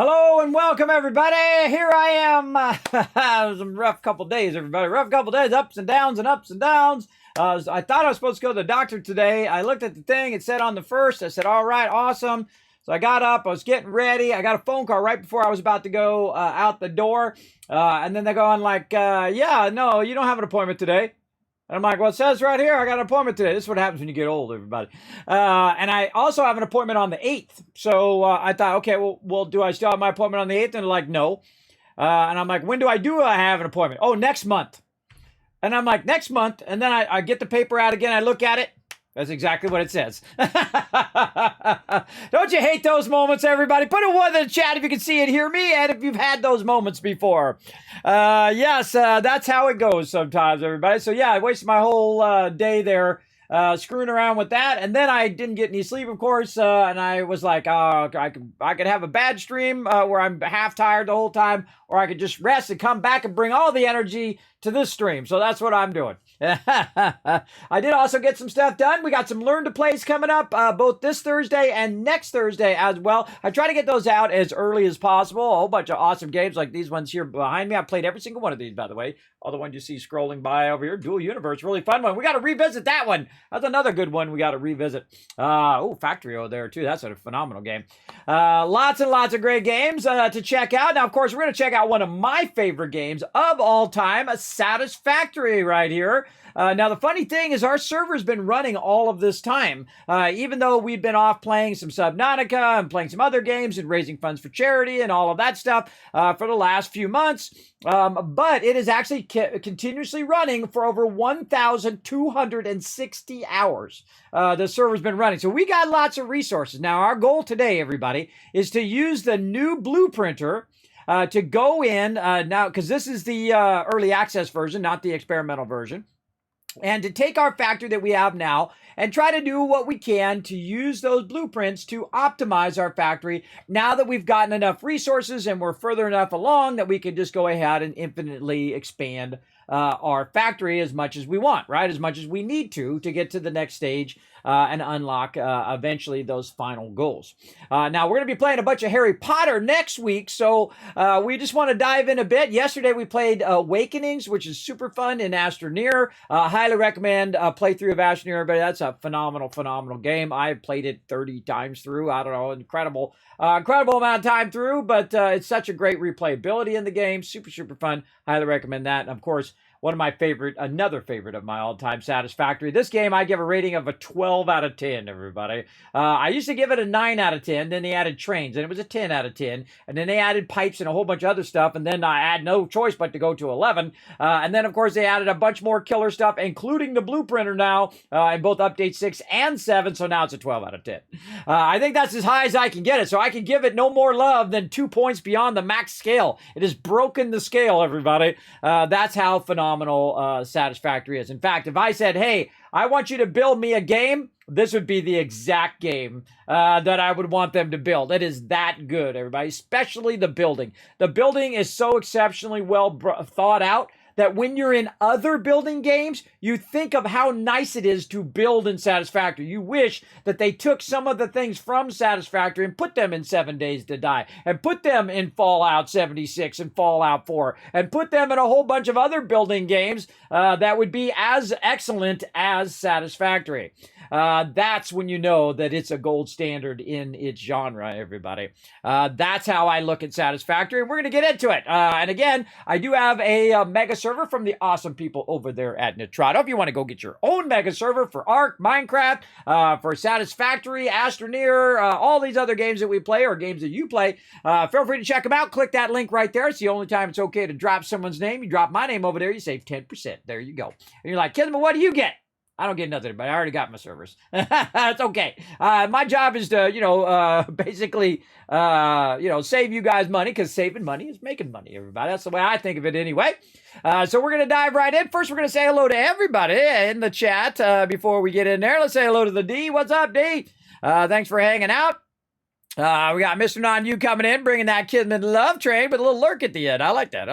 Hello and welcome, everybody. Here I am. It was a rough couple days, everybody. Rough couple days, ups and downs and ups and downs. I thought I was supposed to go to the doctor today. I looked at the thing. It said on the 1st. I said, all right, awesome. So I got up. I was getting ready. I got a phone call right before I was about to go out the door. And then they're going like, yeah, no, you don't have an appointment today. And I'm like, well, it says right here, I got an appointment today. This is what happens when you get old, everybody. And I also have an appointment on the 8th. So I thought, okay, well, do I still have my appointment on the 8th? And they're like, no. And I'm like, when do I have an appointment? Oh, next month. And I'm like, next month. And then I get the paper out again. I look at it. That's exactly what it says. Don't you hate those moments, everybody? Put a 1 in the chat if you can see and hear me, and if you've had those moments before. Yes, that's how it goes sometimes, everybody. So yeah, I wasted my whole day there screwing around with that, and then I didn't get any sleep, of course, and I was like, I could have a bad stream where I'm half tired the whole time, or I could just rest and come back and bring all the energy to this stream. So that's what I'm doing. I did also get some stuff done. We got some Learn to Plays coming up both this Thursday and next Thursday as well. I try to get those out as early as possible. A whole bunch of awesome games like these ones here behind me. I played every single one of these, by the way. All the ones you see scrolling by over here. Dual Universe, really fun one. We got to revisit that one. That's another good one we got to revisit. Factory over there too. That's a phenomenal game. Lots and lots of great games to check out. Now, of course, we're going to check out one of my favorite games of all time, Satisfactory right here. Now, the funny thing is our server's been running all of this time, even though we've been off playing some Subnautica and playing some other games and raising funds for charity and all of that stuff for the last few months. But it is actually continuously running for over 1,260 hours. The server's been running. So we got lots of resources. Now, our goal today, everybody, is to use the new blueprinter to go in now, because this is the early access version, not the experimental version. And to take our factory that we have now and try to do what we can to use those blueprints to optimize our factory now that we've gotten enough resources and we're further enough along that we can just go ahead and infinitely expand our factory as much as we want, right? As much as we need to get to the next stage and unlock eventually those final goals. Now, we're going to be playing a bunch of Harry Potter next week, so we just want to dive in a bit. Yesterday, we played Awakenings, which is super fun in Astroneer. Highly recommend a playthrough of Astroneer, everybody. That's a phenomenal, phenomenal game. I've played it 30 times through. I don't know, incredible amount of time through, but it's such a great replayability in the game. Super, super fun. Highly recommend that. And of course, another favorite of my all-time Satisfactory. This game, I give a rating of a 12 out of 10, everybody. I used to give it a 9 out of 10, then they added trains, and it was a 10 out of 10, and then they added pipes and a whole bunch of other stuff, and then I had no choice but to go to 11, and then, of course, they added a bunch more killer stuff, including the blueprinter now, in both Update 6 and 7, so now it's a 12 out of 10. I think that's as high as I can get it, so I can give it no more love than 2 points beyond the max scale. It has broken the scale, everybody. That's how phenomenal Satisfactory is. In fact, if I said, hey, I want you to build me a game, this would be the exact game that I would want them to build. It is that good, everybody, especially the building. The building is so exceptionally well thought out that when you're in other building games, you think of how nice it is to build in Satisfactory. You wish that they took some of the things from Satisfactory and put them in 7 Days to Die, and put them in Fallout 76 and Fallout 4, and put them in a whole bunch of other building games that would be as excellent as Satisfactory. That's when you know that it's a gold standard in its genre, everybody. That's how I look at Satisfactory, and we're going to get into it. And again, I do have a mega server from the awesome people over there at Nitrado. If you want to go get your own mega server for Ark, Minecraft, for Satisfactory, Astroneer, all these other games that we play or games that you play, feel free to check them out. Click that link right there. It's the only time it's okay to drop someone's name. You drop my name over there, you save 10%. There you go. And you're like, Kismet, what do you get? I don't get nothing, but I already got my servers. It's okay. My job is to, basically, save you guys money, because saving money is making money, everybody. That's the way I think of it anyway. So we're going to dive right in. First, we're going to say hello to everybody in the chat before we get in there. Let's say hello to the D. What's up, D? Thanks for hanging out. We got Mr. Non-You coming in, bringing that Kismet love train with a little lurk at the end. I like that.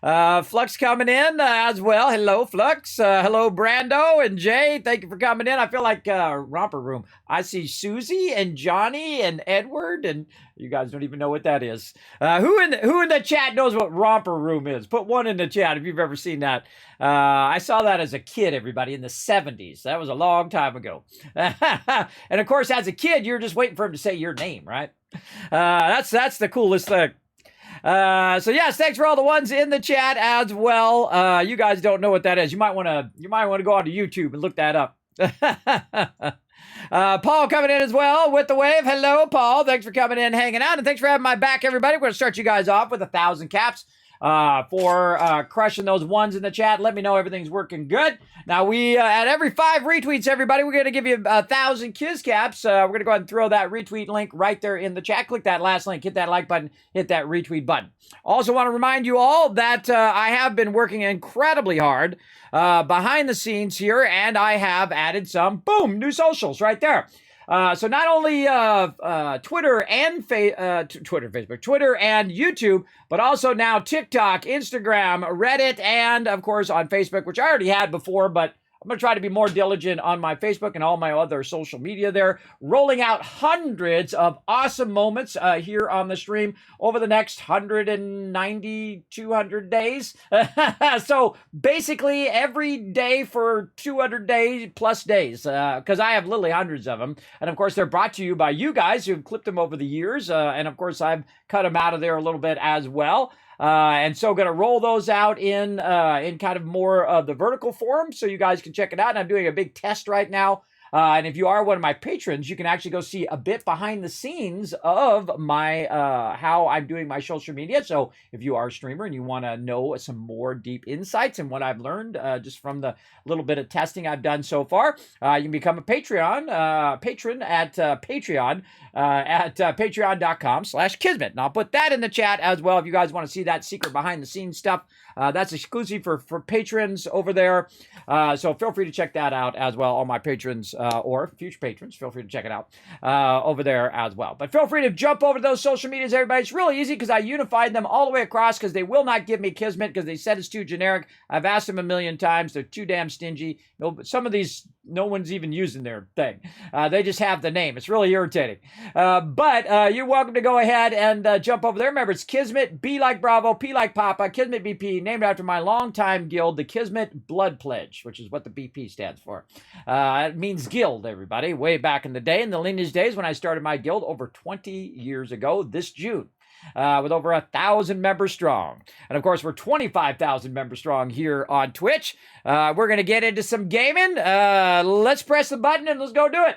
Flux coming in as well. Hello, Flux. Hello, Brando and Jay. Thank you for coming in. I feel like romper room. I see Susie and Johnny and Edward, and you guys don't even know what that is. Who in the chat knows what romper room is? Put one in the chat if you've ever seen that. I saw that as a kid, everybody, in the 70s. That was a long time ago. And of course, as a kid, you're just waiting for him to say your name, right? That's the coolest thing. So yes, thanks for all the ones in the chat as well. You guys don't know what that is. You might want to go onto YouTube and look that up. Paul coming in as well with the wave. Hello, Paul. Thanks for coming in, hanging out, and thanks for having my back, everybody. We're going to start you guys off with 1,000 caps for crushing those ones in the chat. Let me know everything's working good. Now, we at every 5 retweets, everybody, we're going to give you 1,000 Kiz caps. We're going to go ahead and throw that retweet link right there in the chat. Click that last link, hit that like button, hit that retweet button. Also want to remind you all that I have been working incredibly hard behind the scenes here, and I have added some, boom, new socials right there. So not only Twitter and Twitter and YouTube, but also now TikTok, Instagram, Reddit, and of course on Facebook, which I already had before, but I'm going to try to be more diligent on my Facebook and all my other social media there, rolling out hundreds of awesome moments here on the stream over the next 190, 200 days. So basically every day for 200 days plus days, because I have literally hundreds of them. And of course, they're brought to you by you guys who've clipped them over the years. And of course, I've cut them out of there a little bit as well. And so going to roll those out in kind of more of the vertical form so you guys can check it out. And I'm doing a big test right now. And if you are one of my patrons, you can actually go see a bit behind the scenes of my how I'm doing my social media. So if you are a streamer and you want to know some more deep insights and what I've learned just from the little bit of testing I've done so far, you can become a patron at Patreon at patreon.com/Kismet. And I'll put that in the chat as well if you guys want to see that secret behind the scenes stuff. That's exclusive for patrons over there. So feel free to check that out as well. All my patrons or future patrons, feel free to check it out over there as well. But feel free to jump over to those social medias, everybody. It's really easy because I unified them all the way across because they will not give me Kismet because they said it's too generic. I've asked them a million times. They're too damn stingy. No, some of these, no one's even using their thing. They just have the name. It's really irritating. But you're welcome to go ahead and jump over there. Remember, it's Kismet, B like Bravo, P like Papa, Kismet BP, named after my longtime guild, the Kismet Blood Pledge, which is what the BP stands for. It means guild, everybody. Way back in the day, in the lineage days when I started my guild over 20 years ago, this June. With over 1,000 members strong. And of course, we're 25,000 members strong here on Twitch. We're going to get into some gaming. Let's press the button and let's go do it.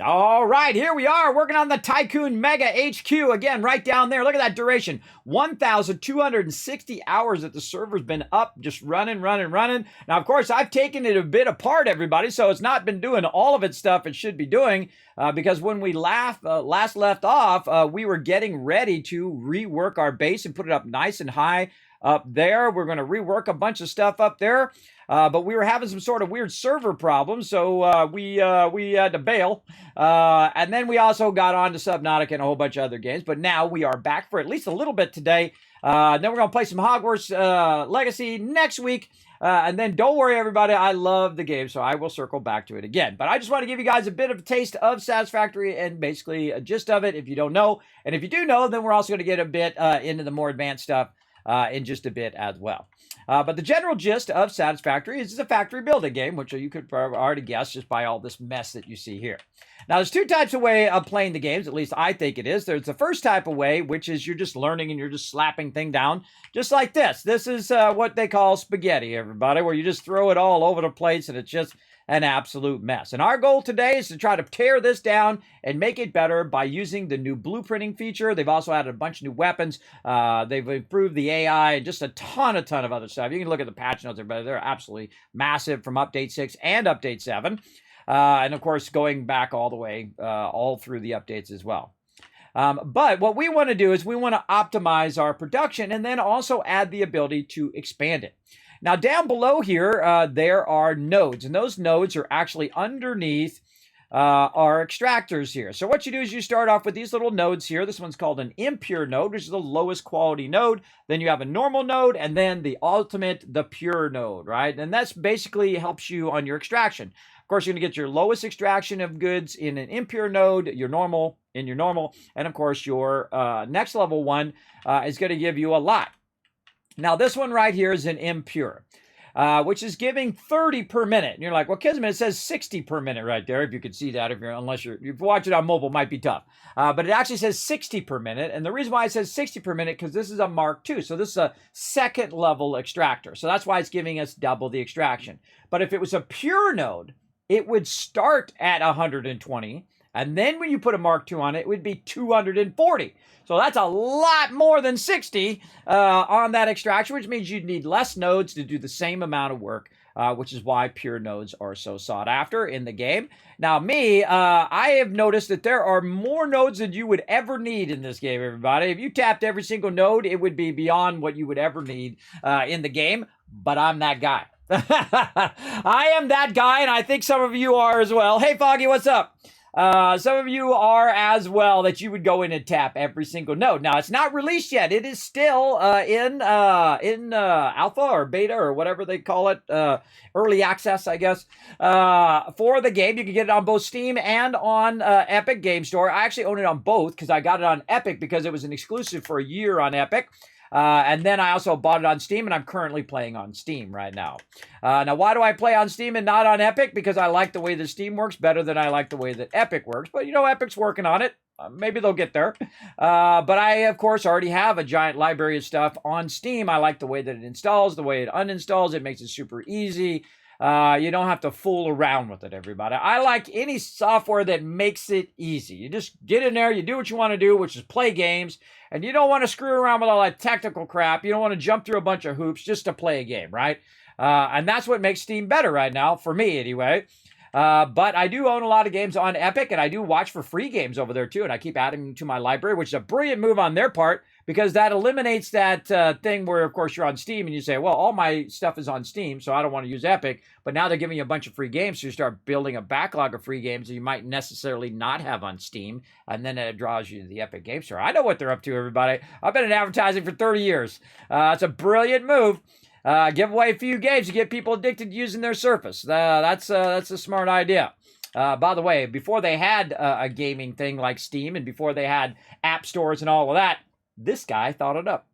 All right, here we are working on the Tycoon Mega HQ again, right down there. Look at that duration, 1,260 hours that the server's been up, just running. Now, of course, I've taken it a bit apart, everybody, so it's not been doing all of its stuff it should be doing because when we last left off, we were getting ready to rework our base and put it up nice and high up there. We're going to rework a bunch of stuff up there. But we were having some sort of weird server problems, so we had to bail. And then we also got on to Subnautica and a whole bunch of other games. But now we are back for at least a little bit today. Then we're going to play some Hogwarts Legacy next week. And then don't worry, everybody, I love the game, so I will circle back to it again. But I just want to give you guys a bit of a taste of Satisfactory and basically a gist of it if you don't know. And if you do know, then we're also going to get a bit into the more advanced stuff in just a bit as well. But the general gist of Satisfactory is it's a factory building game, which you could already guess just by all this mess that you see here. Now, there's two types of way of playing the games, at least I think it is. There's the first type of way, which is you're just learning and you're just slapping thing down, just like this. This is what they call spaghetti, everybody, where you just throw it all over the place and it's just an absolute mess. And our goal today is to try to tear this down and make it better by using the new blueprinting feature. They've also added a bunch of new weapons. They've improved the AI and just a ton of other stuff. You can look at the patch notes, everybody. They're absolutely massive from Update 6 and Update 7. And of course, going back all the way, all through the updates as well. But what we want to do is we want to optimize our production and then also add the ability to expand it. Now, down below here, there are nodes, and those nodes are actually underneath our extractors here. So what you do is you start off with these little nodes here. This one's called an impure node, which is the lowest quality node. Then you have a normal node, and then the ultimate, the pure node, right? And that's basically helps you on your extraction. Of course, you're going to get your lowest extraction of goods in an impure node, your normal, and of course, your next level one is going to give you a lot. Now, this one right here is an impure. Which is giving 30 per minute. And you're like, well, Kismet, it says 60 per minute right there. If you could see that, if you watch it on mobile, it might be tough. But it actually says 60 per minute. And the reason why it says 60 per minute, because this is a Mark II. So this is a second level extractor. So that's why it's giving us double the extraction. But if it was a pure node, it would start at 120. And then when you put a Mark II on it, it would be 240. So that's a lot more than 60 on that extraction, which means you'd need less nodes to do the same amount of work, which is why pure nodes are so sought after in the game. Now, I have noticed that there are more nodes than you would ever need in this game, everybody. If you tapped every single node, it would be beyond what you would ever need in the game, but I'm that guy. I am that guy, and I think some of you are as well. Hey, Foggy, what's up? Some of you are as well, that you would go in and tap every single node. Now, it's not released yet. It is still in alpha or beta or whatever they call it, early access, I guess, for the game. You can get it on both Steam and on Epic Game Store. I actually own it on both because I got it on Epic because it was an exclusive for a year on Epic. And then I also bought it on Steam, and I'm currently playing on Steam right now. Now, why do I play on Steam and not on Epic? Because I like the way that Steam works better than I like the way that Epic works. But, Epic's working on it. Maybe they'll get there. But I, of course, already have a giant library of stuff on Steam. I like the way that it installs, the way it uninstalls. It makes it super easy. You don't have to fool around with it, everybody. I like any software that makes it easy. You just get in there, you do what you want to do, which is play games, and you don't want to screw around with all that technical crap. You don't want to jump through a bunch of hoops just to play a game, right? And that's what makes Steam better right now, for me anyway. But I do own a lot of games on Epic, and I do watch for free games over there too, and I keep adding them to my library, which is a brilliant move on their part, because that eliminates that thing where, of course, you're on Steam, and you say, well, all my stuff is on Steam, so I don't want to use Epic, but now they're giving you a bunch of free games, so you start building a backlog of free games that you might necessarily not have on Steam, and then it draws you to the Epic Game Store. I know what they're up to, everybody. I've been in advertising for 30 years. It's a brilliant move. Give away a few games to get people addicted to using their Surface. That's a smart idea. By the way, before they had a gaming thing like Steam, and before they had app stores and all of that, this guy thought it up.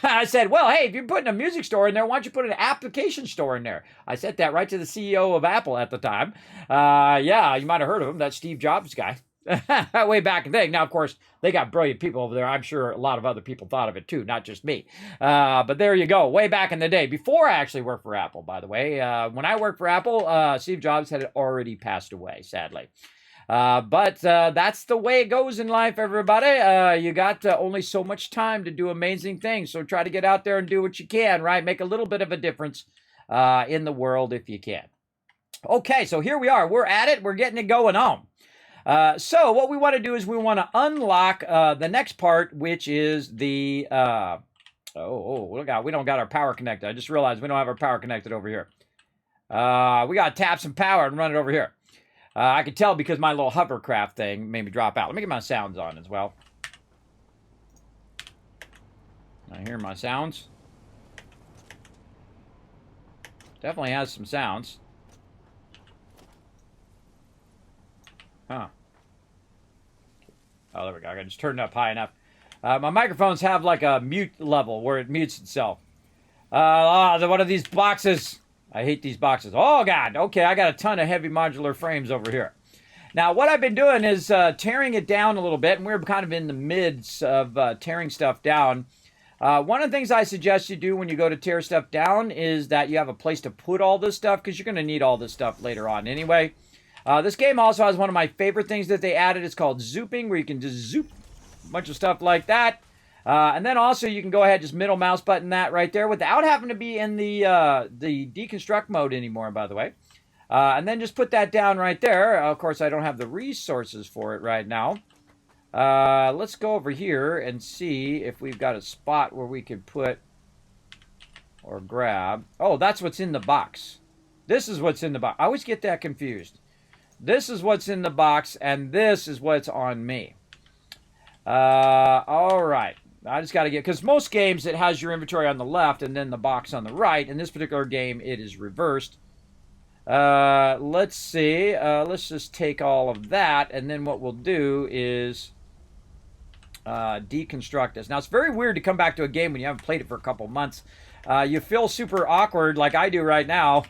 I said, well, hey, if you're putting a music store in there, why don't you put an application store in there? I said that right to the CEO of Apple at the time. Yeah, you might have heard of him, that Steve Jobs guy. Way back in the day. Now, of course, they got brilliant people over there. I'm sure a lot of other people thought of it too, not just me. But there you go. Way back in the day, before I actually worked for Apple, by the way. When I worked for Apple, Steve Jobs had already passed away, sadly. But that's the way it goes in life, everybody. You got only so much time to do amazing things. So try to get out there and do what you can, right? Make a little bit of a difference in the world if you can. Okay, so here we are. We're at it. We're getting it going on. So what we want to do is we want to unlock the next part, which is the we don't got our power connected. I just realized we don't have our power connected over here. We got to tap some power and run it over here. I could tell because my little hovercraft thing made me drop out. Let me get my sounds on as well. I hear my sounds. Definitely has some sounds. Huh. Oh, there we go. I just turned it up high enough. My microphones have like a mute level where it mutes itself. One of these boxes. I hate these boxes. Oh, God. Okay, I got a ton of heavy modular frames over here. Now, what I've been doing is tearing it down a little bit, and we're kind of in the midst of tearing stuff down. One of the things I suggest you do when you go to tear stuff down is that you have a place to put all this stuff, because you're going to need all this stuff later on anyway. This game also has one of my favorite things that they added. It's called zooping, where you can just zoop a bunch of stuff like that. And then also you can go ahead, just middle mouse button that right there without having to be in the deconstruct mode anymore, by the way. And then just put that down right there. Of course, I don't have the resources for it right now. Let's go over here and see if we've got a spot where we could put or grab. Oh, that's what's in the box. This is what's in the box. I always get that confused. This is what's in the box, and this is what's on me. All right. I just got to get, because most games it has your inventory on the left and then the box on the right. In this particular game, it is reversed. Let's see. Let's just take all of that, and then what we'll do is deconstruct this. Now, it's very weird to come back to a game when you haven't played it for a couple months. You feel super awkward like I do right now.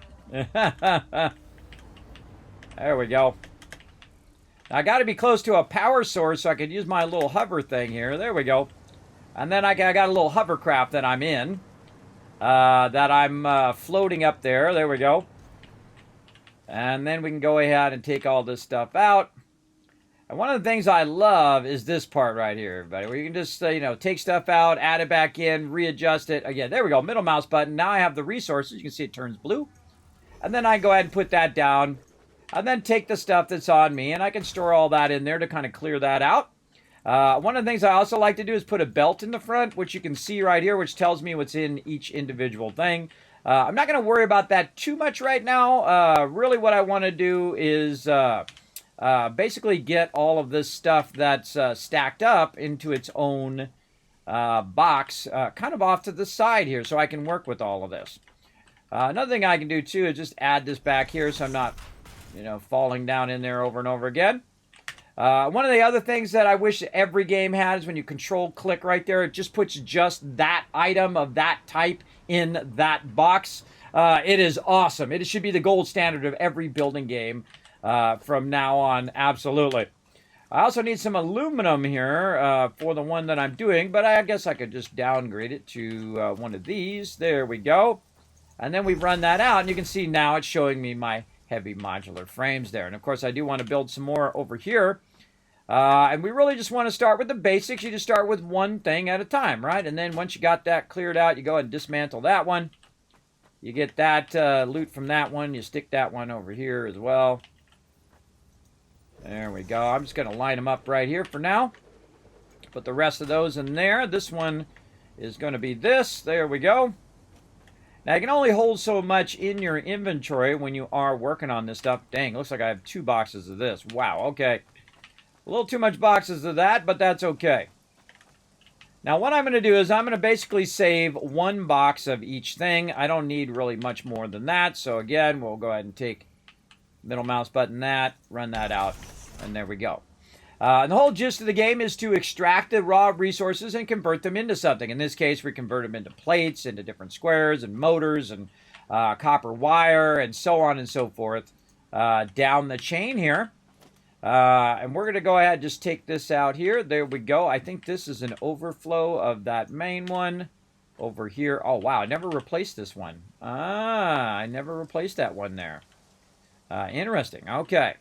There we go. I got to be close to a power source so I could use my little hover thing here. There we go. And then I got a little hovercraft that I'm in. That I'm floating up there. There we go. And then we can go ahead and take all this stuff out. And one of the things I love is this part right here, everybody, where you can just, you know, take stuff out, add it back in, readjust it. Again, there we go, middle mouse button. Now I have the resources. You can see it turns blue. And then I go ahead and put that down. And then take the stuff that's on me, and I can store all that in there to kind of clear that out. One of the things I also like to do is put a belt in the front, which you can see right here, which tells me what's in each individual thing. I'm not going to worry about that too much right now. Really what I want to do is basically get all of this stuff that's stacked up into its own box, kind of off to the side here, so I can work with all of this. Another thing I can do, too, is just add this back here so I'm not, you know, falling down in there over and over again. One of the other things that I wish every game had is when you control-click right there, it just puts just that item of that type in that box. It is awesome. It should be the gold standard of every building game from now on, absolutely. I also need some aluminum here for the one that I'm doing, but I guess I could just downgrade it to one of these. There we go. And then we run that out, and you can see now it's showing me my heavy modular frames there. And of course I do want to build some more over here. And we really just want to start with the basics. You just start with one thing at a time, right? And then once you got that cleared out, you go ahead and dismantle that one. You get that loot from that one. You stick that one over here as well. There we go. I'm just going to line them up right here for now. Put the rest of those in there. This one is going to be this. There we go. Now, you can only hold so much in your inventory when you are working on this stuff. Dang, looks like I have 2 boxes of this. Wow, okay. A little too much boxes of that, but that's okay. Now, what I'm going to do is I'm going to basically save 1 box of each thing. I don't need really much more than that. So, again, we'll go ahead and take middle mouse button that, run that out, and there we go. And the whole gist of the game is to extract the raw resources and convert them into something. In this case, we convert them into plates, into different squares and motors and copper wire and so on and so forth down the chain here. And we're going to go ahead and just take this out here. There we go. I think this is an overflow of that main one over here. Oh, wow. I never replaced this one. I never replaced that one there. Interesting. Okay.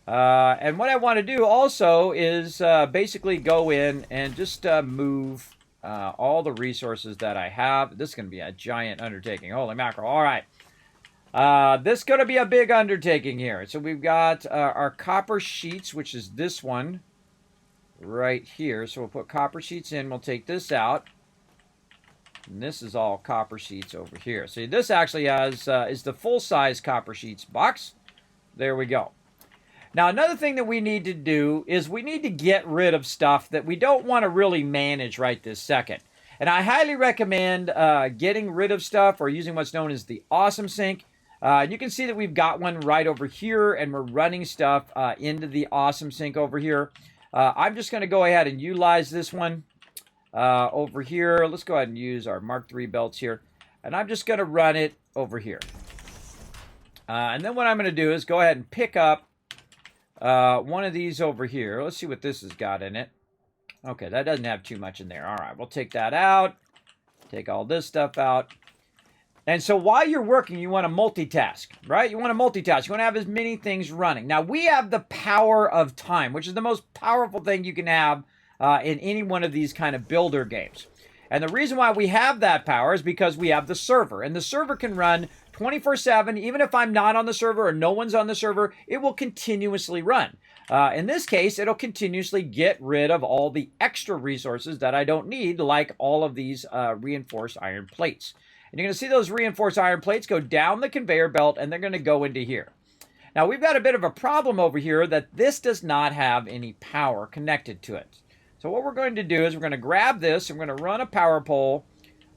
And what I want to do also is basically go in and just move all the resources that I have. This is going to be a giant undertaking. Holy mackerel. All right. This is going to be a big undertaking here. So we've got our copper sheets, which is this one right here. So we'll put copper sheets in. We'll take this out. And this is all copper sheets over here. See, this actually has is the full-size copper sheets box. There we go. Now, another thing that we need to do is we need to get rid of stuff that we don't want to really manage right this second. And I highly recommend getting rid of stuff or using what's known as the Awesome Sink. You can see that we've got one right over here, and we're running stuff into the Awesome Sink over here. I'm just going to go ahead and utilize this one over here. Let's go ahead and use our Mark III belts here. And I'm just going to run it over here. And then what I'm going to do is go ahead and pick up one of these over here. Let's see what this has got in it. Okay, that doesn't have too much in there. All right, we'll take that out. Take all this stuff out. And so while you're working, you want to multitask, right? You want to multitask. You want to have as many things running. Now, we have the power of time, which is the most powerful thing you can have in any one of these kind of builder games. And the reason why we have that power is because we have the server. And the server can run 24/7. Even if I'm not on the server or no one's on the server, it will continuously run. In this case, it'll continuously get rid of all the extra resources that I don't need, like all of these reinforced iron plates. And you're going to see those reinforced iron plates go down the conveyor belt, and they're going to go into here. Now we've got a bit of a problem over here that this does not have any power connected to it. So what we're going to do is we're going to grab this, and we're going to run a power pole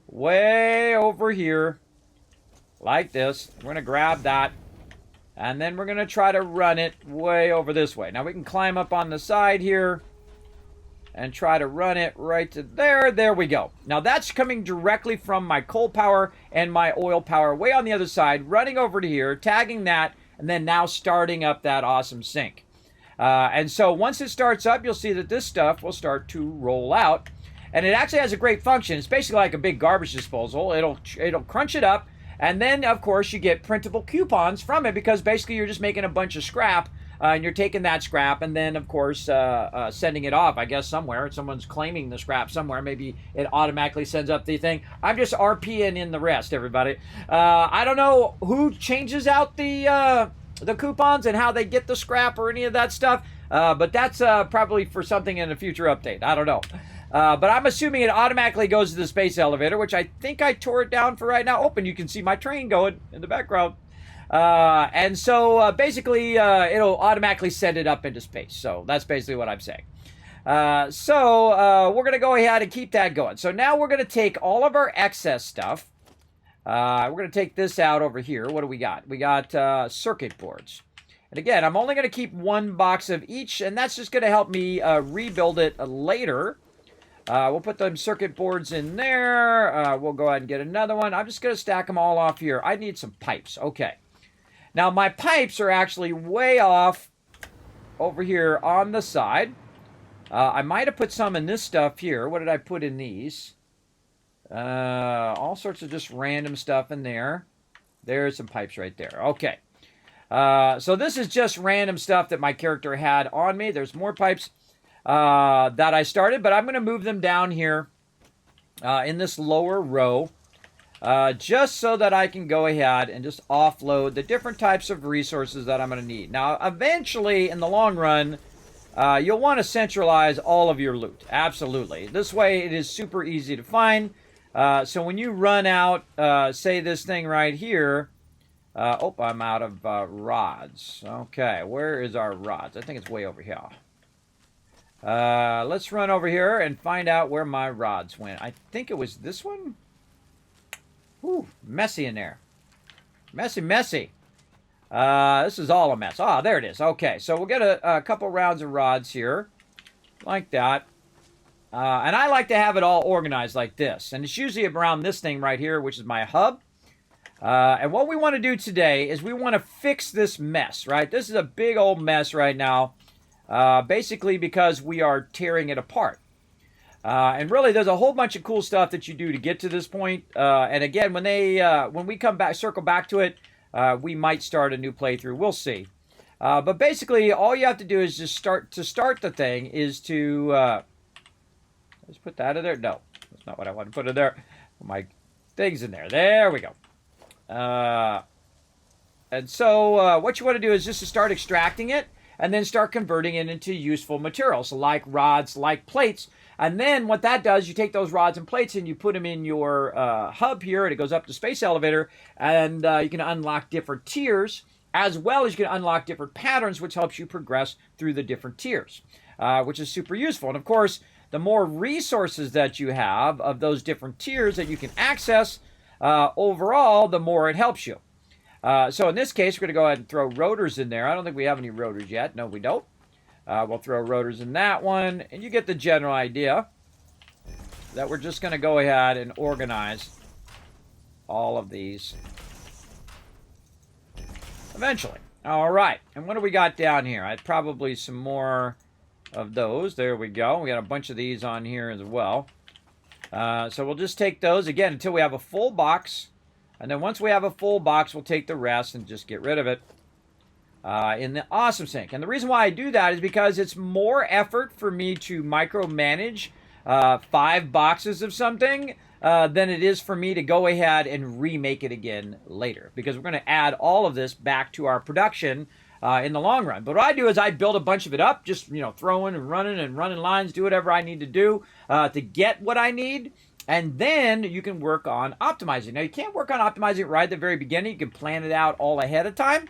way over here like this. We're going to grab that, and then we're going to try to run it way over this way. Now we can climb up on the side here and try to run it right to there. There we go. Now that's coming directly from my coal power and my oil power way on the other side, running over to here, tagging that, and then now starting up that awesome sink. And so once it starts up, you'll see that this stuff will start to roll out. And it actually has a great function. It's basically like a big garbage disposal. It'll crunch it up. And then, of course, you get printable coupons from it, because basically you're just making a bunch of scrap. And you're taking that scrap and then, of course, sending it off, I guess, somewhere. Someone's claiming the scrap somewhere. Maybe it automatically sends up the thing. I'm just RPing in the rest, everybody. I don't know who changes out the coupons and how they get the scrap or any of that stuff. But that's probably for something in a future update. I don't know. But I'm assuming it automatically goes to the space elevator, which I think I tore it down for right now. Oh, and you can see my train going in the background. And so basically it'll automatically send it up into space. So that's basically what I'm saying. So we're going to go ahead and keep that going. So now we're going to take all of our excess stuff. We're going to take this out over here. What do we got? We got circuit boards. And again, I'm only going to keep one box of each, and that's just going to help me rebuild it later. We'll put them circuit boards in there. We'll go ahead and get another one. I'm just going to stack them all off here. I need some pipes. Okay. Now, my pipes are actually way off over here on the side. I might have put some in this stuff here. What did I put in these? All sorts of just random stuff in there. There's some pipes right there. Okay. So this is just random stuff that my character had on me. There's more pipes that I started, but I'm going to move them down here in this lower row. Just so that I can go ahead and just offload the different types of resources that I'm going to need. Now, eventually, in the long run, you'll want to centralize all of your loot. Absolutely. This way, it is super easy to find. So when you run out, say this thing right here. Oh, I'm out of rods. Okay, where is our rods? I think it's way over here. Let's run over here and find out where my rods went. I think it was this one. Ooh, messy in there. Messy, messy. This is all a mess. Ah, there it is. Okay, so we'll get a couple rounds of rods here. Like that. And I like to have it all organized like this. And it's usually around this thing right here, which is my hub. And what we want to do today is we want to fix this mess, right? This is a big old mess right now. Basically because we are tearing it apart. And really, there's a whole bunch of cool stuff that you do to get to this point. And again, when we come back, circle back to it, we might start a new playthrough. We'll see. But basically, all you have to do is just start the thing is to let's put that in there. No, that's not what I want to put in there. My thing's in there. There we go. And so what you want to do is just to start extracting it and then start converting it into useful materials like rods, like plates. And then what that does, you take those rods and plates and you put them in your hub here, and it goes up to space elevator, and you can unlock different tiers, as well as you can unlock different patterns, which helps you progress through the different tiers, which is super useful. And of course, the more resources that you have of those different tiers that you can access, overall, the more it helps you. So in this case, we're going to go ahead and throw rotors in there. I don't think we have any rotors yet. No, we don't. We'll throw rotors in that one, and you get the general idea that we're just going to go ahead and organize all of these eventually. All right, and what do we got down here? I probably some more of those. There we go. We got a bunch of these on here as well. So we'll just take those, again, until we have a full box. And then once we have a full box, we'll take the rest and just get rid of it in the awesome sink. And the reason why I do that is because it's more effort for me to micromanage 5 boxes of something than it is for me to go ahead and remake it again later. Because we're going to add all of this back to our production in the long run. But what I do is I build a bunch of it up, just, throwing and running lines, do whatever I need to do to get what I need. And then you can work on optimizing. Now, you can't work on optimizing right at the very beginning. You can plan it out all ahead of time.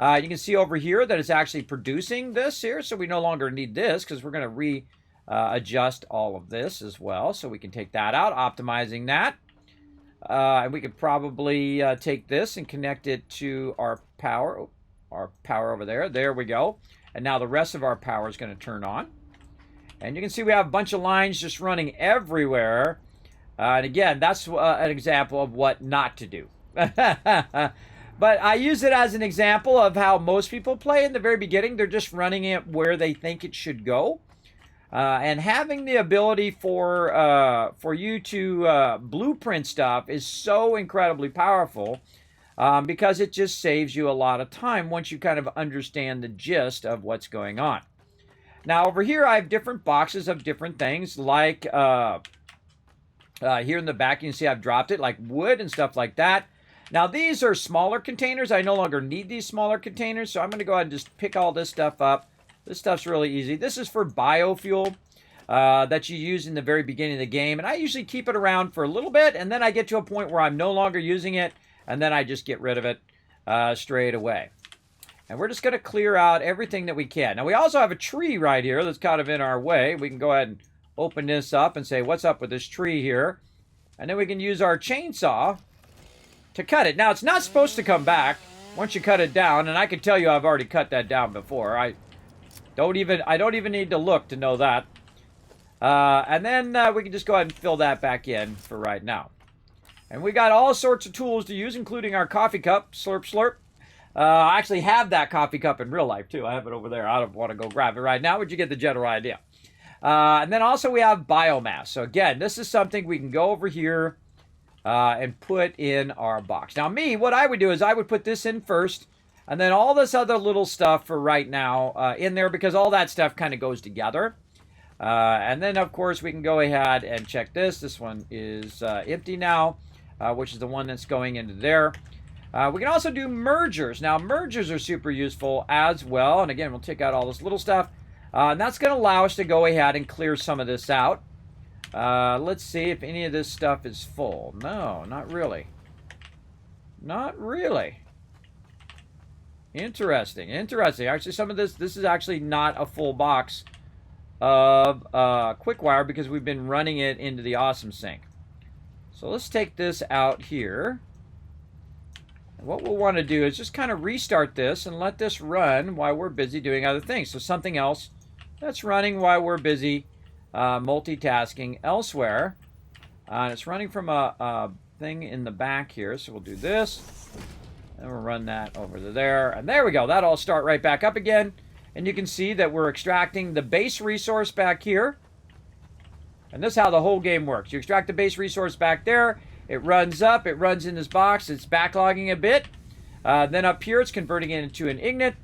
You can see over here that it's actually producing this here, so we no longer need this because we're going to adjust all of this as well. So we can take that out, optimizing that. And we could probably take this and connect it to our power over there. There we go. And now the rest of our power is going to turn on. And you can see we have a bunch of lines just running everywhere. And again, that's an example of what not to do. But I use it as an example of how most people play in the very beginning. They're just running it where they think it should go. And having the ability for you to blueprint stuff is so incredibly powerful because it just saves you a lot of time once you kind of understand the gist of what's going on. Now over here I have different boxes of different things like here in the back you can see I've dropped it like wood and stuff like that. Now these are smaller containers. I no longer need these smaller containers, so I'm going to go ahead and just pick all this stuff up. This stuff's really easy. This is for biofuel that you use in the very beginning of the game. And I usually keep it around for a little bit, and then I get to a point where I'm no longer using it, and then I just get rid of it straight away. And we're just going to clear out everything that we can. Now, we also have a tree right here that's kind of in our way. We can go ahead and open this up and say, what's up with this tree here? And then we can use our chainsaw to cut it. Now, it's not supposed to come back once you cut it down, and I can tell you I've already cut that down before. I don't even need to look to know that. And then we can just go ahead and fill that back in for right now. And we got all sorts of tools to use, including our coffee cup, slurp, slurp. I actually have that coffee cup in real life, too. I have it over there. I don't want to go grab it right now, but you get the general idea. And then also we have biomass. So again, this is something we can go over here and put in our box. Now what I would do is I would put this in first, and then all this other little stuff for right now in there, because all that stuff kind of goes together. And then, of course, we can go ahead and check this. This one is empty now, which is the one that's going into there. We can also do mergers. Now, mergers are super useful as well. And again, we'll take out all this little stuff. And that's going to allow us to go ahead and clear some of this out. Let's see if any of this stuff is full. No, not really. Not really. Interesting. Actually, some of this is actually not a full box of QuickWire because we've been running it into the Awesome Sync. So let's take this out here. And what we'll want to do is just kind of restart this and let this run while we're busy doing other things. So something else that's running while we're busy multitasking elsewhere. And it's running from a thing in the back here. So we'll do this. And we'll run that over to there. And there we go. That'll all start right back up again. And you can see that we're extracting the base resource back here. And this is how the whole game works. You extract the base resource back there. It runs up. It runs in this box. It's backlogging a bit. Then up here, it's converting it into an ignite.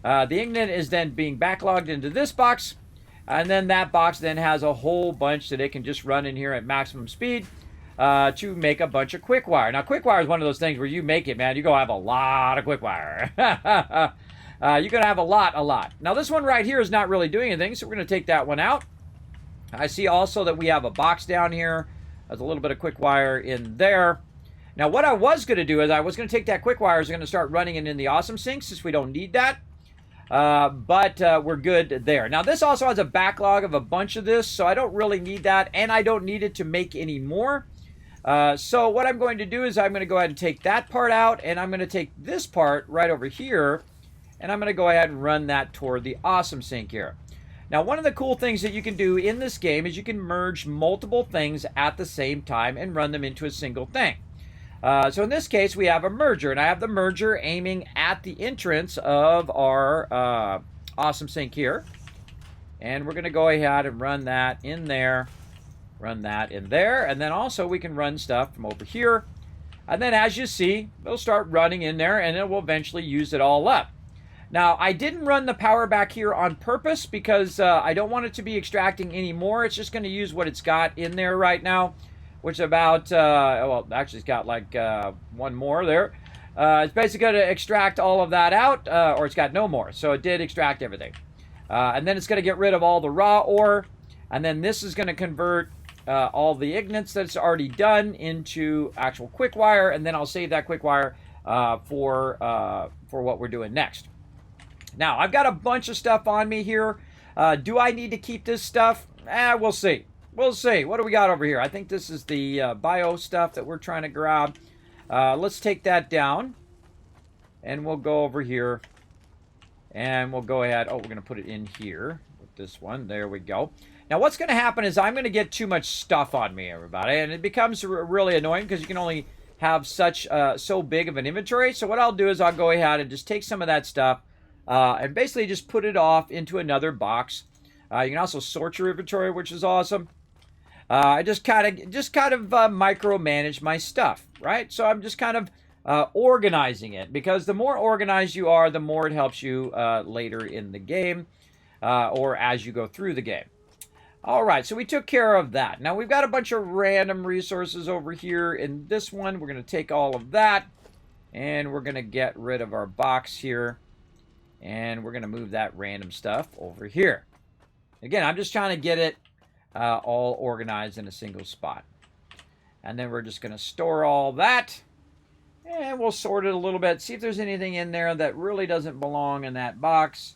The ignite is then being backlogged into this box. And then that box then has a whole bunch that it can just run in here at maximum speed to make a bunch of QuickWire. Now, QuickWire is one of those things where you make it, man. You're going to have a lot of QuickWire. You're going to have a lot. Now, this one right here is not really doing anything, so we're going to take that one out. I see also that we have a box down here. There's a little bit of QuickWire in there. Now, what I was going to do is I was going to take that QuickWire, I was going to start running it in the Awesome Sync since we don't need that. But we're good there. Now, this also has a backlog of a bunch of this, so I don't really need that, and I don't need it to make any more. So what I'm going to do is I'm going to go ahead and take that part out, and I'm going to take this part right over here, and I'm going to go ahead and run that toward the Awesome Sync here. Now, one of the cool things that you can do in this game is you can merge multiple things at the same time and run them into a single thing. So in this case, we have a merger, and I have the merger aiming at the entrance of our Awesome Sync here. And we're going to go ahead and run that in there, run that in there, and then also we can run stuff from over here. And then as you see, it'll start running in there, and it will eventually use it all up. Now, I didn't run the power back here on purpose because I don't want it to be extracting any more. It's just going to use what it's got in there right now, which is about, well, actually it's got like one more there. It's basically going to extract all of that out, or it's got no more. So it did extract everything. And then it's going to get rid of all the raw ore. And then this is going to convert all the ignites that it's already done into actual QuickWire. And then I'll save that QuickWire for what we're doing next. Now, I've got a bunch of stuff on me here. Do I need to keep this stuff? We'll see. We'll see. What do we got over here? I think this is the bio stuff that we're trying to grab. Let's take that down. And we'll go over here. And we'll go ahead. Oh, we're going to put it in here with this one. There we go. Now, what's going to happen is I'm going to get too much stuff on me, everybody. And it becomes really annoying because you can only have so big of an inventory. So what I'll do is I'll go ahead and just take some of that stuff and basically just put it off into another box. You can also sort your inventory, which is awesome. I just kind of micromanage my stuff, right? So I'm just kind of organizing it, because the more organized you are, the more it helps you later in the game or as you go through the game. All right, so we took care of that. Now we've got a bunch of random resources over here in this one. We're going to take all of that, and we're going to get rid of our box here, and we're going to move that random stuff over here. Again, I'm just trying to get it all organized in a single spot. And then we're just going to store all that. And we'll sort it a little bit. See if there's anything in there that really doesn't belong in that box.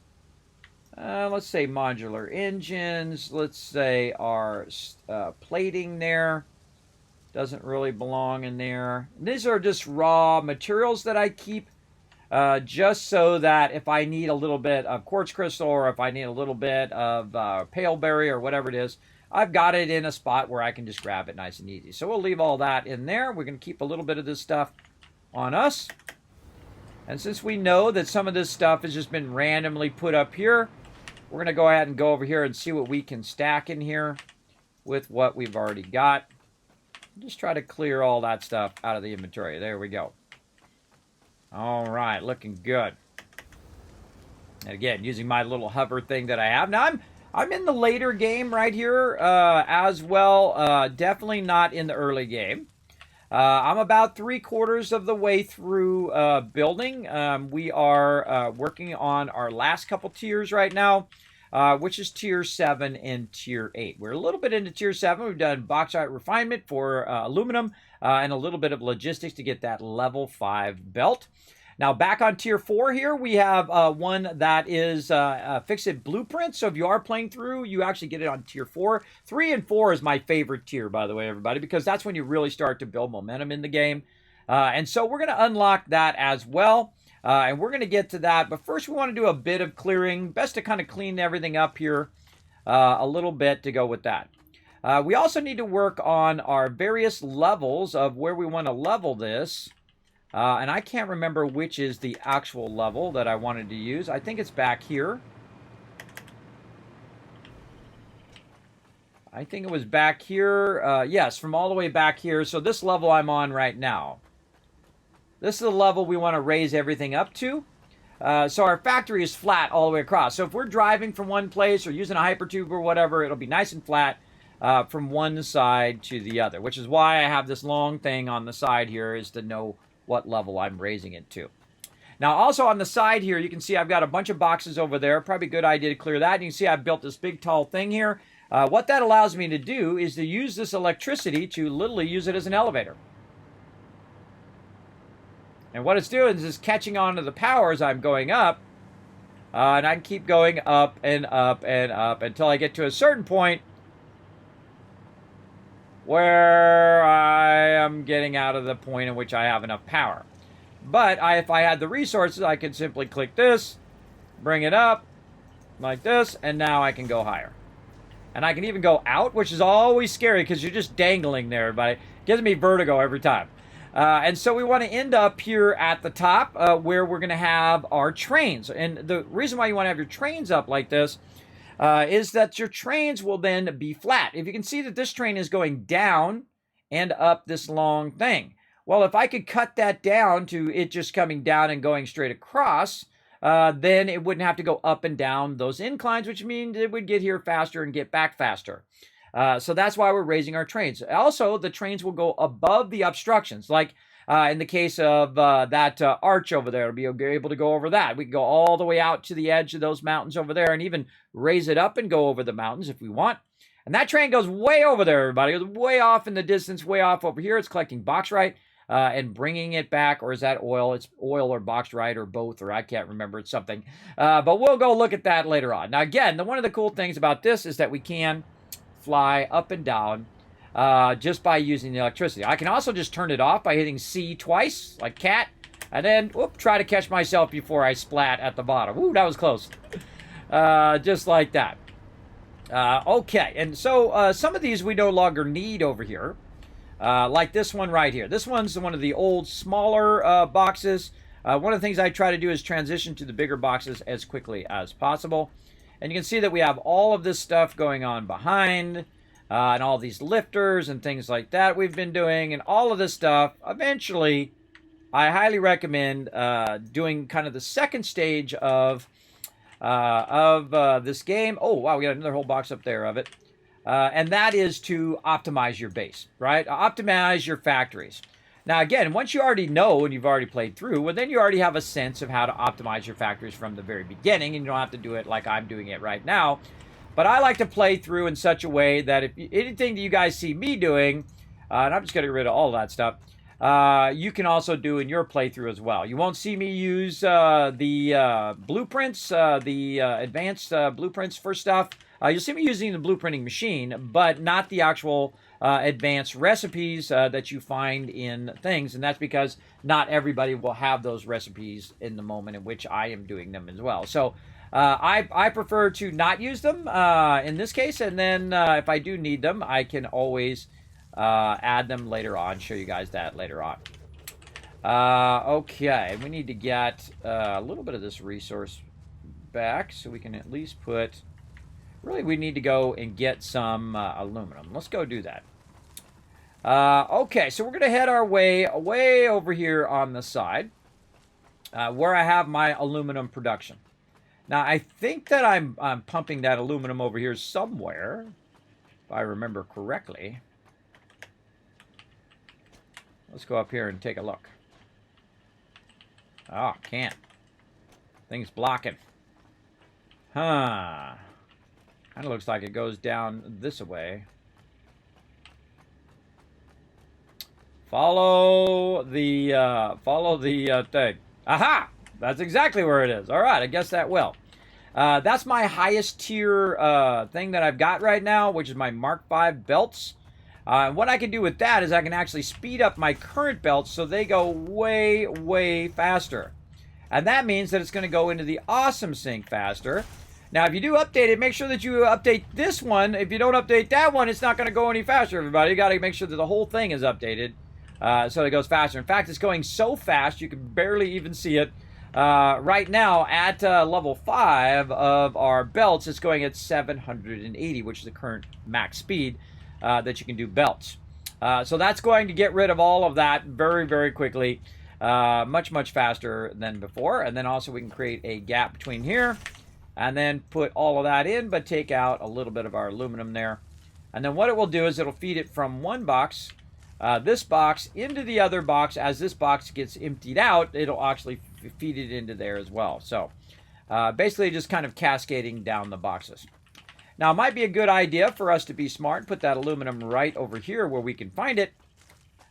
Let's say modular engines. Let's say our plating there. Doesn't really belong in there. These are just raw materials that I keep just so that if I need a little bit of quartz crystal, or if I need a little bit of paleberry or whatever it is, I've got it in a spot where I can just grab it nice and easy. So we'll leave all that in there. We're going to keep a little bit of this stuff on us. And since we know that some of this stuff has just been randomly put up here, we're going to go ahead and go over here and see what we can stack in here with what we've already got. Just try to clear all that stuff out of the inventory. There we go. All right, looking good. And again, using my little hover thing that I have. Now, I'm in the later game right here as well. Definitely not in the early game. I'm about 3/4 of the way through building. We are working on our last couple tiers right now, which is Tier 7 and Tier 8. We're a little bit into Tier 7. We've done bauxite refinement for aluminum and a little bit of logistics to get that level 5 belt. Now, back on Tier 4 here, we have one that is Fix-It Blueprint. So if you are playing through, you actually get it on Tier 4. 3 and 4 is my favorite tier, by the way, everybody, because that's when you really start to build momentum in the game. And so we're going to unlock that as well. And we're going to get to that. But first, we want to do a bit of clearing. Best to kind of clean everything up here a little bit to go with that. We also need to work on our various levels of where we want to level this. And I can't remember which is the actual level that I wanted to use. I think it's back here. I think it was back here. Yes, from all the way back here. So this level I'm on right now. This is the level we want to raise everything up to. So our factory is flat all the way across. So if we're driving from one place or using a hypertube or whatever, it'll be nice and flat from one side to the other. Which is why I have this long thing on the side here, is to know what level I'm raising it to. Now, also on the side here, you can see I've got a bunch of boxes over there. Probably a good idea to clear that. And you can see I've built this big, tall thing here. What that allows me to do is to use this electricity to literally use it as an elevator. And what it's doing is it's catching on to the power as I'm going up. And I can keep going up and up and up until I get to a certain point where I am getting out of the point in which I have enough power. But if I had the resources, I could simply click this, bring it up like this, and now I can go higher. And I can even go out, which is always scary because you're just dangling there, everybody. It gives me vertigo every time. And so we want to end up here at the top where we're going to have our trains. And the reason why you want to have your trains up like this is that your trains will then be flat. If you can see that this train is going down and up this long thing. Well, if I could cut that down to it just coming down and going straight across, then it wouldn't have to go up and down those inclines, which means it would get here faster and get back faster. So that's why we're raising our trains. Also, the trains will go above the obstructions. Like in the case of that arch over there, we'll be able to go over that. We can go all the way out to the edge of those mountains over there and even raise it up and go over the mountains if we want. And that train goes way over there, everybody. It goes way off in the distance, way off over here. It's collecting bauxite. and bringing it back, or is that oil? It's oil or boxed right or both, or I can't remember. It's something. But we'll go look at that later on. Now, again, one of the cool things about this is that we can fly up and down just by using the electricity. I can also just turn it off by hitting C twice, like cat, and then try to catch myself before I splat at the bottom. Ooh, that was close. Just like that. Okay, and so some of these we no longer need over here. Like this one right here. This one's one of the old, smaller boxes. One of the things I try to do is transition to the bigger boxes as quickly as possible. And you can see that we have all of this stuff going on behind, and all these lifters and things like that we've been doing, and all of this stuff. Eventually, I highly recommend doing kind of the second stage of this game. Oh, wow, we got another whole box up there of it. And that is to optimize your base, right? Optimize your factories. Now, again, once you already know and you've already played through, well, then you already have a sense of how to optimize your factories from the very beginning, and you don't have to do it like I'm doing it right now. But I like to play through in such a way that if anything that you guys see me doing, and I'm just going to get rid of all that stuff, you can also do in your playthrough as well. You won't see me use the blueprints, the advanced blueprints for stuff. You'll see me using the blueprinting machine, but not the actual advanced recipes that you find in things. And that's because not everybody will have those recipes in the moment in which I am doing them as well. So I prefer to not use them in this case. And then if I do need them, I can always add them later on. Show you guys that later on. Okay, we need to get a little bit of this resource back so we can at least put... Really, we need to go and get some aluminum. Let's go do that. Okay, so we're going to head our way over here on the side where I have my aluminum production. Now, I think that I'm pumping that aluminum over here somewhere, if I remember correctly. Let's go up here and take a look. Oh, can't. Thing's blocking. Huh. Kind of looks like it goes down this way. Follow the thing. Aha! That's exactly where it is. All right, I guess that will. That's my highest tier thing that I've got right now, which is my Mark V belts. What I can do with that is I can actually speed up my current belts so they go way, way faster. And that means that it's going to go into the awesome sync faster. Now, if you do update it, make sure that you update this one. If you don't update that one, it's not going to go any faster, everybody. You got to make sure that the whole thing is updated so it goes faster. In fact, it's going so fast, you can barely even see it. Right now, at level 5 of our belts, it's going at 780, which is the current max speed that you can do belts. So that's going to get rid of all of that very, very quickly. Much, much faster than before. And then also we can create a gap between here. And then put all of that in, but take out a little bit of our aluminum there. And then what it will do is it'll feed it from one box, this box, into the other box. As this box gets emptied out, it'll actually feed it into there as well. So basically just kind of cascading down the boxes. Now, it might be a good idea for us to be smart and put that aluminum right over here where we can find it.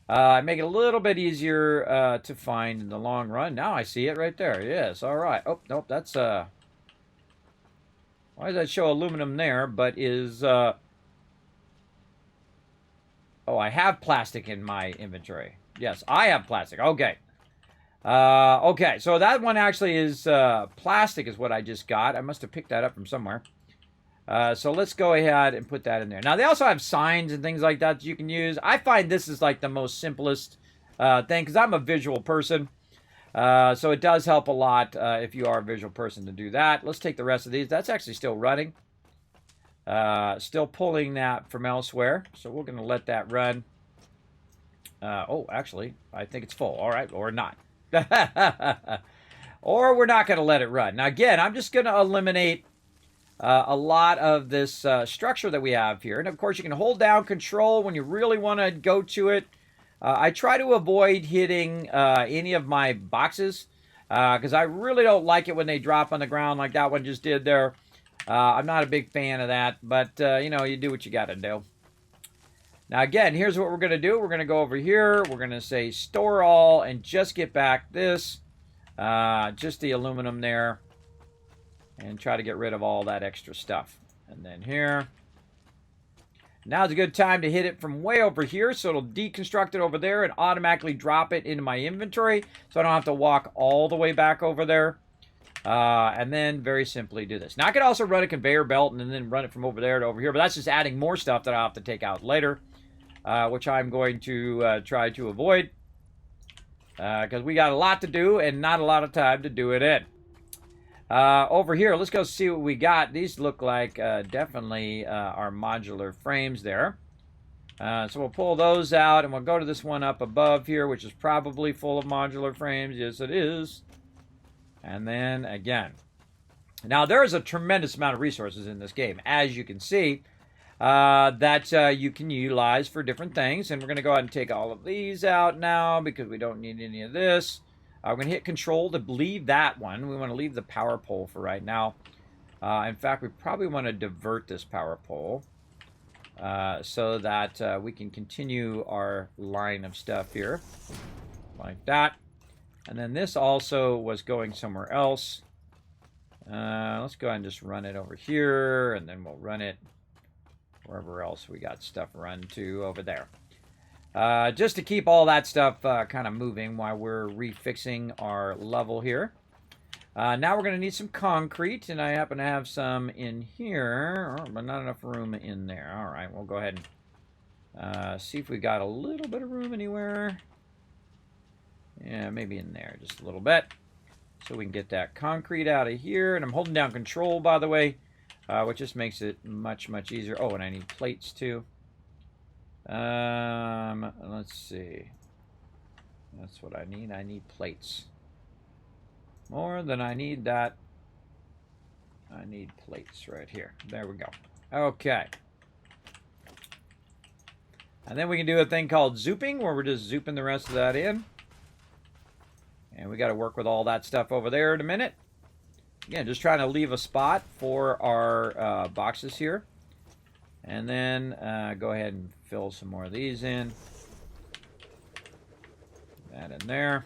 Make it a little bit easier to find in the long run. Now I see it right there. Yes, all right. Oh, nope, that's... Why does that show aluminum there, but is... Oh, I have plastic in my inventory. Yes, I have plastic. Okay. Okay, so that one actually is plastic is what I just got. I must have picked that up from somewhere. So let's go ahead and put that in there. Now, they also have signs and things like that you can use. I find this is like the most simplest thing because I'm a visual person. So it does help a lot if you are a visual person to do that. Let's take the rest of these. That's actually still running. Still pulling that from elsewhere. So we're going to let that run. Oh, actually, I think it's full. All right, or not. Or we're not going to let it run. Now, again, I'm just going to eliminate a lot of this structure that we have here. And, of course, you can hold down Control when you really want to go to it. I try to avoid hitting any of my boxes because I really don't like it when they drop on the ground like that one just did there. I'm not a big fan of that, but, you know, you do what you got to do. Now, again, here's what we're going to do. We're going to go over here. We're going to say store all and just get back this, just the aluminum there, and try to get rid of all that extra stuff. And then here. Now's a good time to hit it from way over here, so it'll deconstruct it over there and automatically drop it into my inventory, so I don't have to walk all the way back over there. And then very simply do this. Now, I could also run a conveyor belt and then run it from over there to over here, but that's just adding more stuff that I'll have to take out later, which I'm going to try to avoid, because we got a lot to do and not a lot of time to do it in. Over here, let's go see what we got. These look like definitely our modular frames there. So we'll pull those out, and we'll go to this one up above here, which is probably full of modular frames. Yes, it is. And then, again. Now, there is a tremendous amount of resources in this game, as you can see, that you can utilize for different things. And we're going to go ahead and take all of these out now, because we don't need any of this. We're going to hit Control to leave that one. We want to leave the power pole for right now. In fact, we probably want to divert this power pole so that we can continue our line of stuff here. Like that. And then this also was going somewhere else. Let's go ahead and just run it over here, and then we'll run it wherever else we got stuff run to over there. Just to keep all that stuff kind of moving while we're refixing our level here. Now we're going to need some concrete, and I happen to have some in here, but not enough room in there. All right, we'll go ahead and see if we got a little bit of room anywhere. Yeah, maybe in there, just a little bit. So we can get that concrete out of here. And I'm holding down Control, by the way, which just makes it much, much easier. Oh, and I need plates, too. Let's see. That's what I need. I need plates. More than I need that. I need plates right here. There we go. Okay. And then we can do a thing called zooping, where we're just zooping the rest of that in. And we got to work with all that stuff over there in a minute. Again, just trying to leave a spot for our boxes here. And then go ahead and fill some more of these in. That in there.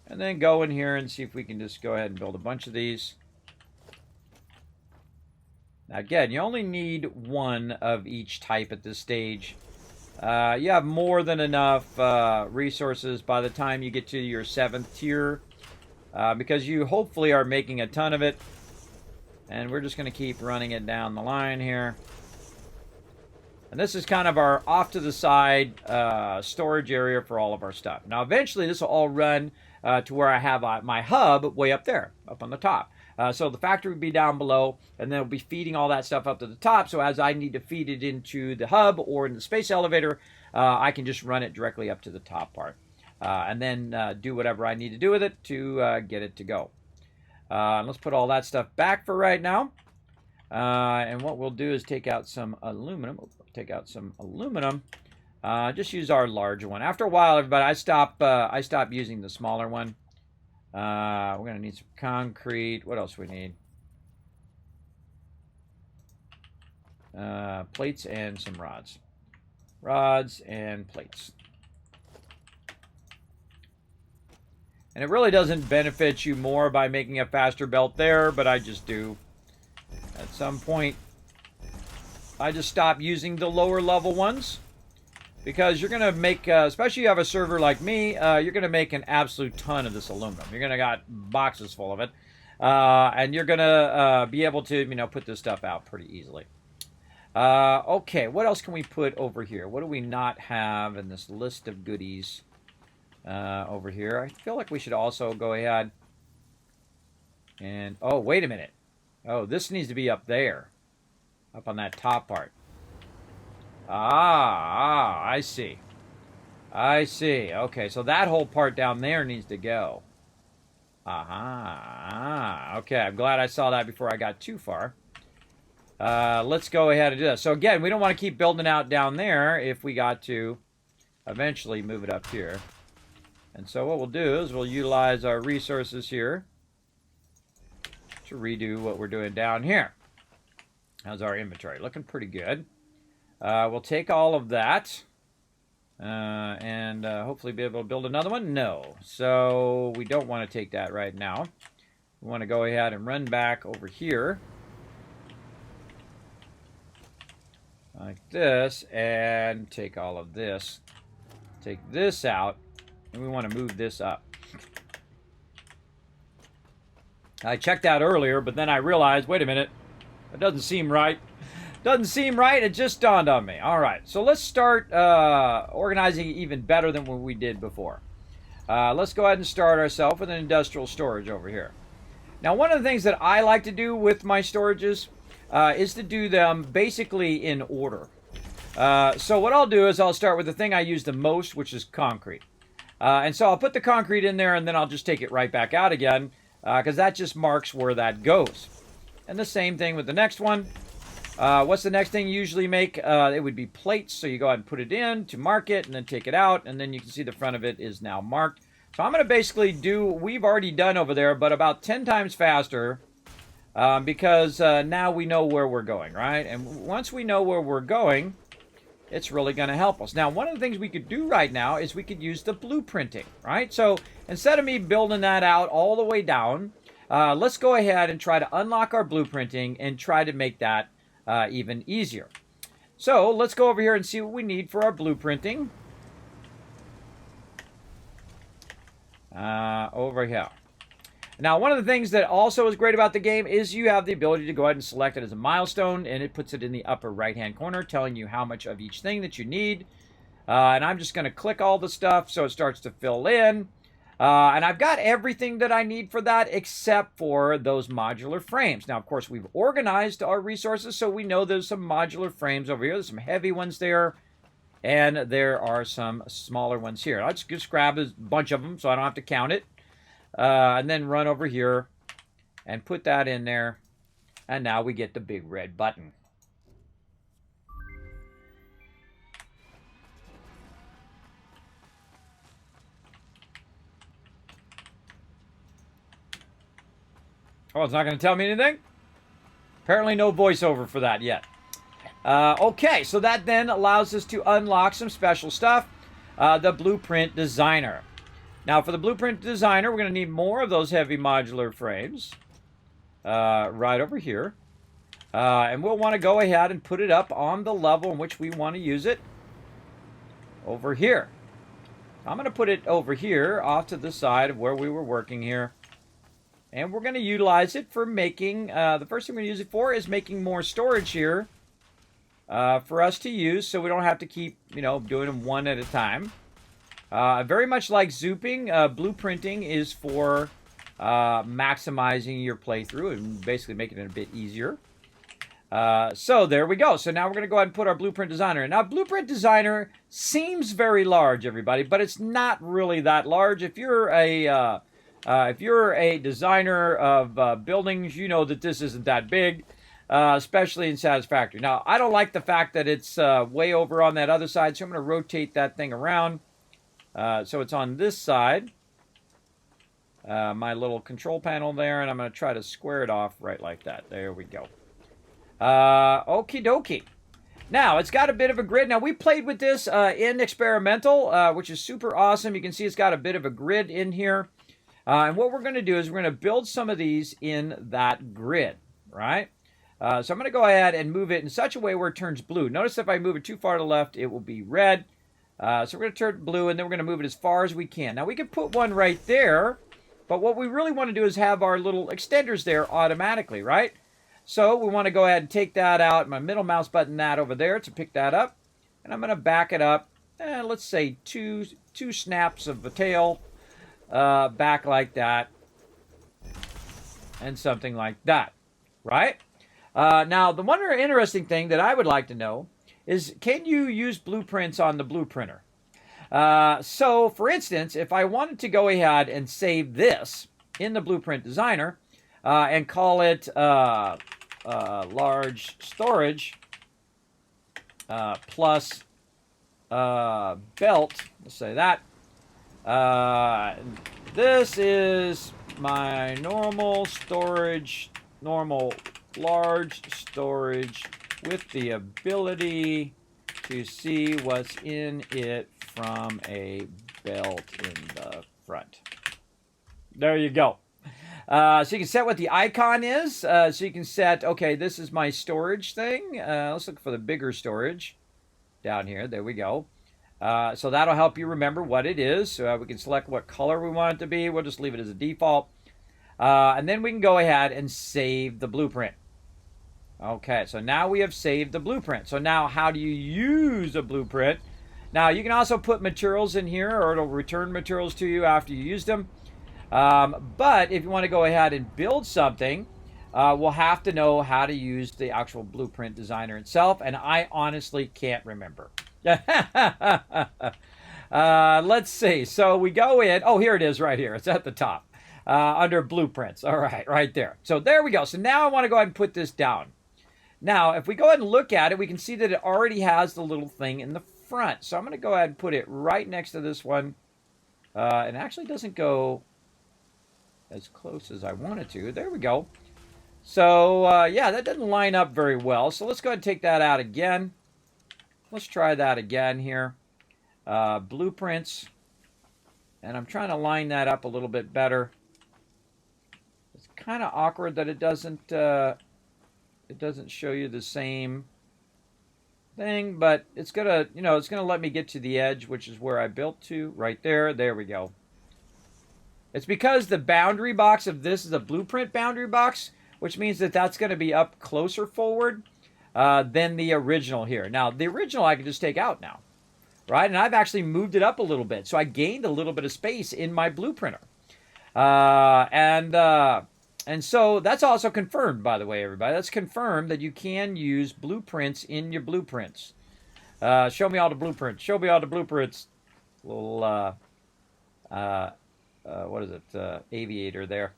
And then go in here and see if we can just go ahead and build a bunch of these. Now again, you only need one of each type at this stage. You have more than enough resources by the time you get to your 7th tier. Because you hopefully are making a ton of it. And we're just going to keep running it down the line here. And this is kind of our off-to-the-side storage area for all of our stuff. Now, eventually, this will all run to where I have my hub way up there, up on the top. So the factory will be down below, and then it'll be feeding all that stuff up to the top. So as I need to feed it into the hub or in the space elevator, I can just run it directly up to the top part. And then do whatever I need to do with it to get it to go. Let's put all that stuff back for right now. And what we'll do is take out some aluminum. Just use our larger one. After a while, everybody, I stop using the smaller one. We're going to need some concrete. What else we need? Plates and some rods. Rods and plates. And it really doesn't benefit you more by making a faster belt there, but I just do. At some point, I just stop using the lower level ones. Because you're going to make, especially if you have a server like me, you're going to make an absolute ton of this aluminum. You're going to got boxes full of it. And you're going to be able to, put this stuff out pretty easily. Okay, what else can we put over here? What do we not have in this list of goodies over here? I feel like we should also go ahead and, oh, wait a minute. Oh, this needs to be up there. Up on that top part. I see. I see. Okay, so that whole part down there needs to go. Okay, I'm glad I saw that before I got too far. Let's go ahead and do that. So again, we don't want to keep building out down there if we got to eventually move it up here. And so what we'll do is we'll utilize our resources here to redo what we're doing down here. How's our inventory? Looking pretty good. We'll take all of that and hopefully be able to build another one. No. So we don't want to take that right now. We want to go ahead and run back over here. Like this, and take all of this. Take this out, and we want to move this up. I checked that earlier, but then I realized, wait a minute, that doesn't seem right. Doesn't seem right. It just dawned on me. All right, so let's start organizing even better than what we did before. Let's go ahead and start ourselves with an industrial storage over here. Now, one of the things that I like to do with my storages is to do them basically in order. So what I'll do is I'll start with the thing I use the most, which is concrete. And so I'll put the concrete in there, and then I'll just take it right back out again, because that just marks where that goes. And the same thing with the next one. What's the next thing you usually make? It would be plates. So you go ahead and put it in to mark it, and then take it out, and then you can see the front of it is now marked. So I'm going to basically do what we've already done over there, but about 10 times faster, because now we know where we're going, right? And once we know where we're going, it's really going to help us. Now, one of the things we could do right now is we could use the blueprinting, right? So instead of me building that out all the way down, let's go ahead and try to unlock our blueprinting and try to make that even easier. So let's go over here and see what we need for our blueprinting. Over here. Now, one of the things that also is great about the game is you have the ability to go ahead and select it as a milestone, and it puts it in the upper right-hand corner, telling you how much of each thing that you need. And I'm just going to click all the stuff so it starts to fill in. And I've got everything that I need for that except for those modular frames. Now, of course, we've organized our resources, so we know there's some modular frames over here. There's some heavy ones there, and there are some smaller ones here. I'll just grab a bunch of them so I don't have to count it. And then run over here and put that in there. And now we get the big red button. Oh, it's not going to tell me anything? Apparently no voiceover for that yet. Okay, so that then allows us to unlock some special stuff. The Blueprint Designer. Now, for the Blueprint Designer, we're going to need more of those heavy modular frames right over here. And we'll want to go ahead and put it up on the level in which we want to use it over here. I'm going to put it over here off to the side of where we were working here. And we're going to utilize it for making, the first thing we're going to use it for is making more storage here for us to use so we don't have to keep, doing them one at a time. Very much like zooping, blueprinting is for maximizing your playthrough and basically making it a bit easier. So there we go. So now we're going to go ahead and put our Blueprint Designer in. Now, Blueprint Designer seems very large, everybody, but it's not really that large. If you're a designer of buildings, you know that this isn't that big, especially in Satisfactory. Now, I don't like the fact that it's way over on that other side, so I'm going to rotate that thing around. So it's on this side, my little control panel there, and I'm going to try to square it off right like that. There we go. Okie dokie. Now, it's got a bit of a grid. Now, we played with this in experimental, which is super awesome. You can see it's got a bit of a grid in here. And what we're going to do is we're going to build some of these in that grid, right? So I'm going to go ahead and move it in such a way where it turns blue. Notice if I move it too far to the left, it will be red. So we're going to turn it blue, and then we're going to move it as far as we can. Now, we could put one right there, but what we really want to do is have our little extenders there automatically, right? So we want to go ahead and take that out, my middle mouse button that over there to pick that up. And I'm going to back it up, let's say two snaps of the tail back like that, and something like that, right? Now, the one interesting thing that I would like to know is, can you use blueprints on the blueprinter? So, for instance, if I wanted to go ahead and save this in the Blueprint Designer and call it large storage plus belt, let's say that. This is my normal large storage with the ability to see what's in it from a belt in the front. There you go. So you can set what the icon is. So you can set, okay, this is my storage thing. Let's look for the bigger storage down here. There we go. So that'll help you remember what it is. We can select what color we want it to be. We'll just leave it as a default. And then we can go ahead and save the blueprint. Okay, so now we have saved the blueprint. So now how do you use a blueprint? Now you can also put materials in here, or it'll return materials to you after you used them. But if you want to go ahead and build something, we'll have to know how to use the actual blueprint designer itself, and I honestly can't remember. Let's see. So we go in. Oh, here it is right here. It's at the top under blueprints. All right, right there. So there we go. So now I want to go ahead and put this down. Now, if we go ahead and look at it, we can see that it already has the little thing in the front. So I'm going to go ahead and put it right next to this one. It actually doesn't go as close as I want it to. There we go. So, yeah, that doesn't line up very well. So let's go ahead and take that out again. Let's try that again here. Blueprints. And I'm trying to line that up a little bit better. It's kind of awkward that it doesn't show you the same thing, but it's gonna, it's gonna let me get to the edge, which is where I built to, right there. There we go. It's because the boundary box of this is a blueprint boundary box, which means that that's going to be up closer forward than the original here. Now, the original I can just take out now, right? And I've actually moved it up a little bit, so I gained a little bit of space in my blueprinter. And so that's also confirmed, by the way, everybody. That's confirmed that you can use blueprints in your blueprints. Show me all the blueprints. Show me all the blueprints. Little, what is it? Aviator there.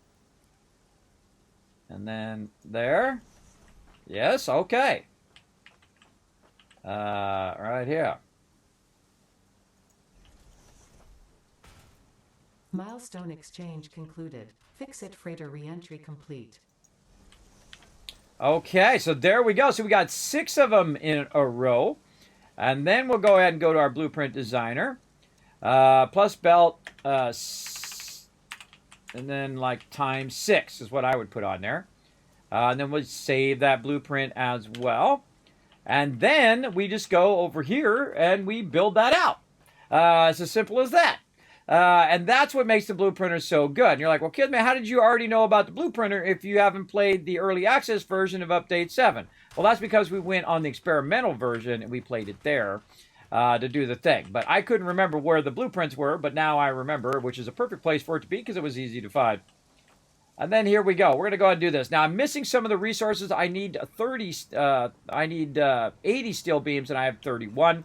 And then there. Yes, okay. Right here. Milestone exchange concluded. Fix-it freighter reentry complete. Okay, so there we go. So we got 6 of them in a row. And then we'll go ahead and go to our blueprint designer. Plus belt, and then like times 6 is what I would put on there. And then we'll save that blueprint as well. And then we just go over here and we build that out. It's as simple as that. And that's what makes the blueprinter so good. And you're like, well, Kismet, how did you already know about the blueprinter if you haven't played the early access version of Update 7? Well, that's because we went on the experimental version and we played it there to do the thing. But I couldn't remember where the blueprints were, but now I remember, which is a perfect place for it to be because it was easy to find. And then here we go. We're going to go ahead and do this. Now, I'm missing some of the resources. I need 80 steel beams, and I have 31.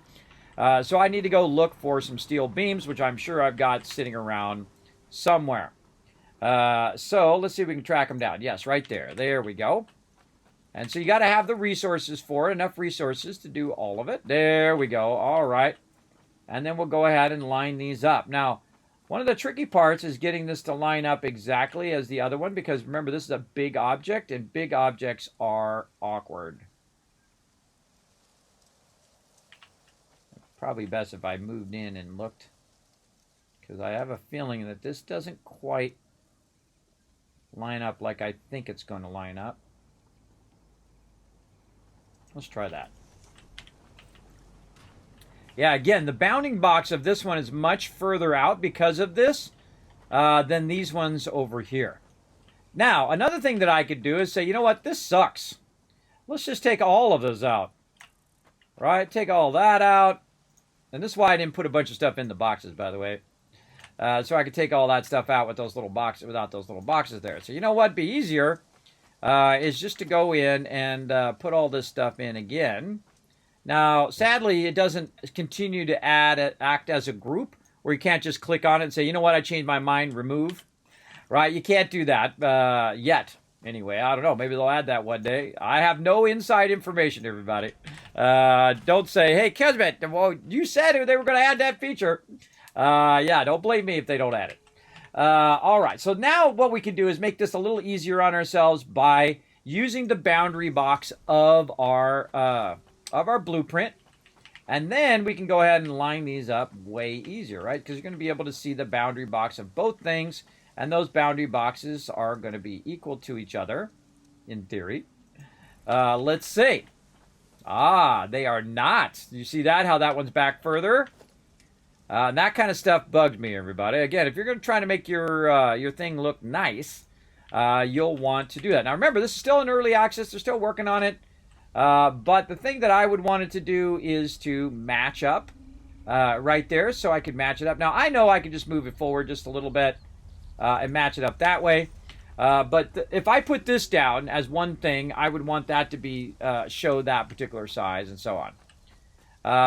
So I need to go look for some steel beams, which I'm sure I've got sitting around somewhere. So let's see if we can track them down. Yes, right there. There we go. And so you got to have the resources for it, enough resources to do all of it. There we go. All right. And then we'll go ahead and line these up. Now, one of the tricky parts is getting this to line up exactly as the other one, because remember, this is a big object, and big objects are awkward. Probably best if I moved in and looked, because I have a feeling that this doesn't quite line up like I think it's going to line up. Let's try that. Yeah, again, the bounding box of this one is much further out because of this than these ones over here. Now, another thing that I could do is say, you know what, this sucks. Let's just take all of those out. Right, take all that out. And this is why I didn't put a bunch of stuff in the boxes, by the way. So I could take all that stuff out with those little boxes, without those little boxes there. So you know what'd be easier is just to go in and put all this stuff in again. Now, sadly, it doesn't continue to act as a group where you can't just click on it and say, you know what, I changed my mind, remove. Right? You can't do that yet. Anyway, I don't know. Maybe they'll add that one day. I have no inside information, everybody. Don't say, hey, Kismet, well, you said they were going to add that feature. Yeah, don't blame me if they don't add it. All right, so now what we can do is make this a little easier on ourselves by using the boundary box of our blueprint. And then we can go ahead and line these up way easier, right? Because you're going to be able to see the boundary box of both things. And those boundary boxes are going to be equal to each other, in theory. Let's see. Ah, they are not. You see that? How that one's back further? That kind of stuff bugs me, everybody. Again, if you're going to try to make your thing look nice, you'll want to do that. Now, remember, this is still in early access. They're still working on it. But the thing that I would want it to do is to match up right there, so I could match it up. Now, I know I could just move it forward just a little bit and match it up that way. But if I put this down as one thing, I would want that to be show that particular size and so on.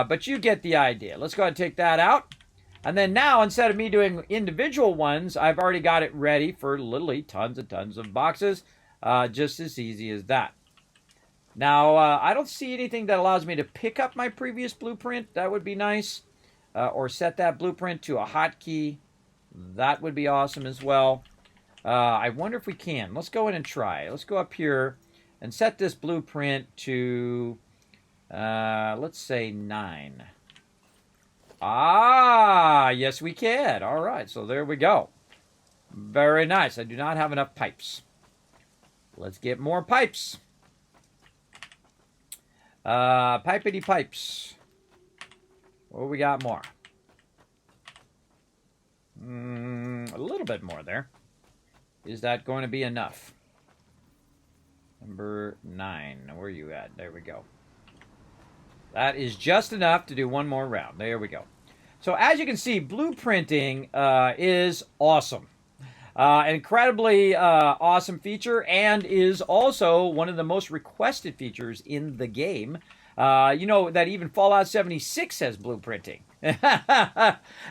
But you get the idea. Let's go ahead and take that out. And then now, instead of me doing individual ones, I've already got it ready for literally tons and tons of boxes. Just as easy as that. Now, I don't see anything that allows me to pick up my previous blueprint. That would be nice. Or set that blueprint to a hotkey. That would be awesome as well. I wonder if we can. Let's go in and try. Let's go up here and set this blueprint to, let's say 9. Ah, yes we can. All right, so there we go. Very nice. I do not have enough pipes. Let's get more pipes. Pipety pipes. What we got more? A little bit more there. Is that going to be enough? Number 9. Where are you at? There we go. That is just enough to do one more round. There we go. So as you can see, blueprinting is awesome. An incredibly awesome feature, and is also one of the most requested features in the game. You know that even Fallout 76 has blueprinting. And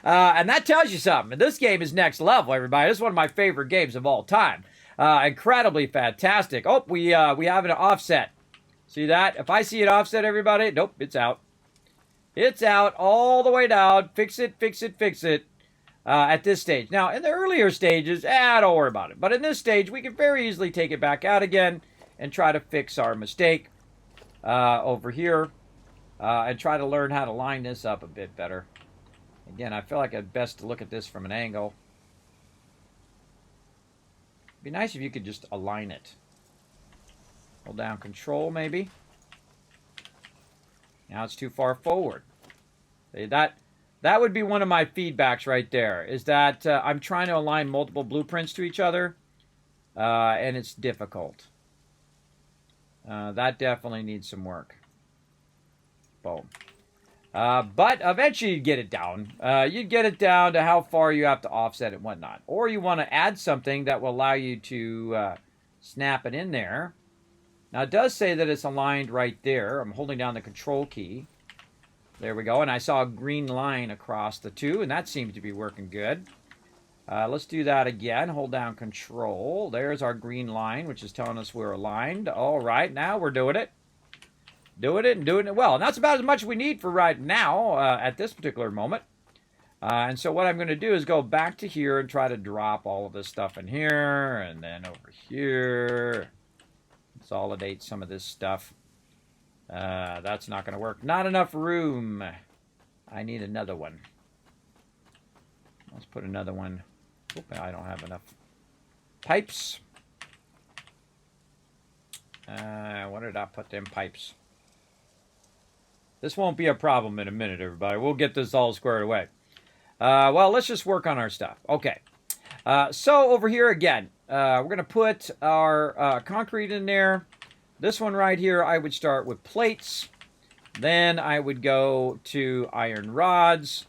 that tells you something. This game is next level, everybody. This is one of my favorite games of all time. Incredibly fantastic. Oh, we have an offset. See that? If I see it offset, everybody, nope, it's out. It's out all the way down. Fix it, fix it, fix it. At this stage. Now, in the earlier stages, don't worry about it. But in this stage, we can very easily take it back out again and try to fix our mistake over here and try to learn how to line this up a bit better. Again, I feel like it's best to look at this from an angle. It'd be nice if you could just align it. Hold down Control, maybe. Now it's too far forward. See, that would be one of my feedbacks right there, is that I'm trying to align multiple blueprints to each other, and it's difficult. That definitely needs some work. Boom. But eventually you'd get it down. You'd get it down to how far you have to offset it and whatnot. Or you want to add something that will allow you to snap it in there. Now it does say that it's aligned right there. I'm holding down the Control key. There we go, and I saw a green line across the two, and that seems to be working good. Let's do that again. Hold down Control. There's our green line, which is telling us we're aligned. All right, now we're doing it. Doing it and doing it well. And that's about as much as we need for right now at this particular moment. And so what I'm going to do is go back to here and try to drop all of this stuff in here, and then over here. Consolidate some of this stuff. That's not going to work. Not enough room. I need another one. Let's put another one. Oop, I don't have enough pipes. Where did I put them pipes? This won't be a problem in a minute, everybody. We'll get this all squared away. Well, let's just work on our stuff. Okay. So over here again, we're going to put our concrete in there. This one right here, I would start with plates. Then I would go to iron rods.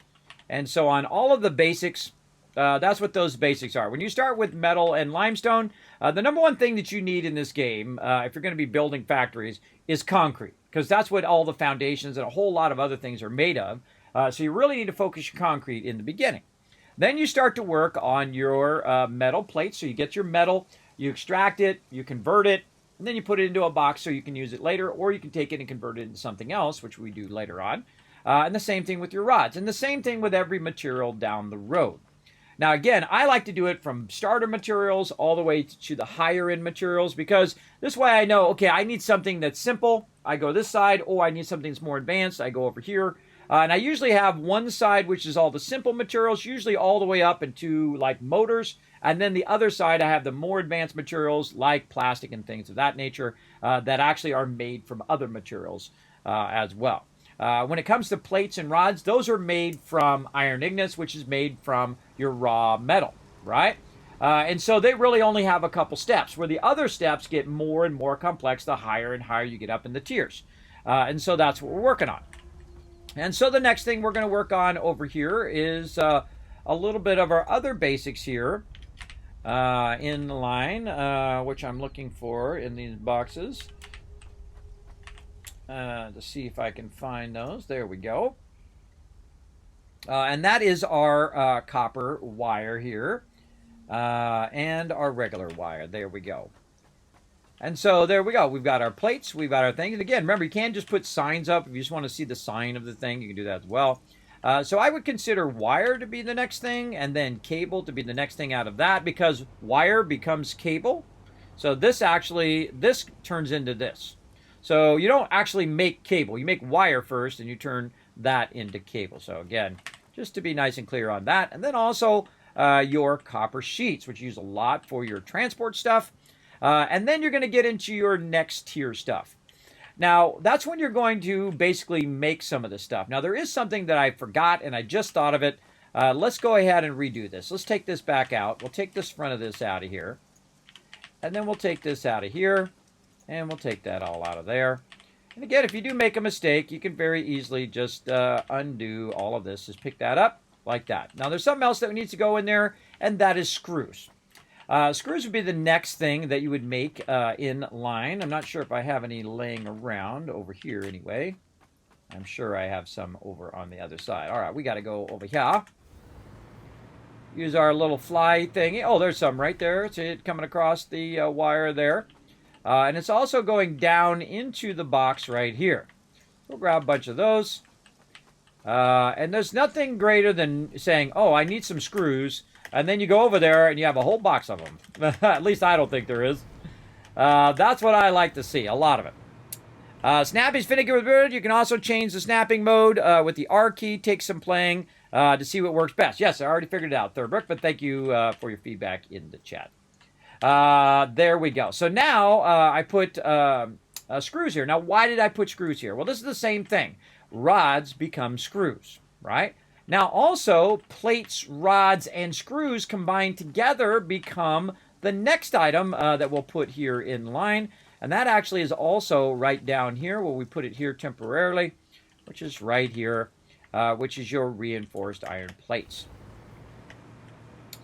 And so on. All of the basics, that's what those basics are. When you start with metal and limestone, the number one thing that you need in this game, if you're going to be building factories, is concrete. Because that's what all the foundations and a whole lot of other things are made of. So you really need to focus your concrete in the beginning. Then you start to work on your metal plates. So you get your metal, you extract it, you convert it, and then you put it into a box so you can use it later, or you can take it and convert it into something else, which we do later on. And the same thing with your rods. And the same thing with every material down the road. Now, again, I like to do it from starter materials all the way to the higher end materials, because this way I know, okay, I need something that's simple. I go this side, or I need something that's more advanced. I go over here. And I usually have one side, which is all the simple materials, usually all the way up into like motors. And then the other side, I have the more advanced materials like plastic and things of that nature that actually are made from other materials as well. When it comes to plates and rods, those are made from iron ingots, which is made from your raw metal, right? And so they really only have a couple steps, where the other steps get more and more complex the higher and higher you get up in the tiers. And so that's what we're working on. And so the next thing we're going to work on over here is a little bit of our other basics here in line, which I'm looking for in these boxes. To see if I can find those. There we go. And that is our copper wire here and our regular wire. There we go. And so there we go. We've got our plates. We've got our things. And again, remember, you can't just put signs up. If you just want to see the sign of the thing, you can do that as well. So I would consider wire to be the next thing, and then cable to be the next thing out of that, because wire becomes cable. So this turns into this. So you don't actually make cable. You make wire first, and you turn that into cable. So again, just to be nice and clear on that. And then also your copper sheets, which you use a lot for your transport stuff. And then you're going to get into your next tier stuff. Now, that's when you're going to basically make some of this stuff. Now, there is something that I forgot, and I just thought of it. Let's go ahead and redo this. Let's take this back out. We'll take this front of this out of here. And then we'll take this out of here. And we'll take that all out of there. And again, if you do make a mistake, you can very easily just undo all of this. Just pick that up like that. Now, there's something else that needs to go in there, and that is screws. Screws would be the next thing that you would make in line. I'm not sure if I have any laying around over here anyway. I'm sure I have some over on the other side. All right, we got to go over here. Use our little fly thingy. Oh, there's some right there. See it coming across the wire there. And it's also going down into the box right here. We'll grab a bunch of those. And there's nothing greater than saying, oh, I need some screws. And then you go over there and you have a whole box of them. At least I don't think there is. That's what I like to see, a lot of it. Snappy's finicky with bird. You can also change the snapping mode with the R key. Take some playing to see what works best. Yes, I already figured it out, Thurbrick, but thank you for your feedback in the chat. There we go. So now I put screws here. Now, why did I put screws here? Well, this is the same thing. Rods become screws, right? Now, also, plates, rods, and screws combined together become the next item that we'll put here in line. And that actually is also right down here where we put it here temporarily, which is right here, which is your reinforced iron plates.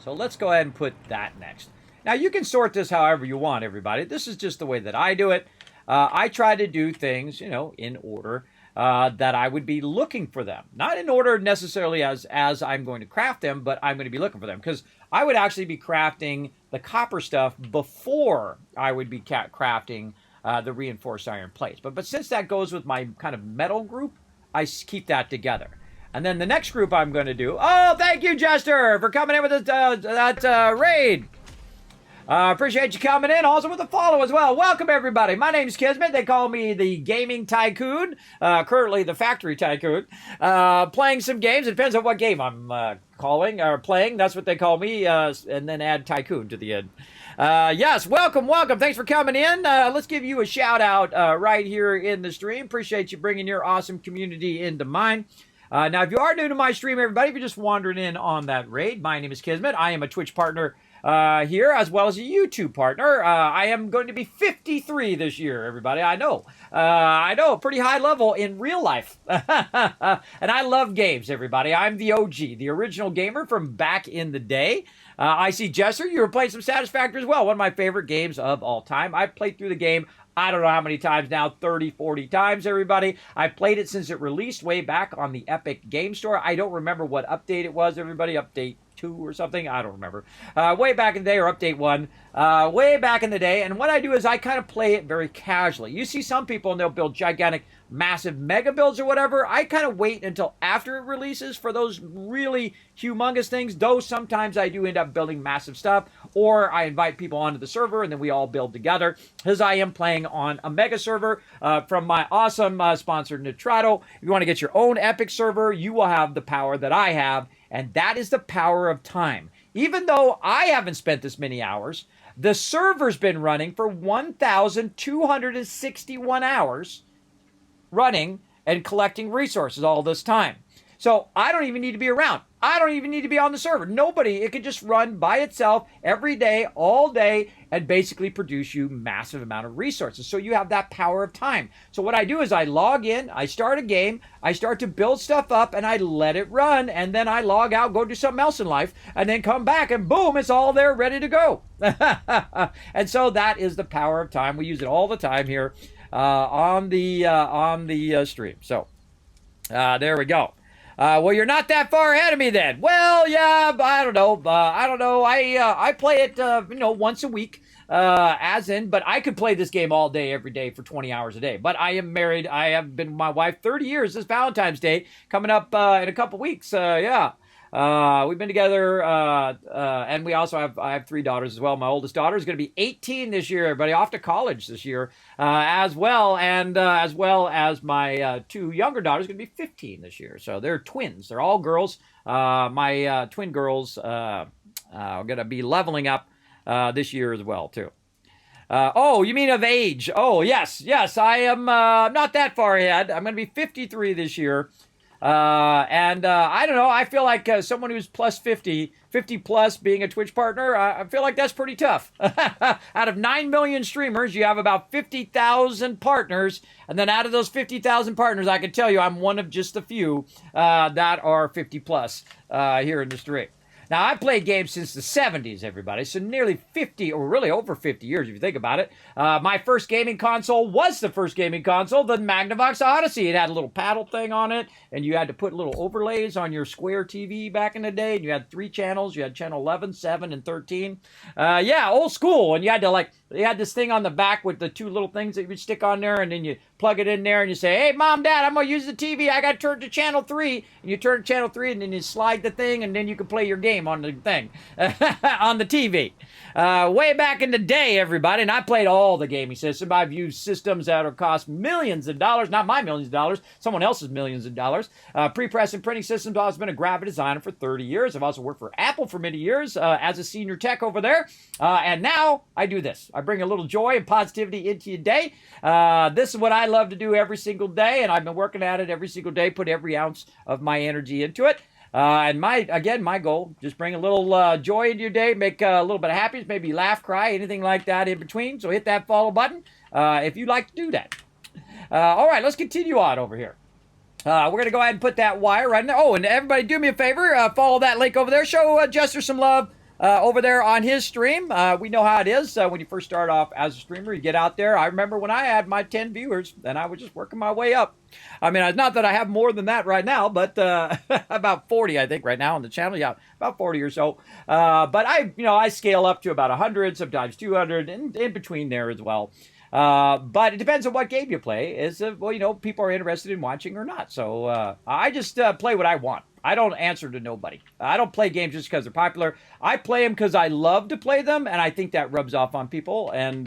So let's go ahead and put that next. Now, you can sort this however you want, everybody. This is just the way that I do it. I try to do things, in order that I would be looking for them. Not in order necessarily as I'm going to craft them, but I'm going to be looking for them. Because I would actually be crafting the copper stuff before I would be crafting the reinforced iron plates. But since that goes with my kind of metal group, I keep that together. And then the next group I'm going to do... Oh, thank you, Jester, for coming in with that raid. Appreciate you coming in, also with a follow as well. Welcome, everybody. My name's Kismet. They call me the Gaming Tycoon, currently the Factory Tycoon. Playing some games. It depends on what game I'm playing. That's what they call me, and then add Tycoon to the end. Yes, welcome. Thanks for coming in. Let's give you a shout-out right here in the stream. Appreciate you bringing your awesome community into mine. Now, if you are new to my stream, everybody, if you're just wandering in on that raid, my name is Kismet. I am a Twitch partner here, as well as a YouTube partner. I am going to be 53 this year, everybody. I know, pretty high level in real life. And I love games, everybody. I'm the OG, the original gamer from back in the day. I see Jester, you were playing some Satisfactory as well. One of my favorite games of all time. I've played through the game, I don't know how many times now, 30, 40 times, everybody. I played it since it released way back on the Epic Game Store. I don't remember what update it was, everybody. Update 2 or something? I don't remember. Way back in the day, or update 1. Way back in the day. And what I do is I kind of play it very casually. You see some people, and they'll build gigantic massive mega builds or whatever, I kind of wait until after it releases for those really humongous things. Though sometimes I do end up building massive stuff, or I invite people onto the server and then we all build together, because I am playing on a mega server from my awesome sponsor Nitrado. If you want to get your own epic server, you will have the power that I have, and that is the power of time. Even though I haven't spent this many hours, the server's been running for 1,261 hours, running and collecting resources all this time. So I don't even need to be around. I don't even need to be on the server. Nobody. It could just run by itself every day, all day, and basically produce you massive amount of resources. So you have that power of time. So what I do is I log in, I start a game, I start to build stuff up, and I let it run, and then I log out, go do something else in life, and then come back, and boom, it's all there ready to go. And so that is the power of time. We use it all the time here on the stream. So there we go. Well, you're not that far ahead of me then. Well, yeah, I don't know. I play it, once a week, but I could play this game all day, every day for 20 hours a day. But I am married. I have been with my wife 30 years. This Valentine's Day coming up in a couple weeks. Yeah. We've been together, and I have 3 daughters as well. My oldest daughter is going to be 18 this year, everybody, off to college this year, as well as my 2 younger daughters are going to be 15 this year. So they're twins. They're all girls. My twin girls are going to be leveling up this year as well, too. Oh, you mean of age? Oh, yes, I am not that far ahead. I'm going to be 53 this year. I don't know, I feel like someone who's plus 50 plus being a Twitch partner, I feel like that's pretty tough. Out of 9 million streamers, you have about 50,000 partners. And then out of those 50,000 partners, I can tell you I'm one of just a few that are 50 plus here in the stream. Now, I played games since the 70s, everybody, so nearly 50, or really over 50 years, if you think about it. My first gaming console was the first gaming console, the Magnavox Odyssey. It had a little paddle thing on it, and you had to put little overlays on your square TV back in the day, and you had 3 channels. You had channel 11, 7, and 13. Yeah, old school, and you had this thing on the back with the 2 little things that you would stick on there, and then you plug it in there, and you say, hey, Mom, Dad, I'm going to use the TV. I got to turn to channel 3. And you turn to channel 3, and then you slide the thing, and then you can play your game on the thing, on the TV. Way back in the day, everybody, and I played all the gaming systems. I've used systems that have cost millions of dollars, not my millions of dollars, someone else's millions of dollars. Pre-press and printing systems, I've been a graphic designer for 30 years. I've also worked for Apple for many years as a senior tech over there. And now I do this. I bring a little joy and positivity into your day. This is what I love to do every single day, and I've been working at it every single day, put every ounce of my energy into it. And my goal, just bring a little joy into your day, make a little bit of happiness, maybe laugh, cry, anything like that in between. So hit that follow button if you'd like to do that. All right, let's continue on over here. We're going to go ahead and put that wire right in there. Oh, and everybody do me a favor, follow that link over there. Show Jester some love over there on his stream. We know how it is when you first start off as a streamer. You get out there. I remember when I had my 10 viewers, and I was just working my way up. I mean, it's not that I have more than that right now, but about 40, I think, right now on the channel. Yeah, about 40 or so. But I scale up to about 100, sometimes 200, and in between there as well. But it depends on what game you play. People are interested in watching or not. So I just play what I want. I don't answer to nobody. I don't play games just because they're popular. I play them because I love to play them, and I think that rubs off on people and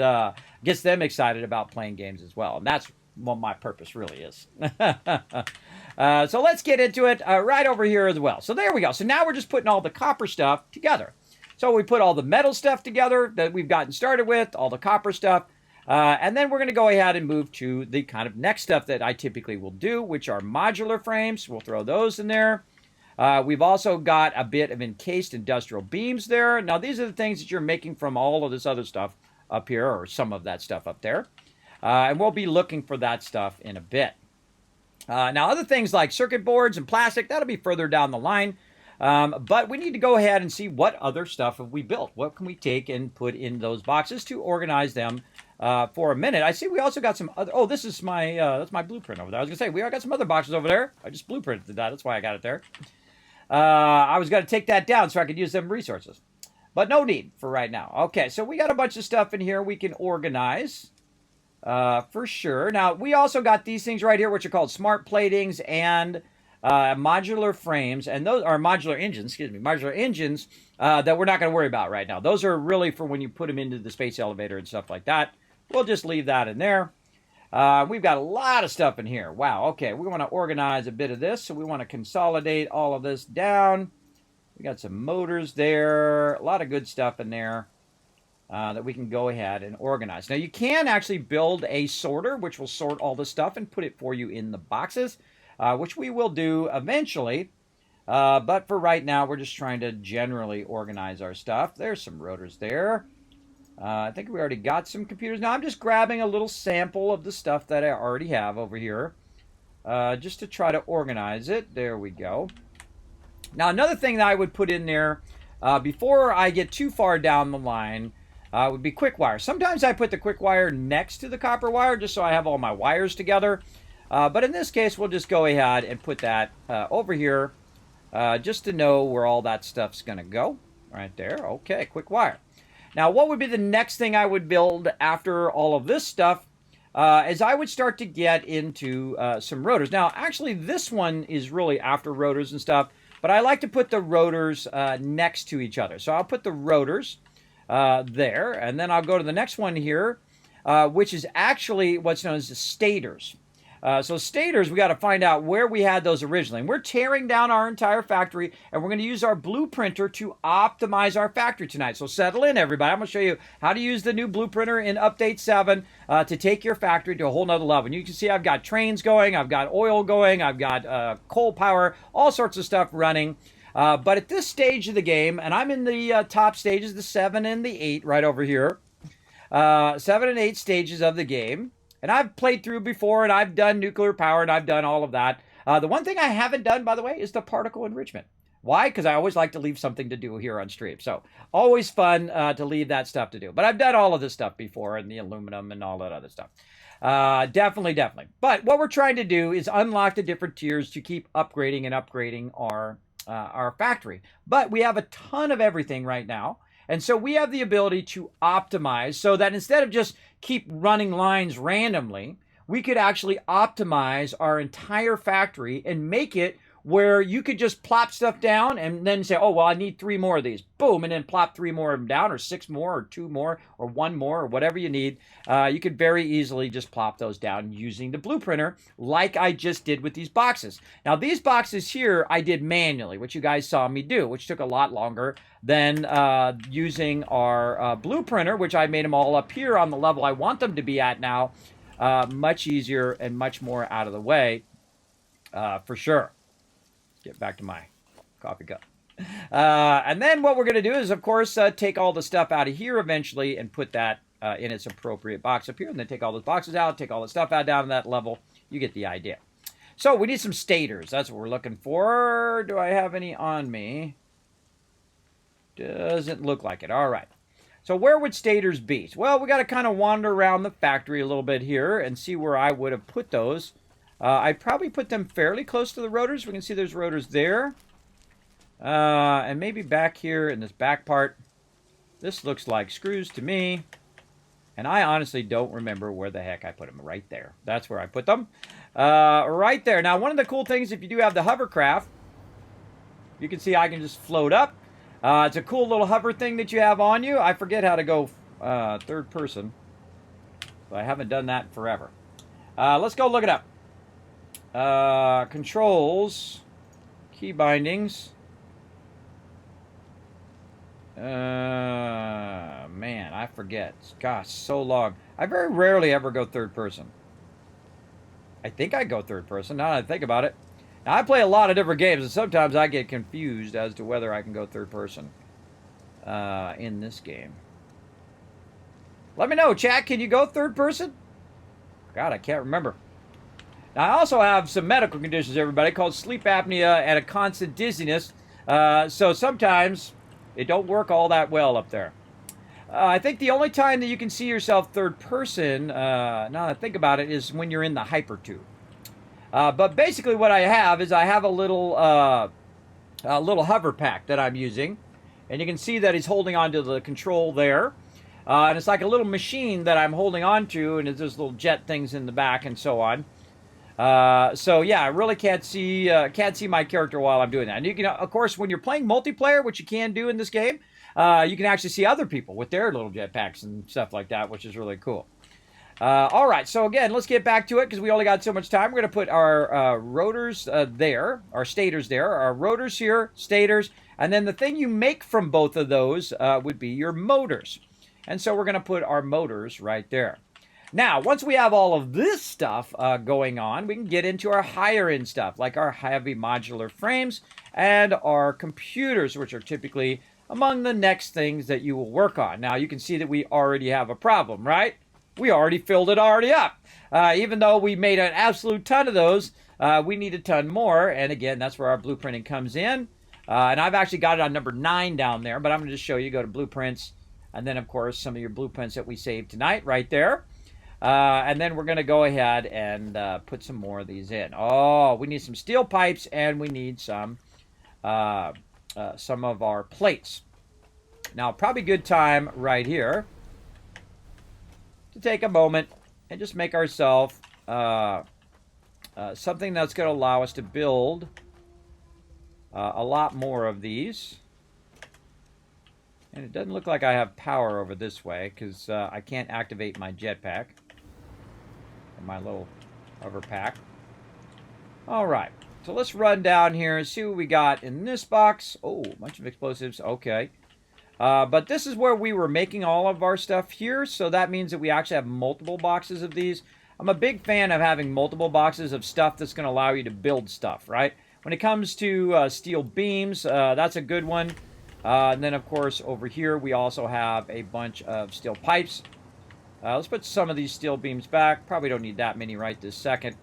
gets them excited about playing games as well. And that's what my purpose really is. So let's get into it right over here as well. So there we go. So now we're just putting all the copper stuff together. So we put all the metal stuff together that we've gotten started with, all the copper stuff. And then we're going to go ahead and move to the kind of next stuff that I typically will do, which are modular frames. We'll throw those in there. We've also got a bit of encased industrial beams there. Now, these are the things that you're making from all of this other stuff up here, or some of that stuff up there. And we'll be looking for that stuff in a bit. Now, other things like circuit boards and plastic, that'll be further down the line. But we need to go ahead and see what other stuff have we built. What can we take and put in those boxes to organize them for a minute. I see we also got some other... Oh, this is my that's my blueprint over there. I was going to say, we got some other boxes over there. I just blueprinted that. That's why I got it there. I was going to take that down so I could use them resources. But no need for right now. Okay, so we got a bunch of stuff in here we can organize. for sure. Now, we also got these things right here, which are called smart platings and modular frames, and those are modular engines, modular engines that we're not going to worry about right now. Those are really for when you put them into the space elevator and stuff like that. We'll just leave that in there. We've got a lot of stuff in here. Wow, okay, we want to organize a bit of this, so we want to consolidate all of this down. We got some motors there, a lot of good stuff in there that we can go ahead and organize. Now, you can actually build a sorter, which will sort all the stuff and put it for you in the boxes, which we will do eventually. But for right now, we're just trying to generally organize our stuff. There's some rotors there. I think we already got some computers. Now, I'm just grabbing a little sample of the stuff that I already have over here, just to try to organize it. There we go. Now, another thing that I would put in there before I get too far down the line would be quick wire. Sometimes I put the quick wire next to the copper wire just so I have all my wires together. But in this case, we'll just go ahead and put that over here just to know where all that stuff's going to go. Right there. Okay, quick wire. Now, what would be the next thing I would build after all of this stuff is I would start to get into some rotors. Now, actually, this one is really after rotors and stuff, but I like to put the rotors next to each other. So I'll put the rotors there, and then I'll go to the next one here, which is actually what's known as the stators. So stators, we got to find out where we had those originally. And we're tearing down our entire factory, and we're going to use our blueprinter to optimize our factory tonight. So settle in, everybody. I'm going to show you how to use the new blueprinter in Update 7 to take your factory to a whole nother level. And you can see I've got trains going, I've got oil going, I've got coal power, all sorts of stuff running. But at this stage of the game, and I'm in the top stages, the 7 and the 8 right over here. 7 and 8 stages of the game. And I've played through before, and I've done nuclear power, and I've done all of that. The one thing I haven't done, by the way, is the particle enrichment. Why? Because I always like to leave something to do here on stream. So always fun to leave that stuff to do. But I've done all of this stuff before, and the aluminum and all that other stuff. Definitely. But what we're trying to do is unlock the different tiers to keep upgrading and upgrading our factory. But we have a ton of everything right now. And so we have the ability to optimize so that instead of just keep running lines randomly, we could actually optimize our entire factory and make it where you could just plop stuff down and then say, oh, well, I need 3 more of these. Boom, and then plop 3 more of them down, or 6 more, or 2 more, or 1 more, or whatever you need. You could very easily just plop those down using the blueprinter like I just did with these boxes. Now, these boxes here I did manually, which you guys saw me do, which took a lot longer than using our blueprinter, which I made them all up here on the level I want them to be at now. Much easier and much more out of the way, for sure. Get back to my coffee cup. And then what we're going to do is, of course, take all the stuff out of here eventually and put that in its appropriate box up here. And then take all those boxes out, take all the stuff out down to that level. You get the idea. So we need some stators. That's what we're looking for. Do I have any on me? Doesn't look like it. All right. So where would stators be? Well, we got to kind of wander around the factory a little bit here and see where I would have put those. I'd probably put them fairly close to the rotors. We can see there's rotors there. And maybe back here in this back part. This looks like screws to me. And I honestly don't remember where the heck I put them. Right there. That's where I put them. Right there. Now, one of the cool things, if you do have the hovercraft, you can see I can just float up. It's a cool little hover thing that you have on you. I forget how to go third person. But I haven't done that in forever. Let's go look it up. Controls, key bindings. Man, I forget. Gosh, so long. I very rarely ever go third person. I think I go third person, now that I think about it. Now, I play a lot of different games, and sometimes I get confused as to whether I can go third person in this game. Let me know, chat. Can you go third person? God, I can't remember. Now, I also have some medical conditions, everybody, called sleep apnea and a constant dizziness. So sometimes it don't work all that well up there. I think the only time that you can see yourself third person, now that I think about it, is when you're in the hyper tube. But basically what I have is I have a little hover pack that I'm using. And you can see that he's holding onto the control there. And it's like a little machine that I'm holding on to, and there's little jet things in the back and so on. So yeah, I really can't see my character while I'm doing that. And you can, of course, when you're playing multiplayer, which you can do in this game, you can actually see other people with their little jetpacks and stuff like that, which is really cool. All right, so again, let's get back to it because we only got so much time. We're going to put our rotors there, our stators there, our rotors here, stators, and then the thing you make from both of those would be your motors. And so we're going to put our motors right there. Now, once we have all of this stuff going on, we can get into our higher end stuff, like our heavy modular frames and our computers, which are typically among the next things that you will work on. Now, you can see that we already have a problem, right? We already filled it up. Even though we made an absolute ton of those, we need a ton more. And again, that's where our blueprinting comes in. And I've actually got it on number 9 down there, but I'm going to just show you. Go to blueprints, and then, of course, some of your blueprints that we saved tonight right there. And then we're going to go ahead and put some more of these in. Oh, we need some steel pipes, and we need some of our plates. Now, probably good time right here to take a moment and just make ourselves something that's going to allow us to build a lot more of these. And it doesn't look like I have power over this way because I can't activate my jetpack. My little hover pack. All right, so let's run down here and see what we got in this box. Oh, a bunch of explosives. Okay. But this is where we were making all of our stuff here, so that means that we actually have multiple boxes of these. I'm a big fan of having multiple boxes of stuff that's going to allow you to build stuff, right? When it comes to steel beams, that's a good one. And then, of course, over here, we also have a bunch of steel pipes. Let's put some of these steel beams back. Probably don't need that many right this second.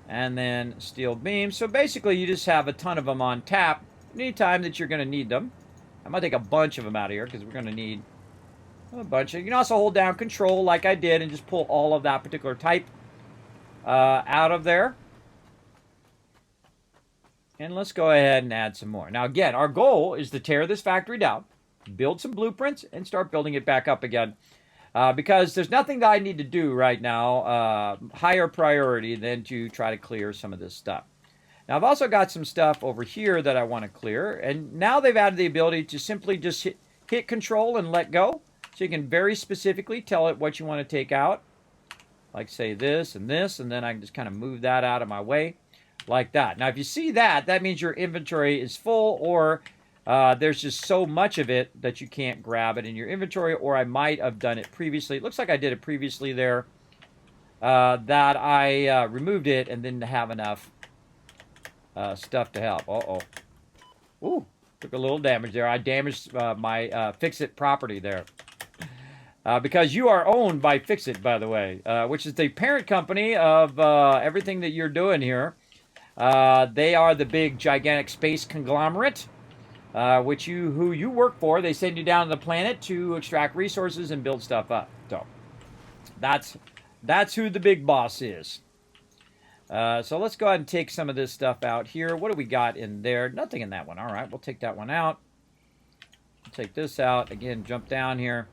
And then steel beams. So basically, you just have a ton of them on tap anytime that you're going to need them. I'm going to take a bunch of them out of here because we're going to need a bunch. You can also hold down control like I did and just pull all of that particular type out of there. And let's go ahead and add some more. Now, again, our goal is to tear this factory down, build some blueprints, and start building it back up again. Because there's nothing that I need to do right now, higher priority than to try to clear some of this stuff. Now, I've also got some stuff over here that I want to clear, and now they've added the ability to simply just hit control and let go, so you can very specifically tell it what you want to take out, like say this, and then I can just kind of move that out of my way, like that. Now, if you see that, that means your inventory is full, or there's just so much of it that you can't grab it in your inventory, or I might have done it previously. It looks like I did it previously there, that I removed it and didn't have enough stuff to help. Uh-oh. Ooh, took a little damage there. I damaged my Fix-It property there. Because you are owned by Fix-It, by the way, which is the parent company of everything that you're doing here. They are the big, gigantic space conglomerate. Who you work for. They send you down to the planet to extract resources and build stuff up. So that's who the big boss is. So let's go ahead and take some of this stuff out here. What do we got in there? Nothing in that one. All right, we'll take that one out. Take this out. Again, jump down here.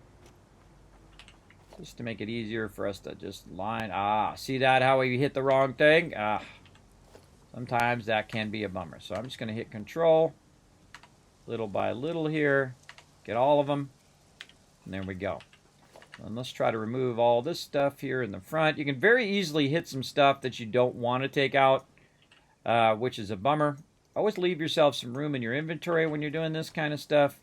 Just to make it easier for us to just line. See that? How we hit the wrong thing? Sometimes that can be a bummer. So I'm just going to hit Control. Little by little here, get all of them, and there we go. And let's try to remove all this stuff here in the front. You can very easily hit some stuff that you don't want to take out, which is a bummer. Always leave yourself some room in your inventory when you're doing this kind of stuff,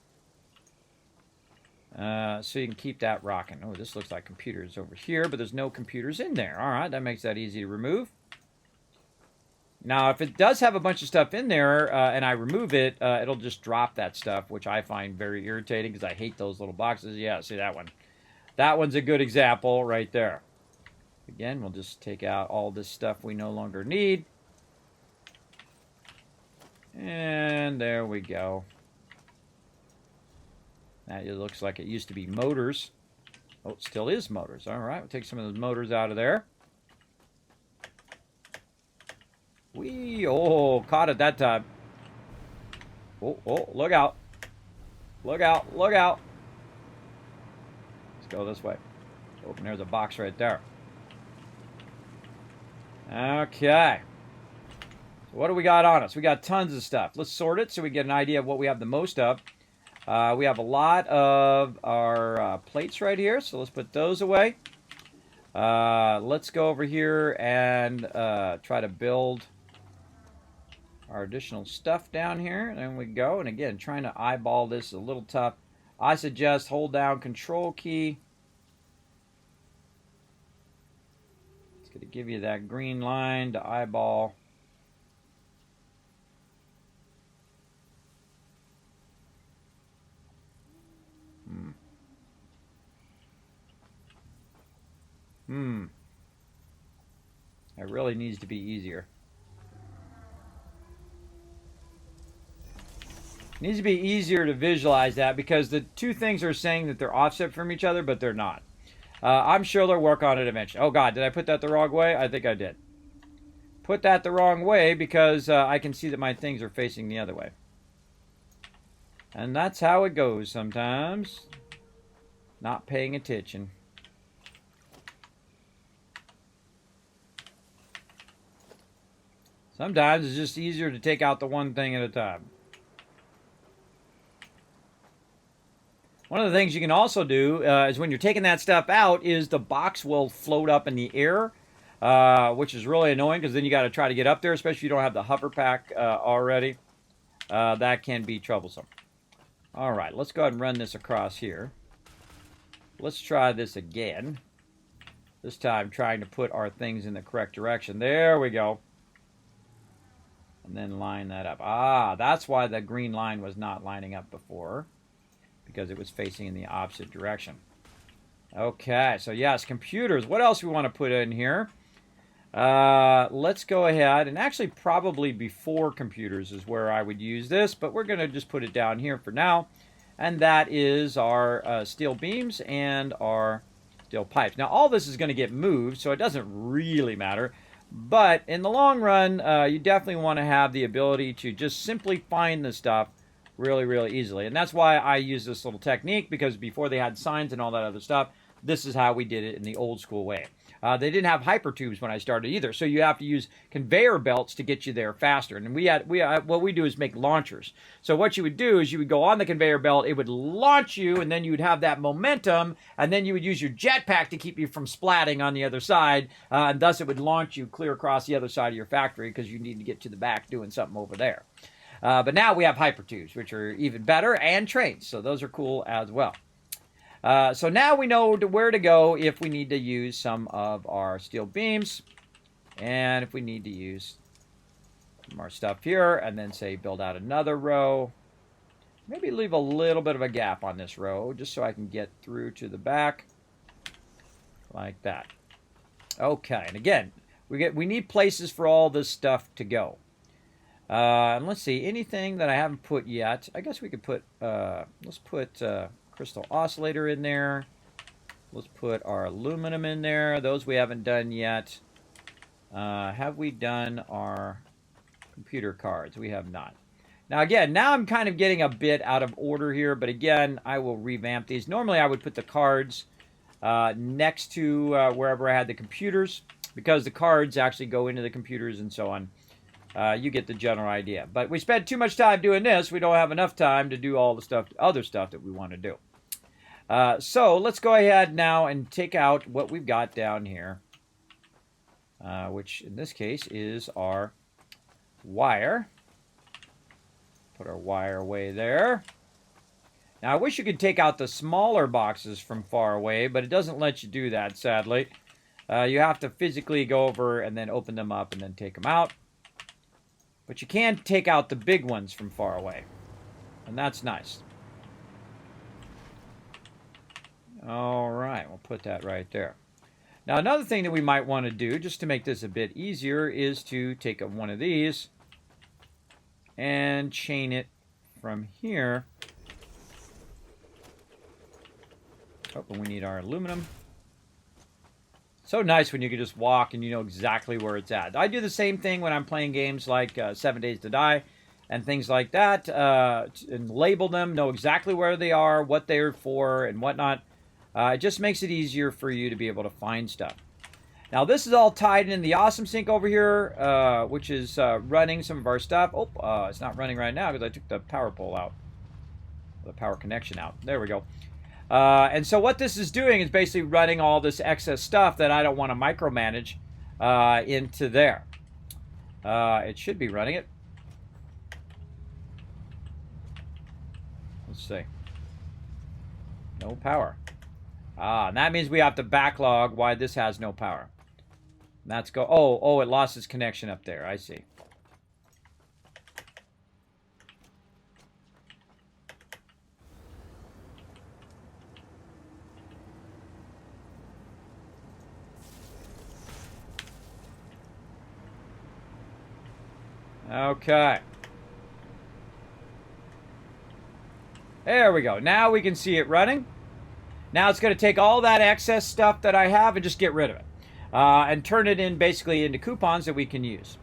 so you can keep that rocking. Oh, this looks like computers over here, but there's no computers in there. All right, that makes that easy to remove. Now, if it does have a bunch of stuff in there and I remove it, it'll just drop that stuff, which I find very irritating because I hate those little boxes. Yeah, see that one. That one's a good example right there. Again, we'll just take out all this stuff we no longer need. And there we go. That it looks like it used to be motors. Oh, it still is motors. All right, we'll take some of those motors out of there. Caught it that time. Oh, look out. Look out, look out. go this way. Open, there's a box right there. Okay. So what do we got on us? We got tons of stuff. Let's sort it so we get an idea of what we have the most of. We have a lot of our plates right here, so let's put those away. Let's go over here and try to build our additional stuff down here. There we go. And again, trying to eyeball this is a little tough. I suggest hold down Control key. It's going to give you that green line to eyeball. It really needs to be easier. It needs to be easier to visualize that because the two things are saying that they're offset from each other, but they're not. I'm sure they'll work on it eventually. Oh God, did I put that the wrong way? I think I did. Put that the wrong way because I can see that my things are facing the other way. And that's how it goes sometimes. Not paying attention. Sometimes it's just easier to take out the one thing at a time. One of the things you can also do is when you're taking that stuff out is the box will float up in the air, which is really annoying because then you got to try to get up there, especially if you don't have the hover pack already. That can be troublesome. All right, let's go ahead and run this across here. Let's try this again. This time trying to put our things in the correct direction. There we go. And then line that up. Ah, that's why the green line was not lining up before. Because it was facing in the opposite direction. Okay, so yes, computers. What else we want to put in here? Let's go ahead, and actually probably before computers is where I would use this, but we're going to just put it down here for now. And that is our steel beams and our steel pipes. Now, all this is going to get moved, so it doesn't really matter. But in the long run, you definitely want to have the ability to just simply find the stuff really, really easily. And that's why I use this little technique, because before they had signs and all that other stuff, this is how we did it in the old school way. They didn't have hypertubes when I started either, so you have to use conveyor belts to get you there faster. And what we do is make launchers. So what you would do is you would go on the conveyor belt, it would launch you, and then you would have that momentum, and then you would use your jetpack to keep you from splatting on the other side, and thus it would launch you clear across the other side of your factory because you need to get to the back doing something over there. But now we have hypertubes, which are even better, and trains, so those are cool as well. So now we know where to go if we need to use some of our steel beams, and if we need to use some more stuff here, and then say build out another row. Maybe leave a little bit of a gap on this row, just so I can get through to the back, like that. Okay, and again, we need places for all this stuff to go. And let's see, anything that I haven't put yet. I guess we could put, let's put crystal oscillator in there. Let's put our aluminum in there. Those we haven't done yet. Have we done our computer cards? We have not. Now again, now I'm kind of getting a bit out of order here, but again, I will revamp these. Normally I would put the cards next to wherever I had the computers, because the cards actually go into the computers and so on. You get the general idea. But we spent too much time doing this. We don't have enough time to do all the stuff, other stuff that we want to do. So let's go ahead now and take out what we've got down here, which in this case is our wire. Put our wire away there. Now I wish you could take out the smaller boxes from far away, but it doesn't let you do that, sadly. You have to physically go over and then open them up and then take them out. But you can take out the big ones from far away. And that's nice. All right, we'll put that right there. Now another thing that we might want to do, just to make this a bit easier, is to take one of these and chain it from here. Oh, and we need our aluminum. So nice when you can just walk and you know exactly where it's at. I do the same thing when I'm playing games like 7 Days to Die and things like that, and label them, know exactly where they are, what they're for, and whatnot. It just makes it easier for you to be able to find stuff. Now, this is all tied in the Awesome Sync over here, which is running some of our stuff. Oh, it's not running right now because I took the power pole out, the power connection out. There we go. And so what this is doing is basically running all this excess stuff that I don't want to micromanage into there. It should be running it. Let's see. No power. And that means we have to backlog why this has no power. That's go. Oh, it lost its connection up there. I see. Okay. There we go. Now we can see it running. Now it's going to take all that excess stuff that I have and just get rid of it. And turn it in basically into coupons that we can use.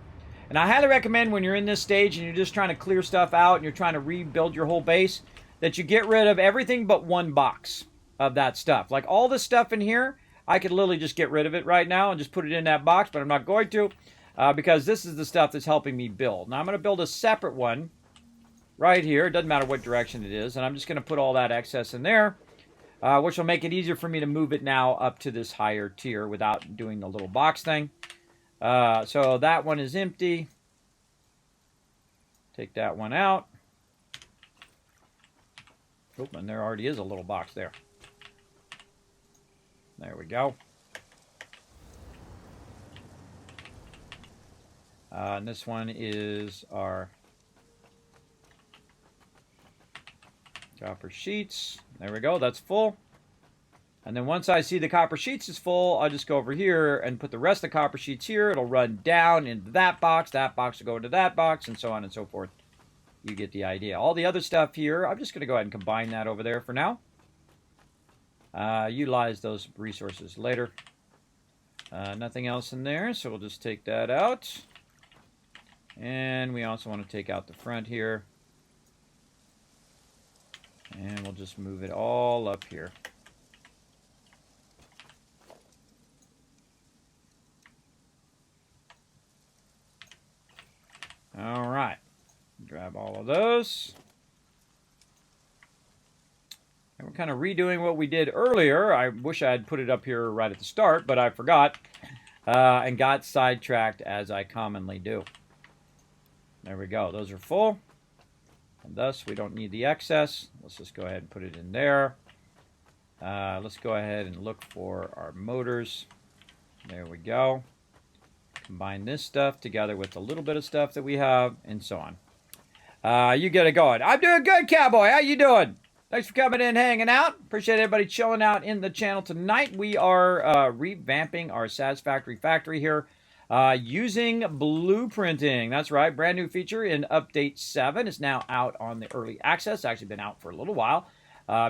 And I highly recommend when you're in this stage and you're just trying to clear stuff out and you're trying to rebuild your whole base, that you get rid of everything but one box of that stuff. Like all this stuff in here, I could literally just get rid of it right now and just put it in that box, but I'm not going to because this is the stuff that's helping me build. Now I'm going to build a separate one right here. It doesn't matter what direction it is. And I'm just going to put all that excess in there. Which will make it easier for me to move it now up to this higher tier without doing the little box thing. So that one is empty. Take that one out. Oh, and there already is a little box there. There we go. And this one is our copper sheets. There we go. That's full. And then once I see the copper sheets is full, I'll just go over here and put the rest of the copper sheets here. It'll run down into that box. That box will go into that box, and so on and so forth. You get the idea. All the other stuff here, I'm just going to go ahead and combine that over there for now. Utilize those resources later. Nothing else in there, so we'll just take that out. And we also want to take out the front here. And we'll just move it all up here. All right. Grab all of those. And we're kind of redoing what we did earlier. I wish I had put it up here right at the start, but I forgot and got sidetracked as I commonly do. There we go. Those are full. And thus, we don't need the excess. Let's just go ahead and put it in there. Let's go ahead and look for our motors. There we go. Combine this stuff together with a little bit of stuff that we have, and so on. You get it going. I'm doing good, Cowboy. How you doing? Thanks for coming in, hanging out. Appreciate everybody chilling out in the channel tonight. We are revamping our Satisfactory factory here. Using blueprinting. That's right. Brand new feature in Update 7. It's now out on the early access. It's actually been out for a little while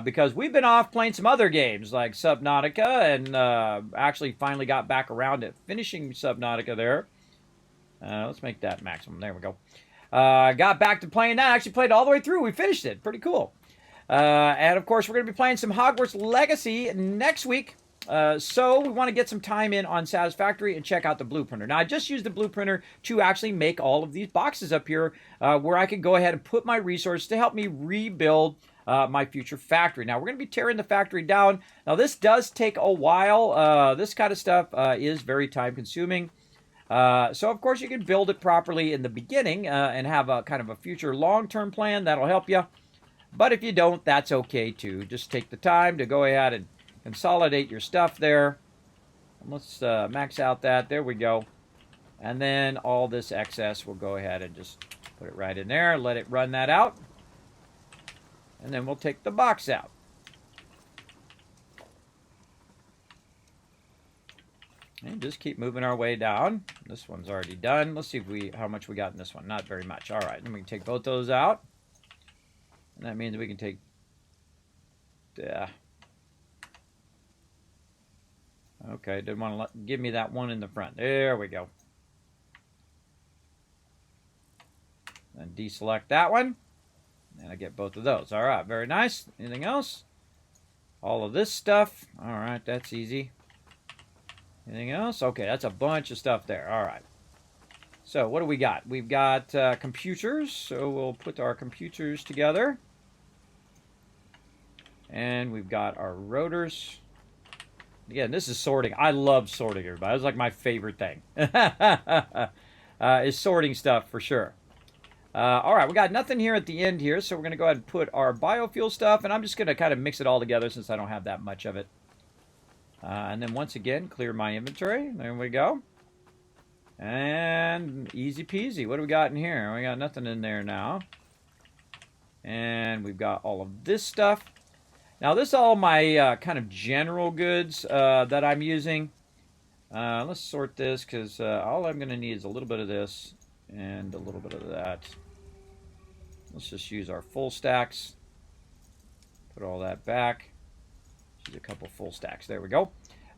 because we've been off playing some other games like Subnautica and actually finally got back around to finishing Subnautica there. Let's make that maximum. There we go. Got back to playing that. Actually played all the way through. We finished it. Pretty cool. And of course, we're going to be playing some Hogwarts Legacy next week. So we want to get some time in on Satisfactory and check out the blueprinter. Now, I just used the blueprinter to actually make all of these boxes up here where I could go ahead and put my resources to help me rebuild my future factory. Now, we're going to be tearing the factory down. Now, this does take a while. This kind of stuff is very time consuming. So, of course, you can build it properly in the beginning and have a kind of a future long-term plan. That'll help you. But if you don't, that's okay, too. Just take the time to go ahead and consolidate your stuff there. And let's max out that. There we go. And then all this excess, we'll go ahead and just put it right in there. Let it run that out. And then we'll take the box out. And just keep moving our way down. This one's already done. Let's see if how much we got in this one. Not very much. All right. Then we can take both those out. And that means we can take... Okay, didn't want to give me that one in the front. There we go. And deselect that one. And I get both of those. All right, very nice. Anything else? all of this stuff. All right, that's easy. Anything else? Okay, that's a bunch of stuff there. All right. So what do we got? We've got computers. So we'll put our computers together. And we've got our rotors. Again, this is sorting. I love sorting, everybody. It's like my favorite thing. Is sorting stuff for sure. All right, we got nothing here at the end here, so we're going to go ahead and put our biofuel stuff, and I'm just going to kind of mix it all together since I don't have that much of it. And then once again, clear my inventory. There we go. And easy peasy. What do we got in here? We got nothing in there now. And we've got all of this stuff. Now, this is all my kind of general goods that I'm using. Let's sort this because all I'm going to need is a little bit of this and a little bit of that. Let's just use our full stacks. Put all that back. Use a couple full stacks. There we go.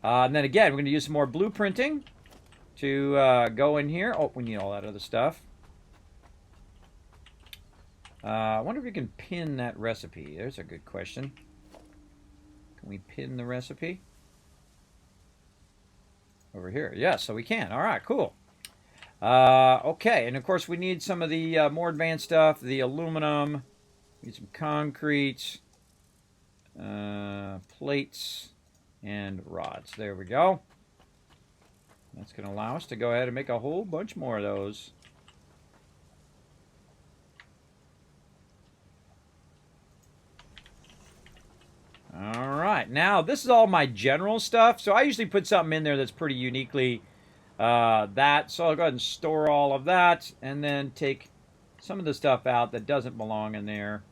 And then again, we're going to use some more blueprinting to go in here. Oh, we need all that other stuff. I wonder if we can pin that recipe. There's a good question. Can we pin the recipe? Over here. Yes, so we can. All right, cool. Okay, and of course we need some of the more advanced stuff. The aluminum. We need some concrete. Plates and rods. There we go. That's going to allow us to go ahead and make a whole bunch more of those. All right, now this is all my general stuff. So I usually put something in there that's pretty uniquely that. So I'll go ahead and store all of that and then take some of the stuff out that doesn't belong in there.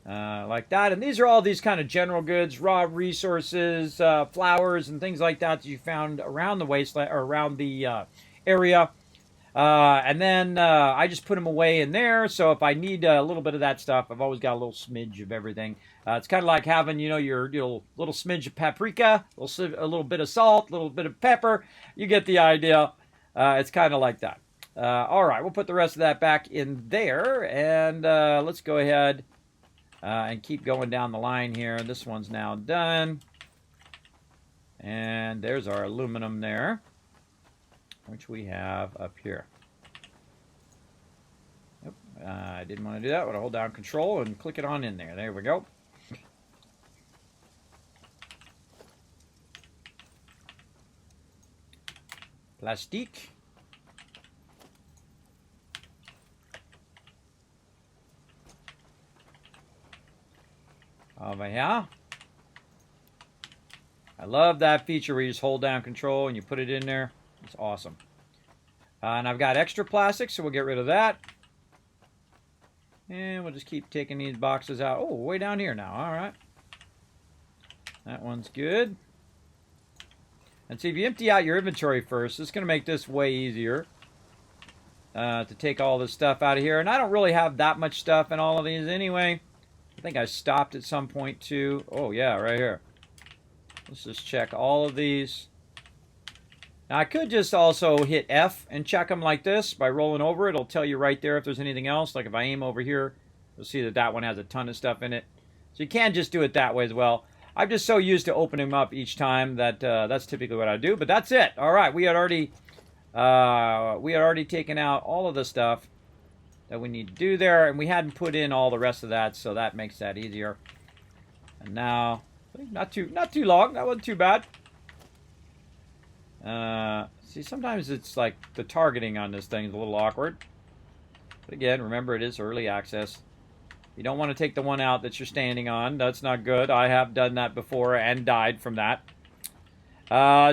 Like that. And these are all these kind of general goods, raw resources, flowers, and things like that you found around the wasteland or around the area. And then I just put them away in there. So if I need a little bit of that stuff, I've always got a little smidge of everything. It's kind of like having, you know, your little smidge of paprika, a little bit of salt, a little bit of pepper. You get the idea. It's kind of like that. All right, we'll put the rest of that back in there. And let's go ahead and keep going down the line here. This one's now done. And there's our aluminum there, which we have up here. Yep, I didn't want to do that. I want to hold down Control and click it on in there. There we go. Plastique. Over here. I love that feature where you just hold down Control and you put it in there. It's awesome. And I've got extra plastic, so we'll get rid of that. And we'll just keep taking these boxes out. Oh, way down here now. All right. That one's good. And see, if you empty out your inventory first, it's going to make this way easier to take all this stuff out of here. And I don't really have that much stuff in all of these anyway. I think I stopped at some point too. Oh, yeah, right here. Let's just check all of these. Now, I could just also hit F and check them like this. By rolling over, it'll tell you right there if there's anything else. Like if I aim over here, you'll see that that one has a ton of stuff in it. So you can just do it that way as well. I'm just so used to opening them up each time that that's typically what I do. But that's it. All right, we had already taken out all of the stuff that we need to do there, and we hadn't put in all the rest of that, so that makes that easier. And now, not too long. That wasn't too bad. See, sometimes it's like the targeting on this thing is a little awkward. But again, remember, it is early access. You don't want to take the one out that you're standing on. That's not good. I have done that before and died from that.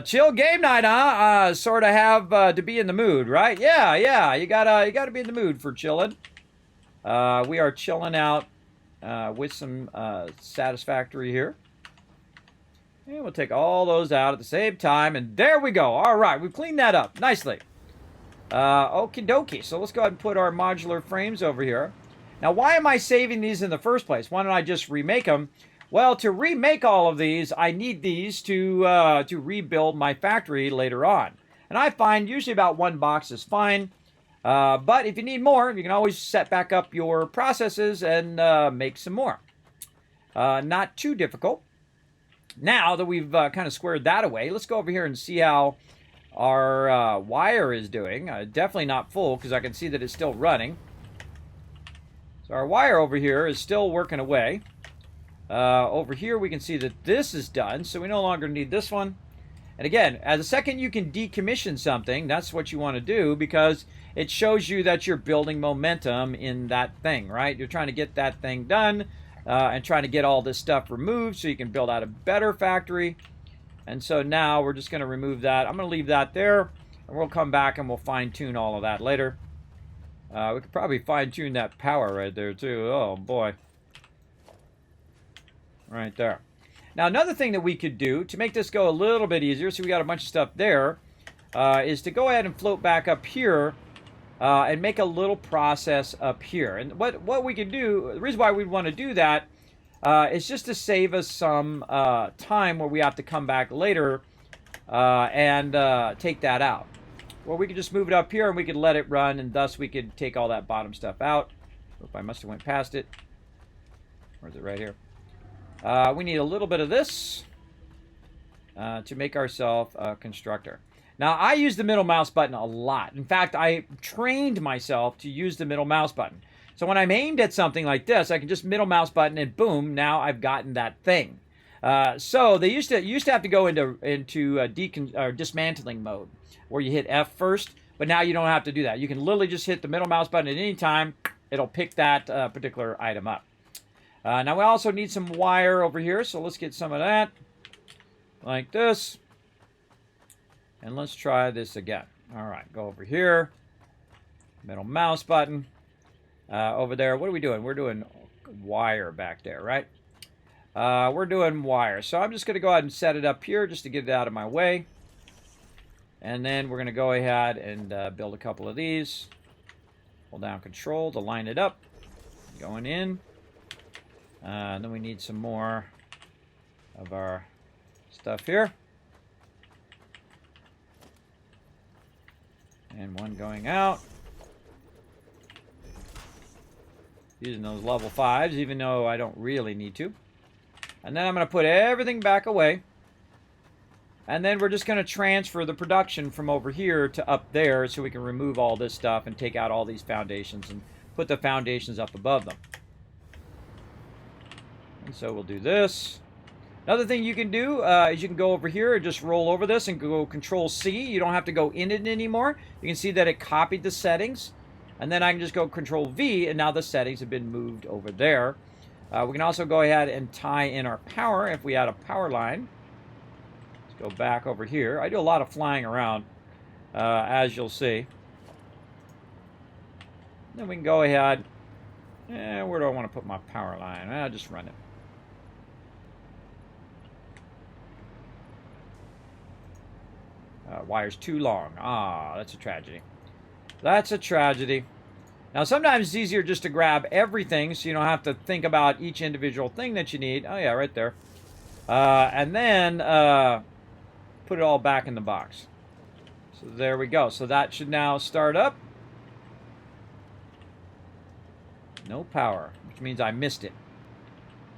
Chill game night, huh? Sort of have to be in the mood, right? Yeah. You gotta be in the mood for chilling. We are chilling out with some Satisfactory here. And we'll take all those out at the same time. And there we go. All right, we've cleaned that up nicely. Okie dokie. So let's go ahead and put our modular frames over here. Now, why am I saving these in the first place? Why don't I just remake them? Well, to remake all of these, I need these to rebuild my factory later on. And I find usually about one box is fine. But if you need more, you can always set back up your processes and make some more. Not too difficult. Now that we've kind of squared that away, let's go over here and see how our wire is doing. Definitely not full because I can see that it's still running. So our wire over here is still working away. Over here we can see that this is done, so we no longer need this one. And again, as a second you can decommission something, that's what you want to do because it shows you that you're building momentum in that thing, right? You're trying to get that thing done and trying to get all this stuff removed so you can build out a better factory. And so now we're just going to remove that. I'm going to leave that there, and we'll come back and we'll fine-tune all of that later. We could probably fine-tune that power right there too. Oh boy. Right there. Now another thing that we could do to make this go a little bit easier, so we got a bunch of stuff there, is to go ahead and float back up here and make a little process up here. And what we could do, the reason why we'd want to do that is just to save us some time where we have to come back later and take that out. Well, we could just move it up here and we could let it run, and thus we could take all that bottom stuff out. Oop, I must have went past it. Or is it right here? We need a little bit of this to make ourselves a constructor. Now, I use the middle mouse button a lot. In fact, I trained myself to use the middle mouse button. So when I'm aimed at something like this, I can just middle mouse button and boom, now I've gotten that thing. So they used to have to go into dismantling mode, where you hit F first, but now you don't have to do that. You can literally just hit the middle mouse button at any time. It'll pick that particular item up. Now we also need some wire over here, so let's get some of that, like this. And let's try this again. All right, go over here, middle mouse button. Over there, what are we doing? We're doing wire back there, right? We're doing wire. So I'm just going to go ahead and set it up here just to get it out of my way. And then we're going to go ahead and build a couple of these. Hold down Control to line it up. Going in. And then we need some more of our stuff here. And one going out. Using those level 5s, even though I don't really need to. And then I'm going to put everything back away. And then we're just going to transfer the production from over here to up there so we can remove all this stuff and take out all these foundations and put the foundations up above them. And so we'll do this. Another thing you can do is you can go over here and just roll over this and go Control C. You don't have to go in it anymore. You can see that it copied the settings. And then I can just go Control V, and now the settings have been moved over there. We can also go ahead and tie in our power if we add a power line. Let's go back over here. I do a lot of flying around, as you'll see. Then we can go ahead. Where do I want to put my power line? I'll just run it. Wire's too long. Ah, that's a tragedy. That's a tragedy. Now, sometimes it's easier just to grab everything so you don't have to think about each individual thing that you need. Oh, yeah, right there. And then put it all back in the box. So there we go. So that should now start up. No power, which means I missed it.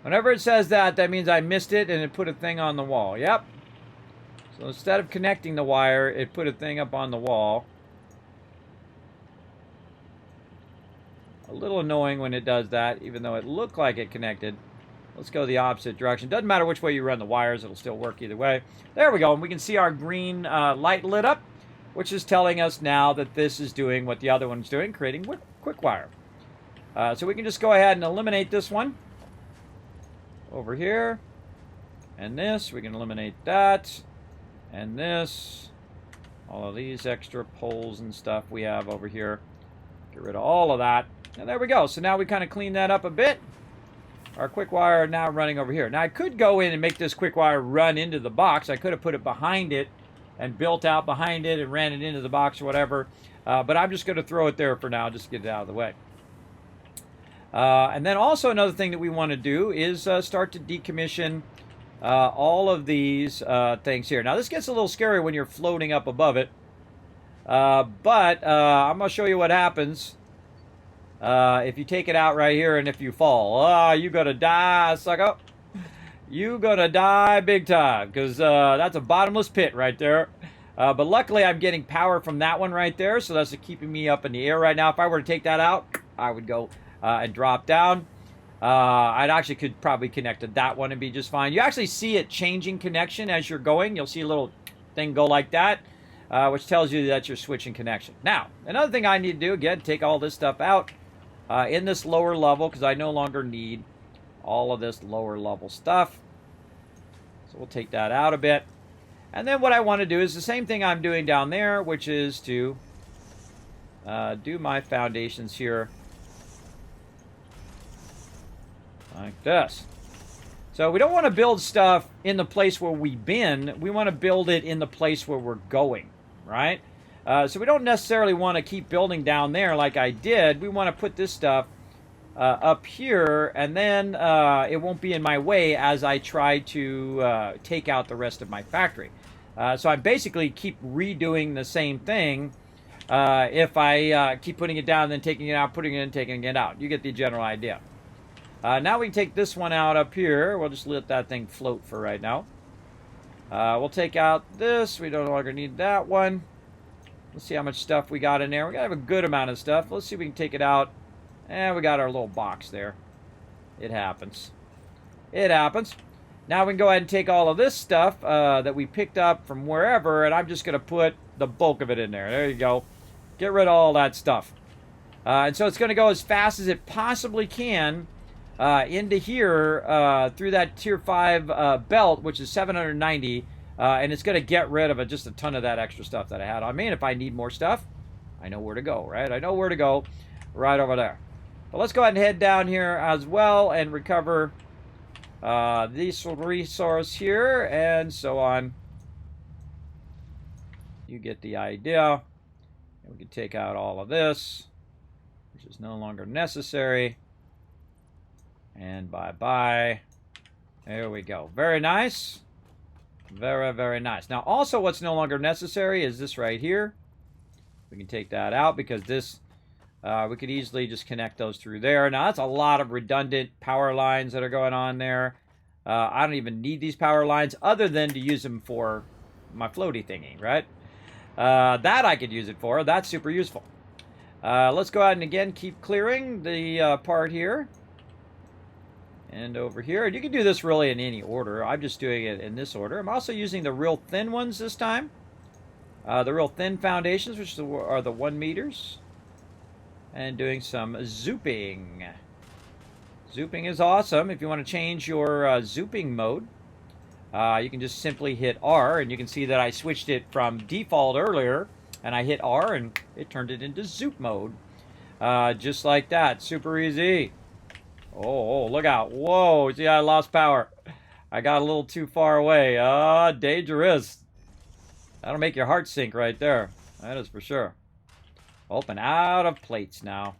Whenever it says that, that means I missed it and it put a thing on the wall. Yep. So instead of connecting the wire, it put a thing up on the wall. A little annoying when it does that, even though it looked like it connected. Let's go the opposite direction. Doesn't matter which way you run the wires, it'll still work either way. There we go, and we can see our green light lit up, which is telling us now that this is doing what the other one's doing, creating quick wire. So we can just go ahead and eliminate this one. Over here. And this, we can eliminate that. And this. All of these extra poles and stuff we have over here. Get rid of all of that. And there we go. So now we kind of clean that up a bit. Our quick wire now running over here. Now I could go in and make this quick wire run into the box. I could have put it behind it and built out behind it and ran it into the box or whatever. But I'm just going to throw it there for now, just to get it out of the way. And then also another thing that we want to do is start to decommission all of these things here. Now this gets a little scary when you're floating up above it. But I'm going to show you what happens if you take it out right here and if you fall. You're going to die, sucker. you gonna die big time, because that's a bottomless pit right there. But luckily, I'm getting power from that one right there, so that's keeping me up in the air right now. If I were to take that out, I would go and drop down. I'd actually could probably connect to that one and be just fine. You actually see it changing connection as you're going. You'll see a little thing go like that, which tells you that you're switching connection. Now, another thing I need to do, again, take all this stuff out in this lower level, because I no longer need all of this lower level stuff. So we'll take that out a bit. And then what I want to do is the same thing I'm doing down there, which is to do my foundations here like this. So we don't want to build stuff in the place where we've been. We want to build it in the place where we're going, right? So we don't necessarily want to keep building down there like I did. We want to put this stuff up here, and then it won't be in my way as I try to take out the rest of my factory. So I basically keep redoing the same thing if I keep putting it down, then taking it out, putting it in, taking it out. You get the general idea. Now we can take this one out up here. We'll just let that thing float for right now. We'll take out this. We no longer need that one. Let's see how much stuff we got in there. We got to have a good amount of stuff. Let's see if we can take it out. And we got our little box there. It happens. It happens. Now we can go ahead and take all of this stuff that we picked up from wherever, and I'm just going to put the bulk of it in there. There you go. Get rid of all that stuff. And so it's going to go as fast as it possibly can into here through that Tier 5 belt, which is 790, and it's going to get rid of just a ton of that extra stuff that I had on me. And if I need more stuff, I know where to go, right? I know where to go right over there. But let's go ahead and head down here as well and recover this resource here, and so on. You get the idea. And we can take out all of this, which is no longer necessary. And bye-bye. There we go. Very nice. Very, very nice. Now, also what's no longer necessary is this right here. We can take that out because this, we could easily just connect those through there. Now, that's a lot of redundant power lines that are going on there. I don't even need these power lines other than to use them for my floaty thingy, right? That I could use it for. That's super useful. Let's go ahead and again keep clearing the part here. And over here. You can do this really in any order. I'm just doing it in this order. I'm also using the real thin ones this time. The real thin foundations, which are the 1 meters. And doing some zooping. Zooping is awesome. If you want to change your zooping mode, you can just simply hit R, and you can see that I switched it from default earlier, and I hit R, and it turned it into zoop mode. Just like that. Super easy. Oh, look out. Whoa, see, I lost power. I got a little too far away. Dangerous. That'll make your heart sink right there. That is for sure. Open out of plates now.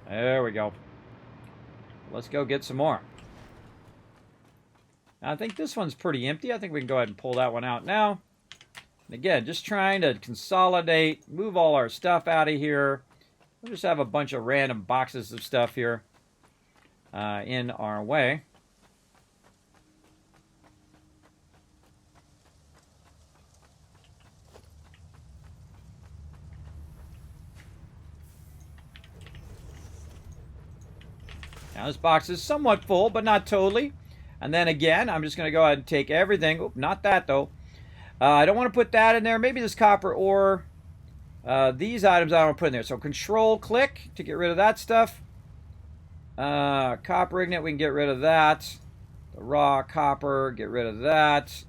There we go. Let's go get some more. Now, I think this one's pretty empty. I think we can go ahead and pull that one out now. And again, just trying to consolidate, move all our stuff out of here. We'll just have a bunch of random boxes of stuff here in our way. Now this box is somewhat full, but not totally. And then again, I'm just going to go ahead and take everything. Oop, not that though. I don't want to put that in there. Maybe this copper ore. These items I don't want to put in there. So control click to get rid of that stuff. Copper ignet, we can get rid of that. The raw copper, get rid of that.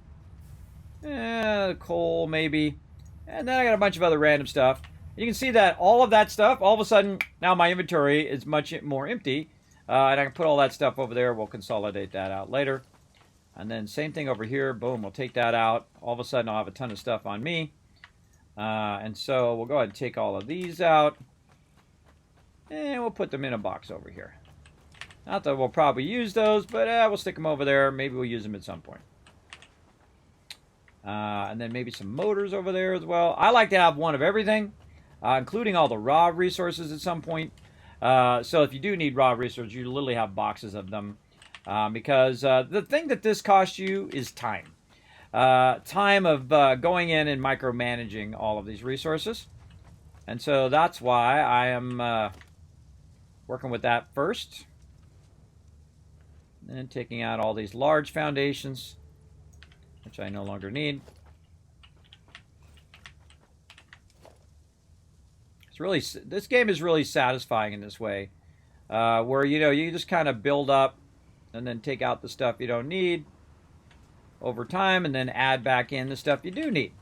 Coal maybe. And then I got a bunch of other random stuff. You can see that all of that stuff, all of a sudden, now my inventory is much more empty. And I can put all that stuff over there. We'll consolidate that out later. And then same thing over here. Boom, we'll take that out. All of a sudden, I'll have a ton of stuff on me. And so we'll go ahead and take all of these out. And we'll put them in a box over here. Not that we'll probably use those, but we'll stick them over there. Maybe we'll use them at some point. And then maybe some motors over there as well. I like to have one of everything, including all the raw resources at some point. So if you do need raw resources, you literally have boxes of them because the thing that this costs you is time. Time of going in and micromanaging all of these resources. And so that's why I am working with that first. And taking out all these large foundations, which I no longer need. It's really, this game is really satisfying in this way, where you just kind of build up and then take out the stuff you don't need over time, and then add back in the stuff you do need.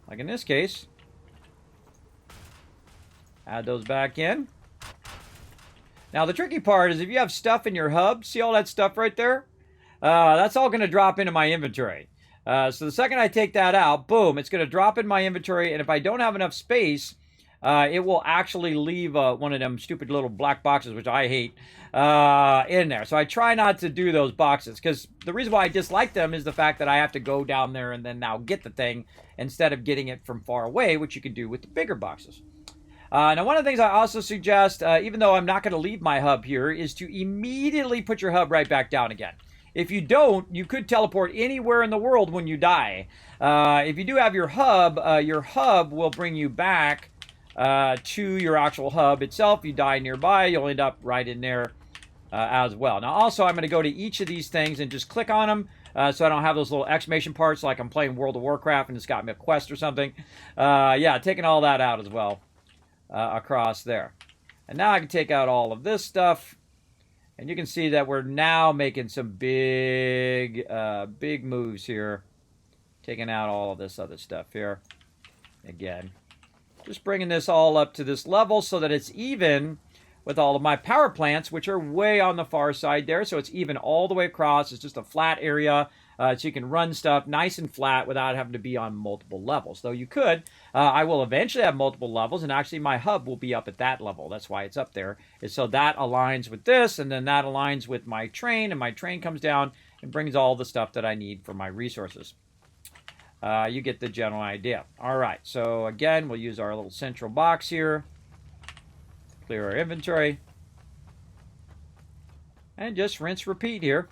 Like in this case, add those back in. Now the tricky part is if you have stuff in your hub, see all that stuff right there? That's all going to drop into my inventory. So the second I take that out, boom, it's going to drop in my inventory, and if I don't have enough space, it will actually leave one of them stupid little black boxes, which I hate, in there. So I try not to do those boxes, because the reason why I dislike them is the fact that I have to go down there and then now get the thing instead of getting it from far away, which you can do with the bigger boxes. Now, one of the things I also suggest, even though I'm not going to leave my hub here, is to immediately put your hub right back down again. If you don't, you could teleport anywhere in the world when you die. If you do have your hub will bring you back to your actual hub itself. If you die nearby, you'll end up right in there as well. Now, also, I'm going to go to each of these things and just click on them so I don't have those little exclamation parts like I'm playing World of Warcraft and it's got me a quest or something. Yeah, taking all that out as well. Across there. And now I can take out all of this stuff, and you can see that we're now making some big moves here, taking out all of this other stuff here. Again, just bringing this all up to this level so that it's even with all of my power plants, which are way on the far side there, so it's even all the way across. It's just a flat area, so you can run stuff nice and flat without having to be on multiple levels. Though you could. I will eventually have multiple levels, and actually my hub will be up at that level. That's why it's up there. And so that aligns with this, and then that aligns with my train, and my train comes down and brings all the stuff that I need for my resources. You get the general idea. All right, so again, we'll use our little central box here. Clear our inventory. And just rinse, repeat here.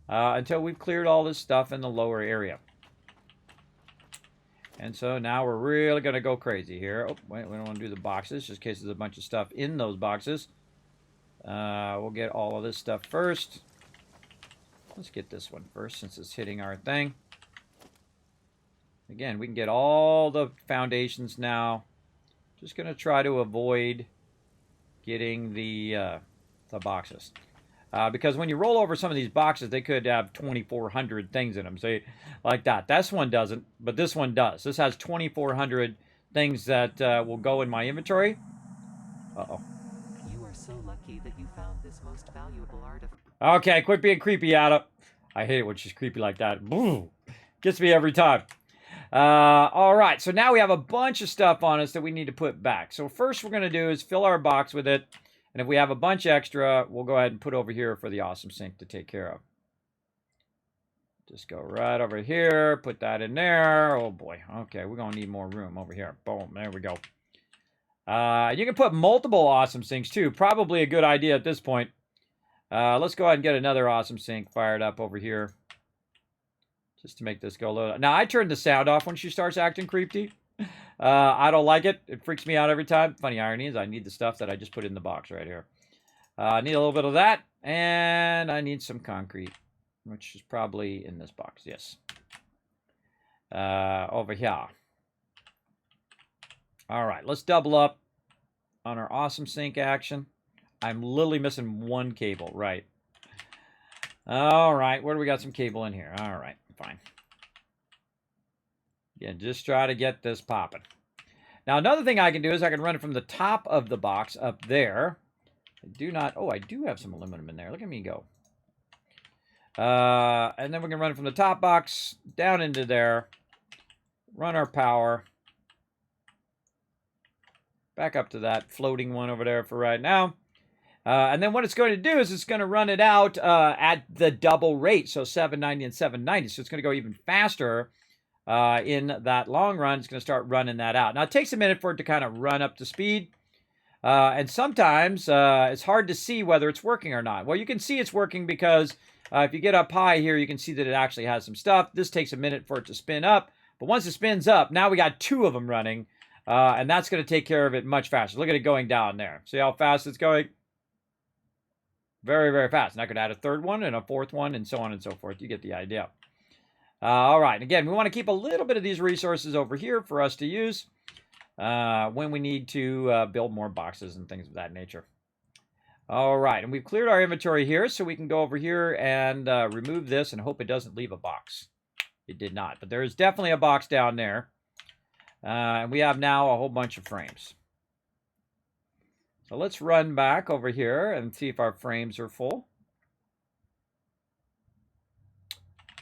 Until we've cleared all this stuff in the lower area. And so now we're really going to go crazy here. Oh, wait, we don't want to do the boxes, just in case there's a bunch of stuff in those boxes. We'll get all of this stuff first. Let's get this one first, since it's hitting our thing. Again, we can get all the foundations now. Just going to try to avoid getting the boxes. Because when you roll over some of these boxes, they could have 2,400 things in them. See, like that. This one doesn't, but this one does. This has 2,400 things that will go in my inventory. Uh-oh. You are so lucky that you found this most valuable artifact. Okay, quit being creepy, Ada. I hate it when she's creepy like that. Boom. Gets me every time. All right, so now we have a bunch of stuff on us that we need to put back. So first we're going to do is fill our box with it. And if we have a bunch extra, we'll go ahead and put over here for the awesome sink to take care of. Just go right over here, put that in there. Oh boy, okay, we're going to need more room over here. Boom, there we go. You can put multiple awesome sinks too. Probably a good idea at this point. Let's go ahead and get another awesome sink fired up over here. Just to make this go a little... Now, I turned the sound off when she starts acting creepy. I don't like it. It freaks me out every time. Funny irony is I need the stuff that I just put in the box right here. I need a little bit of that. And I need some concrete, which is probably in this box. Yes. Over here. All right. Let's double up on our awesome sink action. I'm literally missing one cable. Right. All right. Where do we got some cable in here? All right. Fine. Yeah, just try to get this popping. Now, another thing I can do is I can run it from the top of the box up there. I do not... Oh, I do have some aluminum in there. Look at me go. And then we can run it from the top box down into there. Run our power. Back up to that floating one over there for right now. And then what it's going to do is it's going to run it out at the double rate. So 790 and 790. So it's going to go even faster. In that long run, it's going to start running that out. Now, it takes a minute for it to kind of run up to speed. And sometimes it's hard to see whether it's working or not. Well, you can see it's working because if you get up high here, you can see that it actually has some stuff. This takes a minute for it to spin up. But once it spins up, now we got 2 of them running. And that's going to take care of it much faster. Look at it going down there. See how fast it's going? Very, very fast. And I could add a 3rd one and a 4th one and so on and so forth. You get the idea. All right. Again, we want to keep a little bit of these resources over here for us to use when we need to build more boxes and things of that nature. All right. And we've cleared our inventory here, so we can go over here and remove this and hope it doesn't leave a box. It did not. But there is definitely a box down there. And we have now a whole bunch of frames. So let's run back over here and see if our frames are full.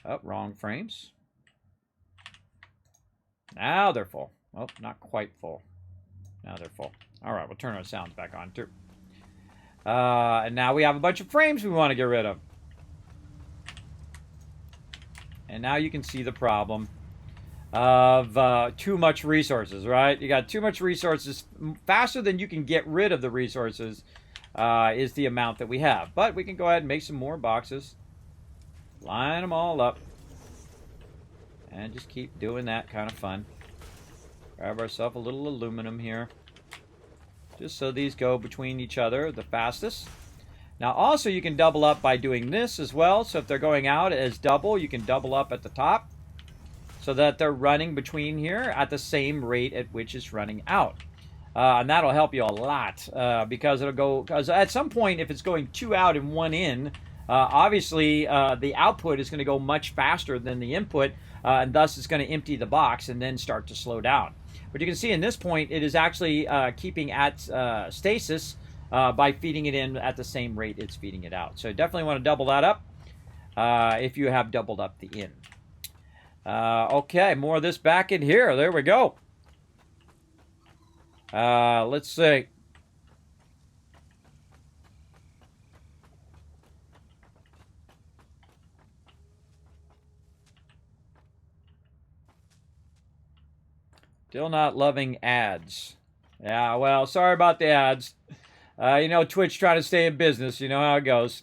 Oh, wrong frames. Now they're full. Oh, not quite full. Now they're full. All right, we'll turn our sounds back on too. And now we have a bunch of frames we want to get rid of. And now you can see the problem of too much resources, right? You got too much resources. Faster than you can get rid of the resources is the amount that we have. But we can go ahead and make some more boxes. Line them all up. And just keep doing that kind of fun. Grab ourselves a little aluminum here. Just so these go between each other the fastest. Now also you can double up by doing this as well. So if they're going out as double, you can double up at the top. So that they're running between here at the same rate at which it's running out. And that'll help you a lot because it'll go, because at some point if it's going 2 out and 1 in, obviously the output is going to go much faster than the input, and thus it's going to empty the box and then start to slow down. But you can see in this point it is actually keeping at stasis by feeding it in at the same rate it's feeding it out. So definitely want to double that up if you have doubled up the in. Okay, more of this back in here. There we go. Let's see. Still not loving ads. Yeah, well, sorry about the ads. You know, Twitch trying to stay in business. You know how it goes.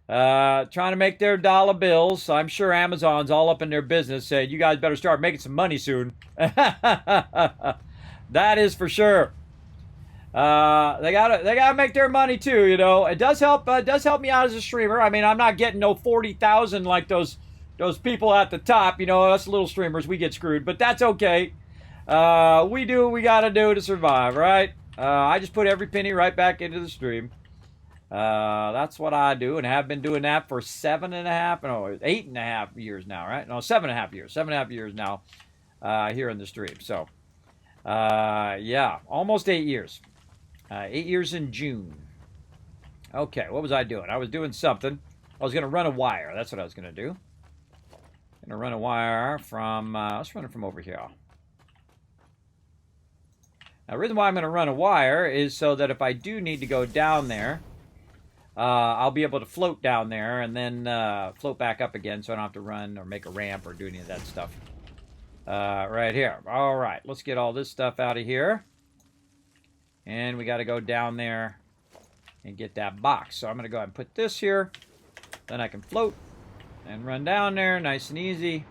Trying to make their dollar bills. I'm sure Amazon's all up in their business, said you guys better start making some money soon. That is for sure. They gotta make their money too, you know. It does help me out as a streamer. I mean, I'm not getting no 40,000 like those people at the top, you know. Us little streamers, we get screwed, but that's okay. We do what we gotta do to survive, right? I just put every penny right back into the stream. That's what I do, and have been doing that for 8.5 years now, right? No, 7.5 years. 7.5 years now here in the stream. So, yeah, almost 8 years. 8 years in June. Okay, what was I doing? I was doing something. I was going to run a wire. That's what I was going to do. Going to run a wire from, let's run it from over here. Now, the reason why I'm going to run a wire is so that if I do need to go down there, I'll be able to float down there and then float back up again so I don't have to run or make a ramp or do any of that stuff. Right here. All right, let's get all this stuff out of here. And we got to go down there and get that box. So I'm going to go ahead and put this here. Then I can float and run down there nice and easy.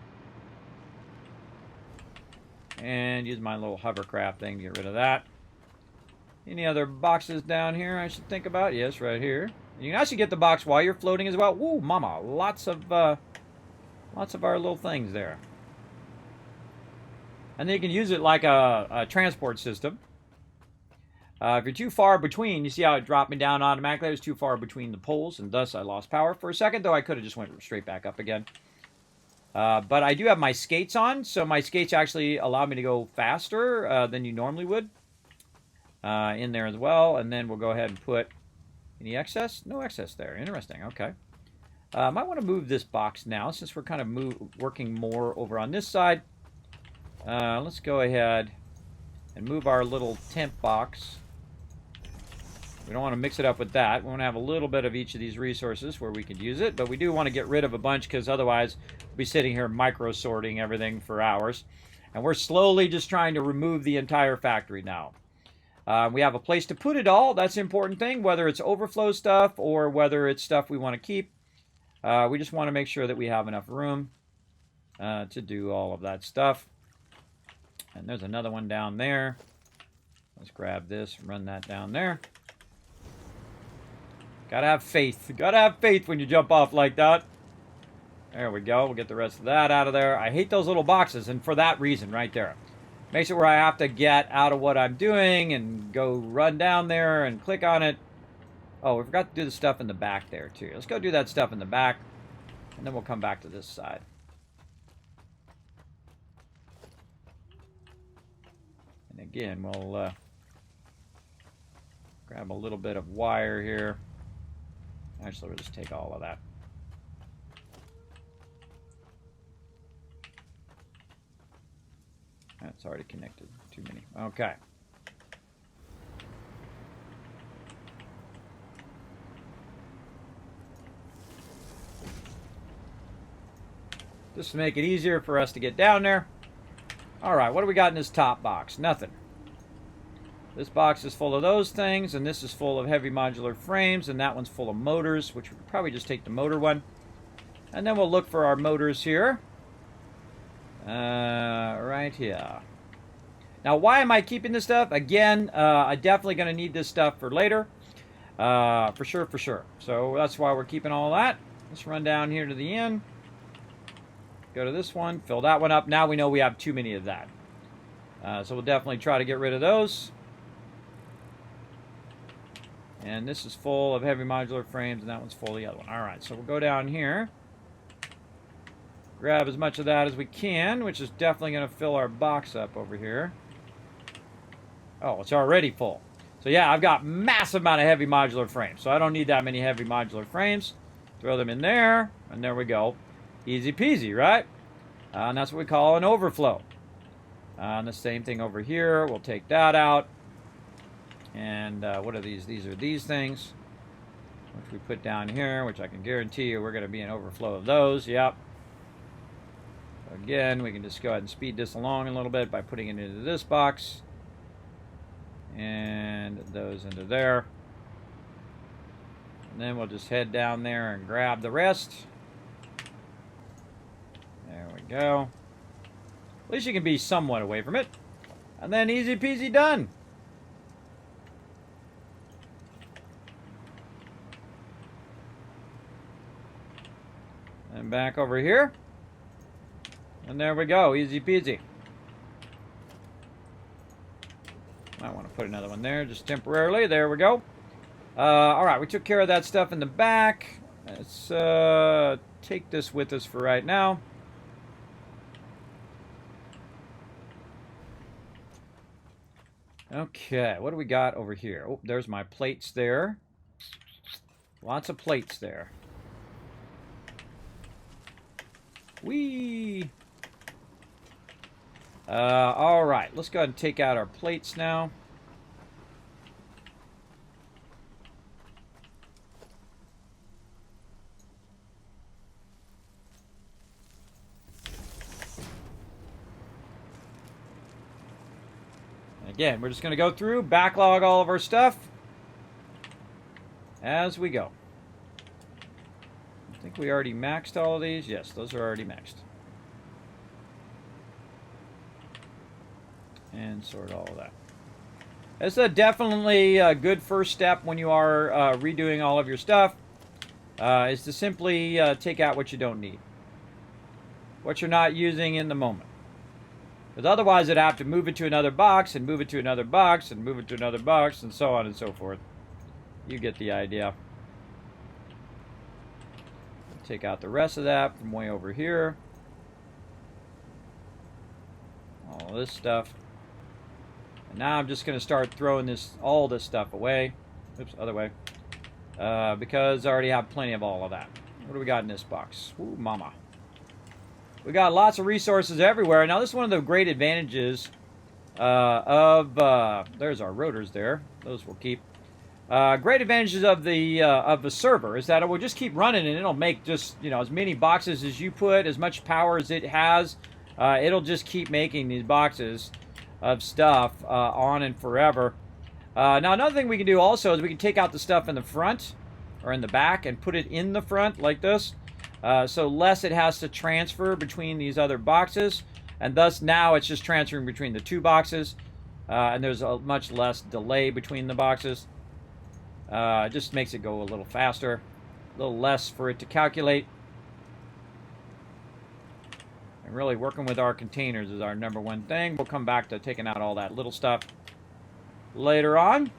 And use my little hovercraft thing to get rid of that. Any other boxes down here I should think about? Yes, right here. You can actually get the box while you're floating as well. Woo, mama, lots of our little things there. And then you can use it like a transport system. If you're too far between, you see how it dropped me down automatically? I was too far between the poles, and thus I lost power for a second, though I could have just went straight back up again. But I do have my skates on, so my skates actually allow me to go faster than you normally would in there as well. And then we'll go ahead and put any excess? No excess there. Interesting. Okay. Might want to move this box now since we're kind of working more over on this side. Let's go ahead and move our little temp box. We don't want to mix it up with that. We want to have a little bit of each of these resources where we could use it, but we do want to get rid of a bunch because otherwise we'll be sitting here micro-sorting everything for hours. And we're slowly just trying to remove the entire factory now. We have a place to put it all. That's the important thing, whether it's overflow stuff or whether it's stuff we want to keep. We just want to make sure that we have enough room to do all of that stuff. And there's another one down there. Let's grab this and run that down there. Gotta have faith. Gotta have faith when you jump off like that. There we go. We'll get the rest of that out of there. I hate those little boxes, and for that reason right there. Makes it where I have to get out of what I'm doing and go run down there and click on it. Oh, we forgot to do the stuff in the back there, too. Let's go do that stuff in the back, and then we'll come back to this side. And again, we'll grab a little bit of wire here. Actually, we'll just take all of that. That's already connected. Too many. Okay. Just to make it easier for us to get down there. Alright, what do we got in this top box? Nothing. This box is full of those things, and this is full of heavy modular frames, and that one's full of motors, which we could probably just take the motor one. And then we'll look for our motors here. Right here. Now, why am I keeping this stuff? Again, I'm definitely going to need this stuff for later. For sure, for sure. So that's why we're keeping all that. Let's run down here to the end. Go to this one, fill that one up. Now we know we have too many of that. So we'll definitely try to get rid of those. And this is full of heavy modular frames, and that one's full of the other one. All right, so we'll go down here. Grab as much of that as we can, which is definitely going to fill our box up over here. Oh, it's already full. So yeah, I've got massive amount of heavy modular frames. So I don't need that many heavy modular frames. Throw them in there, and there we go. Easy peasy, right? And that's what we call an overflow. And the same thing over here. We'll take that out. And what are these? These are these things, which we put down here, which I can guarantee you we're going to be an overflow of those. Yep. Again, we can just go ahead and speed this along a little bit by putting it into this box. And those into there. And then we'll just head down there and grab the rest. There we go. At least you can be somewhat away from it. And then easy peasy done. And back over here. And there we go. Easy peasy. Might want to put another one there just temporarily. There we go. Alright, we took care of that stuff in the back. Let's take this with us for right now. Okay, what do we got over here? Oh, there's my plates there. Lots of plates there. Whee! Alright, let's go ahead and take out our plates now. Again, we're just going to go through, backlog all of our stuff as we go. I think we already maxed all of these. Yes, those are already maxed. And sort all of that. It's definitely a good first step when you are redoing all of your stuff, is to simply take out what you don't need. What you're not using in the moment. Because otherwise I'd have to move it to another box, and move it to another box, and move it to another box, and so on and so forth. You get the idea. Take out the rest of that from way over here. All this stuff. And now I'm just going to start throwing all this stuff away. Oops, other way. Because I already have plenty of all of that. What do we got in this box? Ooh, mama. We got lots of resources everywhere. Now, this is one of the great advantages there's our rotors there. Those we'll keep. Great advantages of the server is that it will just keep running, and it'll make just, you know, as many boxes as you put, as much power as it has. It'll just keep making these boxes of stuff on and forever. Now, another thing we can do also is we can take out the stuff in the front or in the back and put it in the front like this. So less it has to transfer between these other boxes. And thus now it's just transferring between the two boxes. And there's a much less delay between the boxes. It just makes it go a little faster. A little less for it to calculate. And really working with our containers is our number one thing. We'll come back to taking out all that little stuff later on.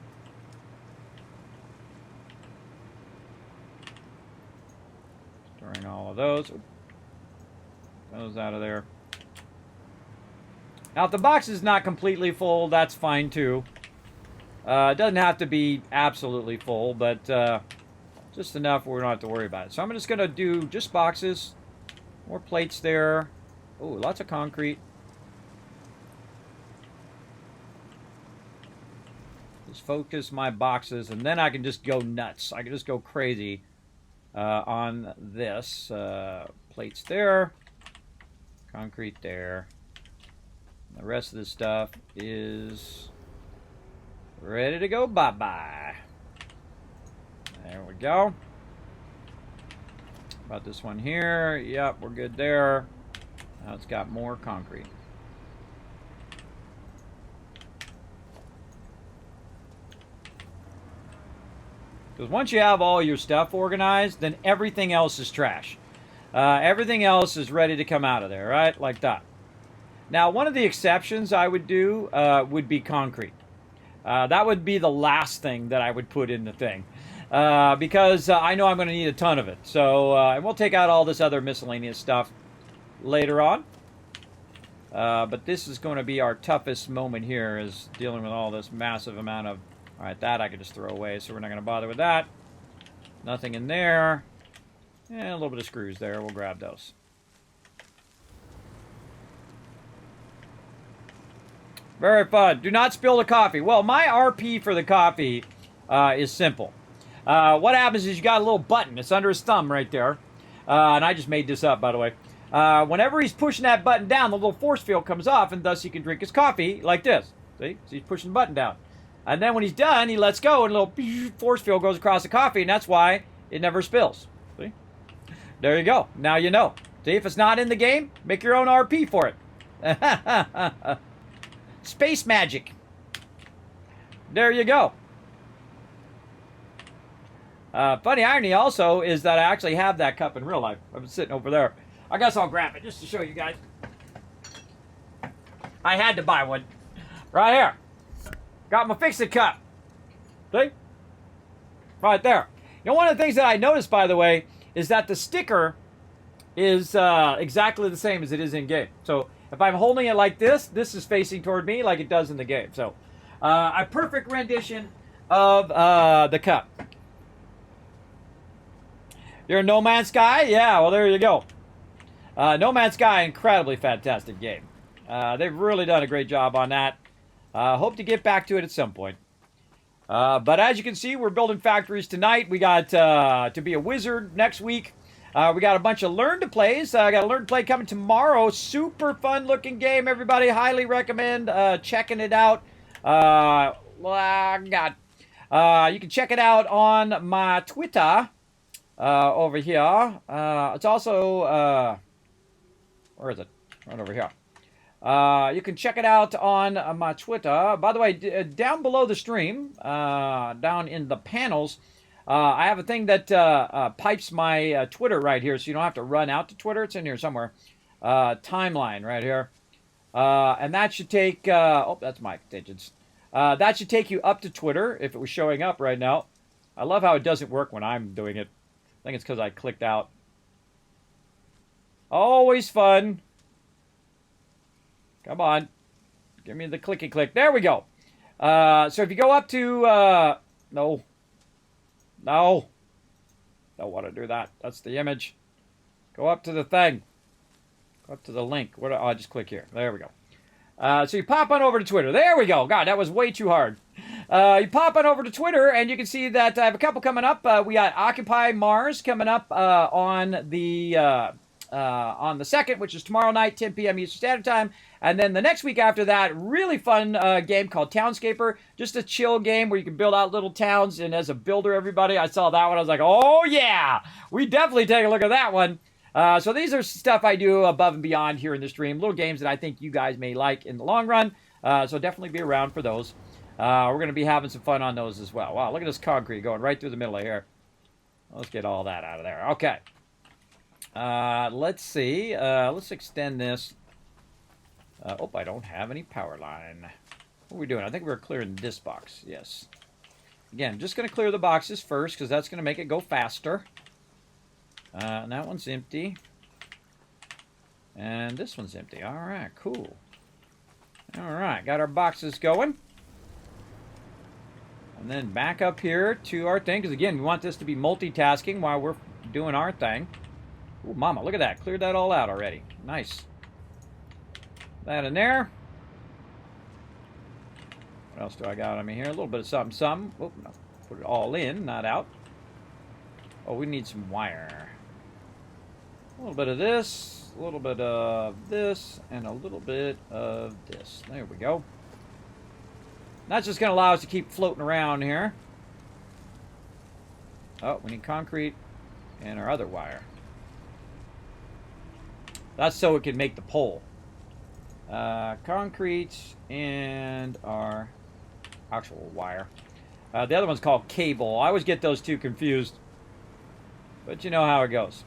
Storing all of those. Those out of there. Now, if the box is not completely full, that's fine too. It doesn't have to be absolutely full, but just enough where we don't have to worry about it. So I'm just going to do just boxes. More plates there. Oh, lots of concrete. Just focus my boxes, and then I can just go nuts. I can just go crazy on this. Plates there. Concrete there. The rest of this stuff is ready to go bye-bye. There we go. About this one here. Yep, we're good there. Now it's got more concrete. Because once you have all your stuff organized, then everything else is trash. Everything else is ready to come out of there, right? Like that. Now, one of the exceptions I would do would be concrete. That would be the last thing that I would put in the thing. Because I know I'm going to need a ton of it. So, and we'll take out all this other miscellaneous stuff later on. But this is going to be our toughest moment here, is dealing with all this massive amount of... All right, that I could just throw away, so we're not going to bother with that. Nothing in there. And a little bit of screws there. We'll grab those. Very fun. Do not spill the coffee. Well, my RP for the coffee is simple. What happens is you got a little button. It's under his thumb right there. And I just made this up, by the way. Whenever he's pushing that button down, the little force field comes off, and thus he can drink his coffee like this. See? So he's pushing the button down. And then when he's done, he lets go, and a little force field goes across the coffee, and that's why it never spills. See? There you go. Now you know. See, if it's not in the game, make your own RP for it. Space magic. There you go. Funny irony also is that I actually have that cup in real life. I've been sitting over there. I guess I'll grab it just to show you guys. I had to buy one. Right here. Got my Fix-It cup. See? Right there. You know, one of the things that I noticed, by the way, is that the sticker is exactly the same as it is in game. So if I'm holding it like this is facing toward me like it does in the game. So a perfect rendition of the cup. You're a No Man's Sky? Yeah, well, there you go. No Man's Sky, incredibly fantastic game. They've really done a great job on that. Hope to get back to it at some point. But as you can see, we're building factories tonight. We got to be a wizard next week. We got a bunch of Learn to Plays. I got a Learn to Play coming tomorrow. Super fun looking game, everybody. Highly recommend checking it out. God. You can check it out on my Twitter over here. It's also... where is it? Right over here. You can check it out on my Twitter. By the way, down below the stream, down in the panels, I have a thing that pipes my Twitter right here, so you don't have to run out to Twitter. It's in here somewhere. Timeline right here. And that should take... oh, that's my digits. That should take you up to Twitter, if it was showing up right now. I love how it doesn't work when I'm doing it. I think it's because I clicked out. Always fun. Come on. Give me the clicky click. There we go. So if you go up to... no. No. Don't want to do that. That's the image. Go up to the thing. Go up to the link. What? Oh, I'll just click here. There we go. So you pop on over to Twitter. There we go. God, that was way too hard. You pop on over to Twitter, and you can see that I have a couple coming up. We got Occupy Mars coming up on the on the 2nd, which is tomorrow night, 10 p.m. Eastern Standard Time. And then the next week after that, really fun game called Townscaper. Just a chill game where you can build out little towns. And as a builder, everybody, I saw that one. I was like, oh, yeah. We definitely take a look at that one. So these are stuff I do above and beyond here in the stream. Little games that I think you guys may like in the long run. So definitely be around for those. We're going to be having some fun on those as well. Wow, look at this concrete going right through the middle of here. Let's get all that out of there. Okay. Let's see. Let's extend this. Oh, I don't have any power line. What are we doing? I think we're clearing this box. Yes. Again, just going to clear the boxes first because that's going to make it go faster. And that one's empty. And this one's empty. All right, cool. All right, got our boxes going. And then back up here to our thing, because again, we want this to be multitasking while we're doing our thing. Ooh, mama, look at that. Cleared that all out already. Nice. That in there. What else do I got on me here? A little bit of something, something. Oh, no. Put it all in, not out. Oh, we need some wire. A little bit of this, a little bit of this, and a little bit of this. There we go. That's just going to allow us to keep floating around here. Oh, we need concrete and our other wire. That's so it can make the pole. Concrete and our actual wire. The other one's called cable. I always get those two confused. But you know how it goes.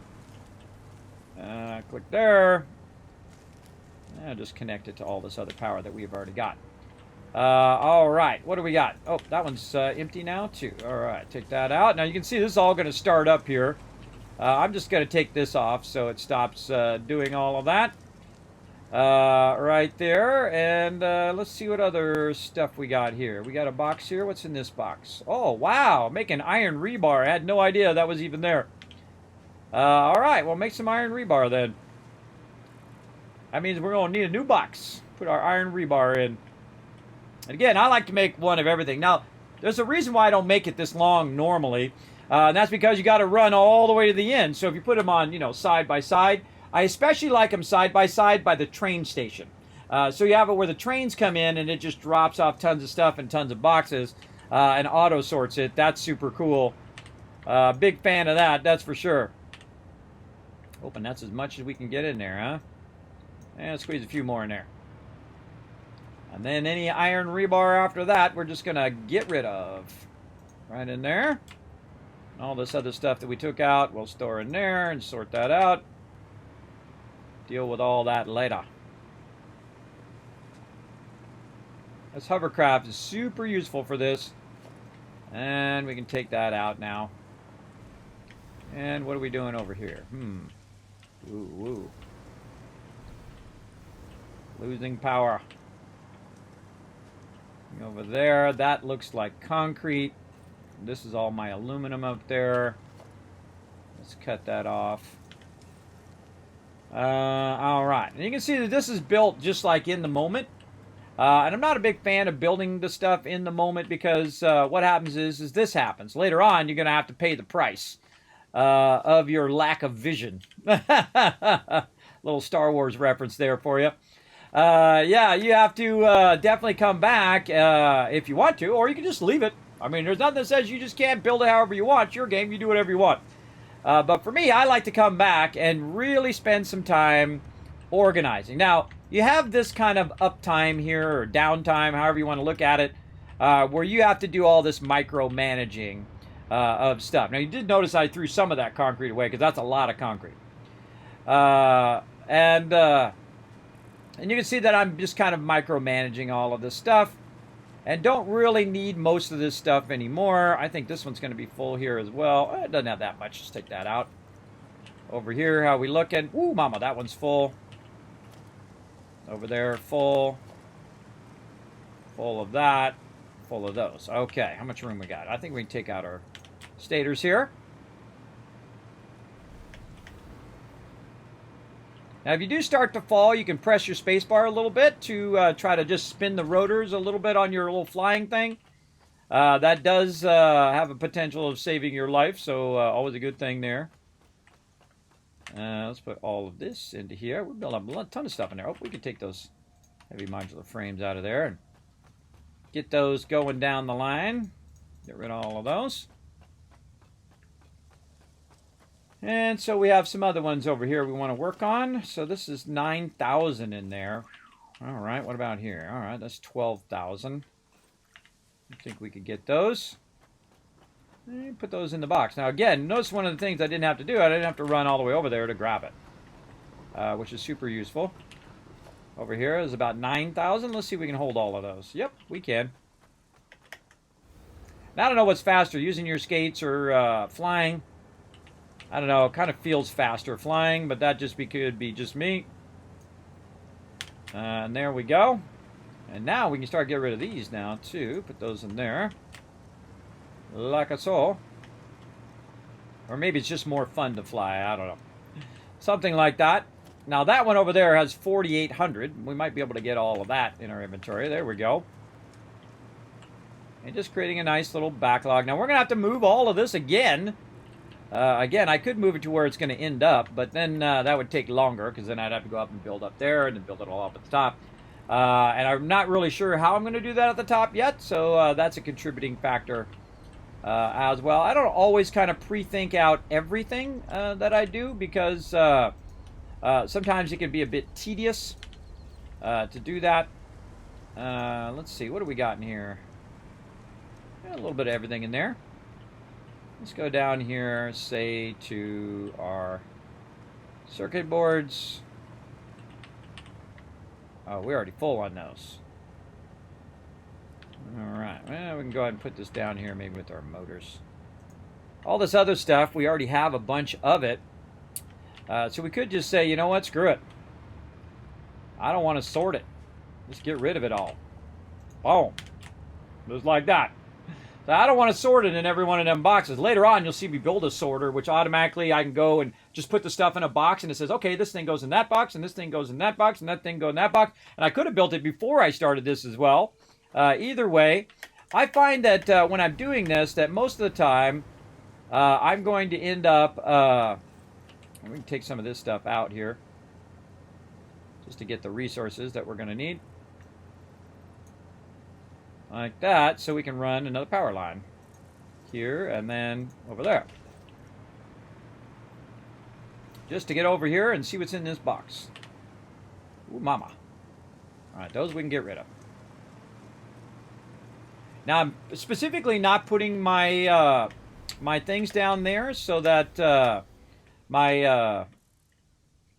Click there. And just connect it to all this other power that we've already got. All right, what do we got? Oh, that one's empty now too. All right, take that out. Now you can see this is all going to start up here. I'm just going to take this off so it stops doing all of that. Right there. And let's see what other stuff we got here. We got a box here. What's in this box? Oh, wow, making iron rebar. I had no idea that was even there. All right, well, make some iron rebar then. That means we're going to need a new box. Put our iron rebar in. And again, I like to make one of everything. Now, there's a reason why I don't make it this long normally. And that's because you got to run all the way to the end. So if you put them on, you know, side by side, I especially like them side by side by the train station. So you have it where the trains come in and it just drops off tons of stuff and tons of boxes and auto sorts it. That's super cool. Big fan of that, that's for sure. Hoping that's as much as we can get in there, huh? And squeeze a few more in there. And then any iron rebar after that, we're just going to get rid of. Right in there. All this other stuff that we took out, we'll store in there and sort that out. Deal with all that later. This hovercraft is super useful for this. And we can take that out now. And what are we doing over here? Ooh. Losing power. Over there, that looks like concrete. This is all my aluminum up there. Let's cut that off. All right. And you can see that this is built just like in the moment. And I'm not a big fan of building the stuff in the moment because what happens is this happens. Later on, you're going to have to pay the price of your lack of vision. Little Star Wars reference there for you. Yeah, you have to definitely come back if you want to, or you can just leave it. I mean, there's nothing that says you just can't build it however you want. It's your game. You do whatever you want. But for me, I like to come back and really spend some time organizing. Now, you have this kind of uptime here, or downtime, however you want to look at it, where you have to do all this micromanaging of stuff. Now, you did notice I threw some of that concrete away, because that's a lot of concrete. And you can see that I'm just kind of micromanaging all of this stuff. And don't really need most of this stuff anymore. I think this one's going to be full here as well. It doesn't have that much. Just take that out. Over here, how we looking? Ooh, mama, that one's full. Over there, full. Full of that. Full of those. Okay, how much room we got? I think we can take out our stators here. Now, if you do start to fall, you can press your spacebar a little bit to try to just spin the rotors a little bit on your little flying thing. That does have a potential of saving your life, so always a good thing there. Let's put all of this into here. We built up a ton of stuff in there. Oh, we can take those heavy modular frames out of there and get those going down the line. Get rid of all of those. And so we have some other ones over here we want to work on. So this is 9,000 in there. All right, what about here? All right, that's 12,000. I think we could get those. And put those in the box. Now again, notice one of the things I didn't have to do. I didn't have to run all the way over there to grab it, which is super useful. Over here is about 9,000. Let's see if we can hold all of those. Yep, we can. Now I don't know what's faster, using your skates or flying. I don't know, it kind of feels faster flying, but that just could be just me. And there we go. And now we can start getting rid of these now too. Put those in there. Like so. Or maybe it's just more fun to fly, I don't know. Something like that. Now that one over there has 4,800. We might be able to get all of that in our inventory. There we go. And just creating a nice little backlog. Now we're going to have to move all of this again. Again, I could move it to where it's going to end up, but then that would take longer, because then I'd have to go up and build up there and then build it all up at the top. And I'm not really sure how I'm going to do that at the top yet, so that's a contributing factor as well. I don't always kind of pre-think out everything that I do, because sometimes it can be a bit tedious to do that. Let's see, what do we got in here? A little bit of everything in there. Let's go down here, say, to our circuit boards. Oh, we're already full on those. Alright, well, we can go ahead and put this down here, maybe with our motors. All this other stuff, we already have a bunch of it. So we could just say, you know what, screw it. I don't want to sort it. Just get rid of it all. Boom. Just like that. So I don't want to sort it in every one of them boxes. Later on, you'll see me build a sorter, which automatically I can go and just put the stuff in a box, and it says, okay, this thing goes in that box, and this thing goes in that box, and that thing goes in that box. And I could have built it before I started this as well. Either way, I find that when I'm doing this, that most of the time, I'm going to end up... we can take some of this stuff out here, just to get the resources that we're going to need. Like that, so we can run another power line here and then over there. Just to get over here and see what's in this box. Ooh, mama. Alright, those we can get rid of. Now, I'm specifically not putting my my things down there so that my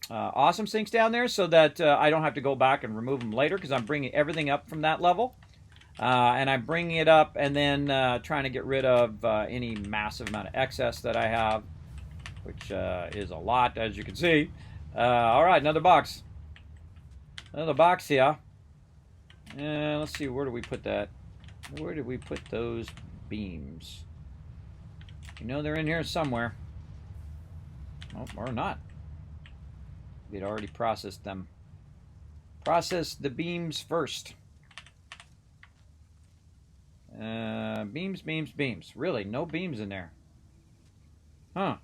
awesome sinks down there so that I don't have to go back and remove them later, because I'm bringing everything up from that level. And I'm bringing it up and then trying to get rid of any massive amount of excess that I have, which is a lot, as you can see. All right, another box. Another box here. Let's see, where do we put that? Where did we put those beams? You know they're in here somewhere. Oh, or not. We'd already processed them. Process the beams first. Beams, beams, beams. Really, no beams in there. Huh.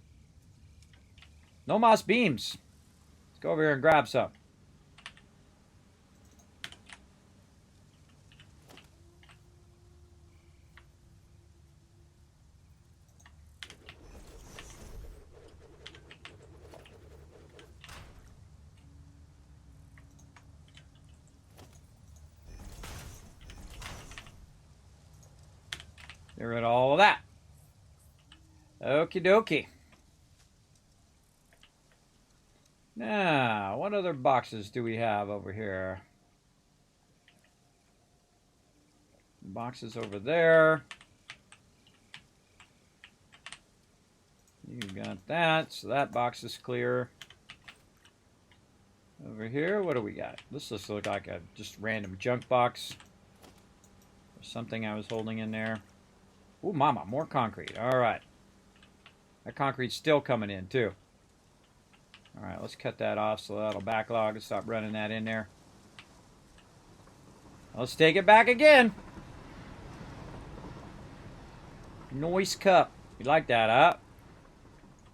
No moss beams. Let's go over here and grab some. Get rid of all of that. Okie dokie. Now, what other boxes do we have over here? Boxes over there. You got that, so that box is clear. Over here, what do we got? This looks like a just random junk box. Or something I was holding in there. Ooh, mama, more concrete. All right. That concrete's still coming in, too. All right, let's cut that off so that'll backlog and stop running that in there. Let's take it back again. Noise cup. You like that, huh?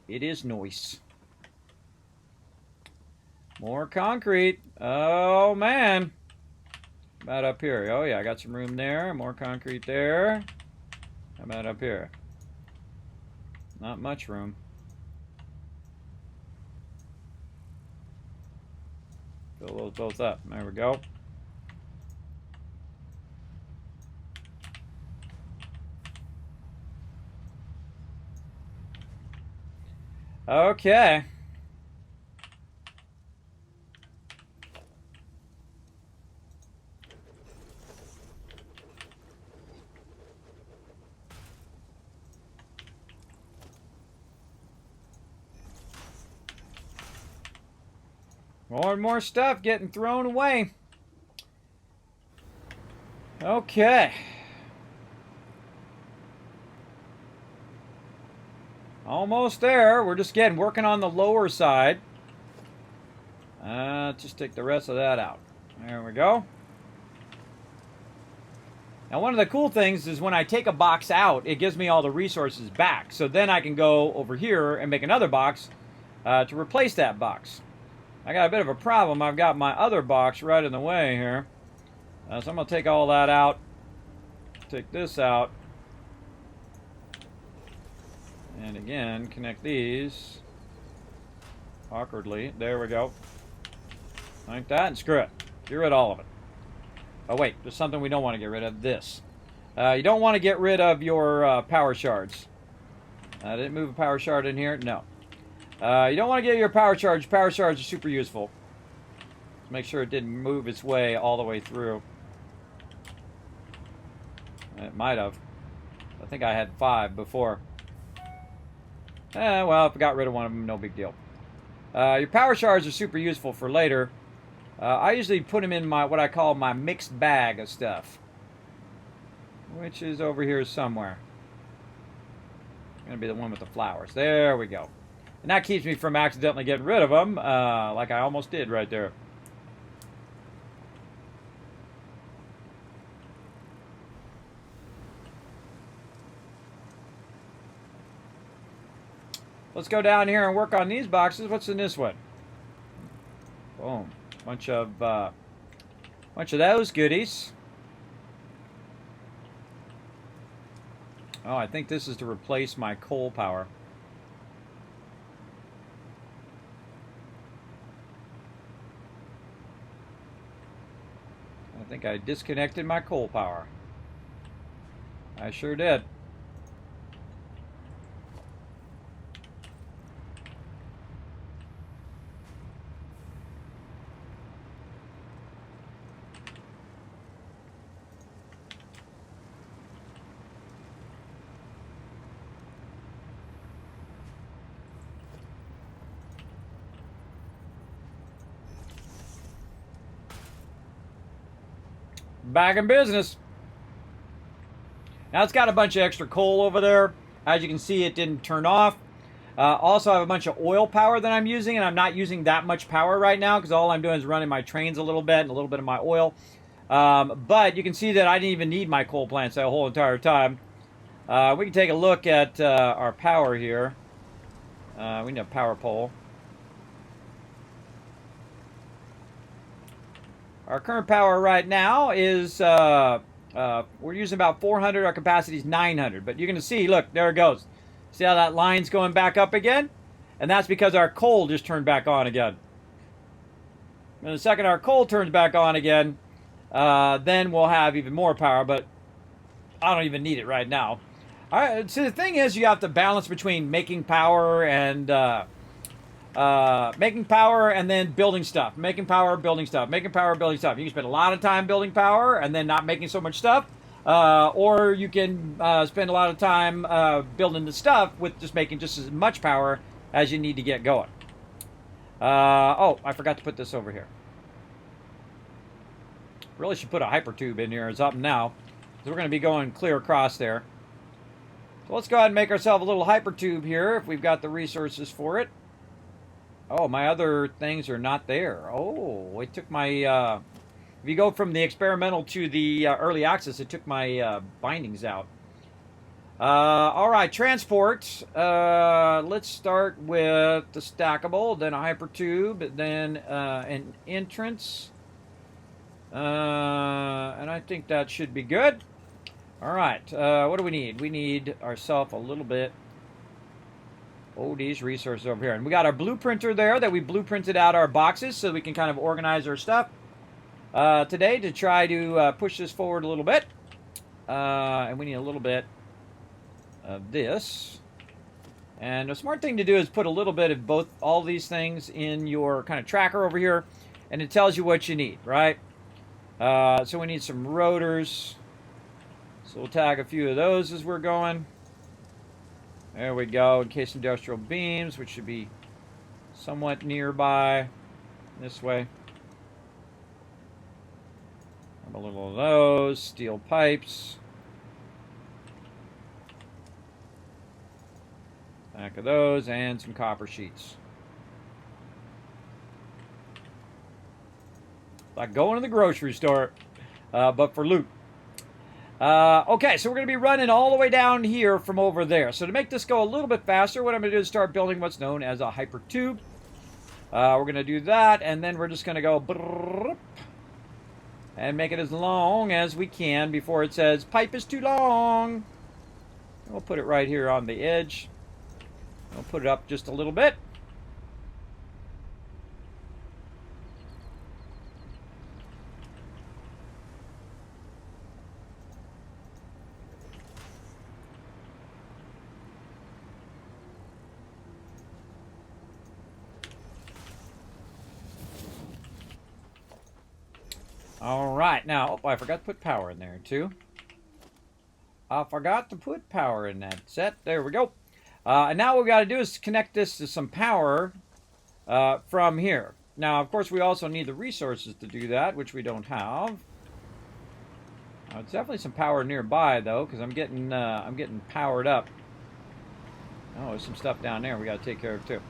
It is noise. More concrete. Oh, man. How about up here? Oh, yeah, I got some room there. More concrete there. How about up here? Not much room. Fill those both up. There we go. Okay. More and more stuff getting thrown away. Okay. Almost there. We're just working on the lower side. Just take the rest of that out. There we go. Now, one of the cool things is when I take a box out, it gives me all the resources back. So then I can go over here and make another box to replace that box. I got a bit of a problem. I've got my other box right in the way here. So I'm going to take all that out. Take this out. And again, connect these awkwardly. There we go. Like that, and screw it. Get rid of all of it. Oh, wait. There's something we don't want to get rid of. This. You don't want to get rid of your power shards. I didn't move a power shard in here. No. You don't want to get your power shards. Power shards are super useful. Just make sure it didn't move its way all the way through. It might have. I think I had 5 before. Well, if I got rid of one of them, no big deal. Your power shards are super useful for later. I usually put them in my what I call my mixed bag of stuff, which is over here somewhere. Gonna be the one with the flowers. There we go. And that keeps me from accidentally getting rid of them, like I almost did right there. Let's go down here and work on these boxes. What's in this one? Boom. Bunch of those goodies. Oh, I think this is to replace my coal power. I think I disconnected my coal power. I sure did. Back in business. Now it's got a bunch of extra coal over there. As you can see, it didn't turn off. Also, I have a bunch of oil power that I'm using, and I'm not using that much power right now because all I'm doing is running my trains a little bit and a little bit of my oil. But you can see that I didn't even need my coal plants that whole entire time. We can take a look at our power here. We need a power pole. Our current power right now is, we're using about 400. Our capacity is 900. But you're going to see, look, there it goes. See how that line's going back up again? And that's because our coal just turned back on again. In a second our coal turns back on again, then we'll have even more power, but I don't even need it right now. All right, so the thing is, you have to balance between making power and then building stuff. Making power, building stuff. Making power, building stuff. You can spend a lot of time building power and then not making so much stuff. Or you can spend a lot of time building the stuff with just making just as much power as you need to get going. Oh, I forgot to put this over here. Really should put a hyper tube in here or something now. So we're going to be going clear across there. So let's go ahead and make ourselves a little hyper tube here if we've got the resources for it. Oh, my other things are not there. Oh, it took my... if you go from the experimental to the early access, it took my bindings out. All right, transport. Let's start with the stackable, then a hypertube, then an entrance. And I think that should be good. All right, what do we need? We need ourselves a little bit. Oh, these resources over here. And we got our blueprinter there that we blueprinted out our boxes so we can kind of organize our stuff today to try to push this forward a little bit. And we need a little bit of this. And the smart thing to do is put a little bit of all these things in your kind of tracker over here, and it tells you what you need, right? So we need some rotors. So we'll tag a few of those as we're going. There we go. Encased industrial beams, which should be somewhat nearby this way. Have a little of those. Steel pipes. Back of those, and some copper sheets. Like going to the grocery store, but for loot. Okay, so we're going to be running all the way down here from over there. So to make this go a little bit faster, what I'm going to do is start building what's known as a hypertube. We're going to do that, and then we're just going to go and make it as long as we can before it says pipe is too long. We'll put it right here on the edge. We'll put it up just a little bit. All right, now, oh, I forgot to put power in there too. I forgot to put power in that set. There we go. And now what we got to do is connect this to some power from here. Now, of course, we also need the resources to do that, which we don't have. It's definitely some power nearby, though, because I'm getting powered up. Oh, there's some stuff down there we got to take care of too.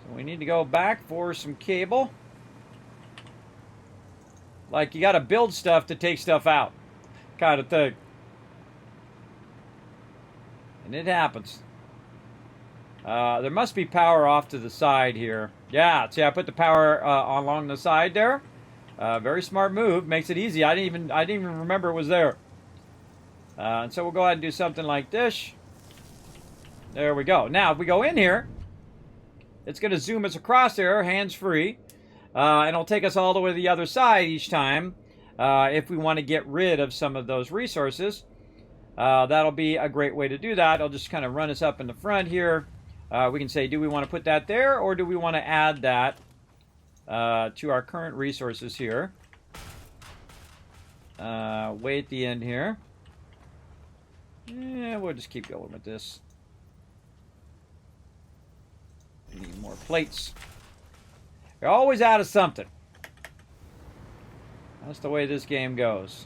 So we need to go back for some cable. Like, you got to build stuff to take stuff out, kind of thing. And it happens. There must be power off to the side here. Yeah, see, I put the power along the side there. Very smart move. Makes it easy. I didn't even remember it was there. And so we'll go ahead and do something like this. There we go. Now, if we go in here, it's going to zoom us across there, hands-free. And it'll take us all the way to the other side each time if we want to get rid of some of those resources. That'll be a great way to do that. It'll just kind of run us up in the front here. We can say, do we want to put that there, or do we want to add that to our current resources here? Way at the end here. Yeah, we'll just keep going with this. We need more plates. You're always out of something. That's the way this game goes.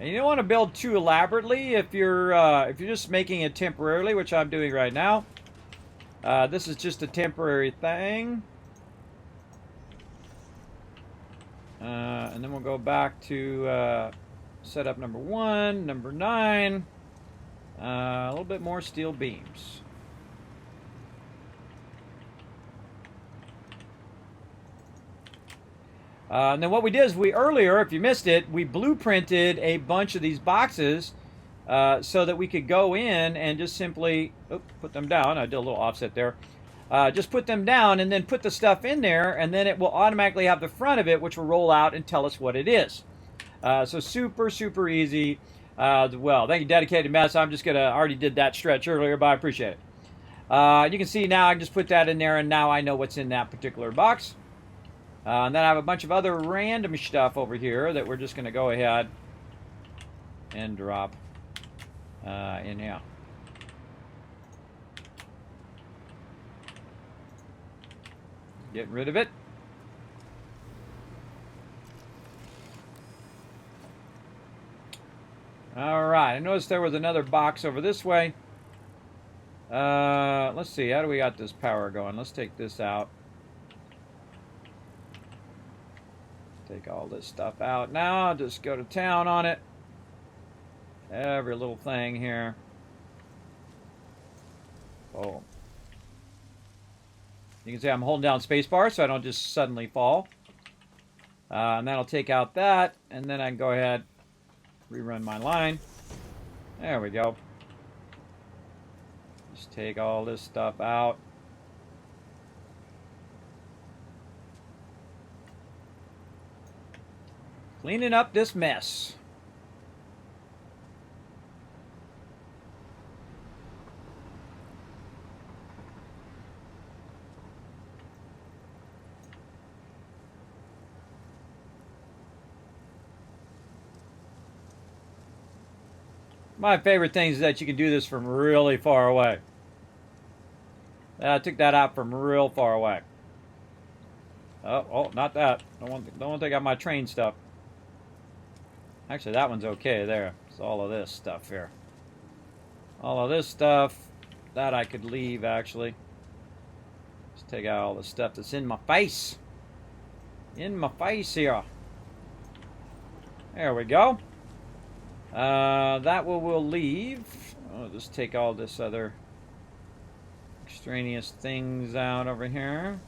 And you don't want to build too elaborately if you're just making it temporarily, which I'm doing right now. This is just a temporary thing. And then we'll go back to setup number 1, number 9. A little bit more steel beams. And then what we did is earlier, if you missed it, we blueprinted a bunch of these boxes so that we could go in and just simply put them down. I did a little offset there. Just put them down and then put the stuff in there, and then it will automatically have the front of it, which will roll out and tell us what it is. So super, super easy. Well, thank you, Dedicated Mess. I already did that stretch earlier, but I appreciate it. You can see now I can just put that in there, and now I know what's in that particular box. And then I have a bunch of other random stuff over here that we're just going to go ahead and drop in here. Getting rid of it. noticed there was another box over this way. Let's see. How do we got this power going? Let's take this out. Take all this stuff out now. Just go to town on it. Every little thing here. Oh. You can see I'm holding down spacebar so I don't just suddenly fall. And that'll take out that. And then I can go ahead, rerun my line. There we go. Just take all this stuff out. Cleaning up this mess. My favorite thing is that you can do this from really far away. I took that out from real far away. Oh, not that. Don't want to take out my train stuff. Actually, that one's okay there. It's all of this stuff here. All of this stuff, that I could leave, actually. Just take out all the stuff that's in my face. In my face here. There we go. That we'll leave. I'll just take all this other extraneous things out over here.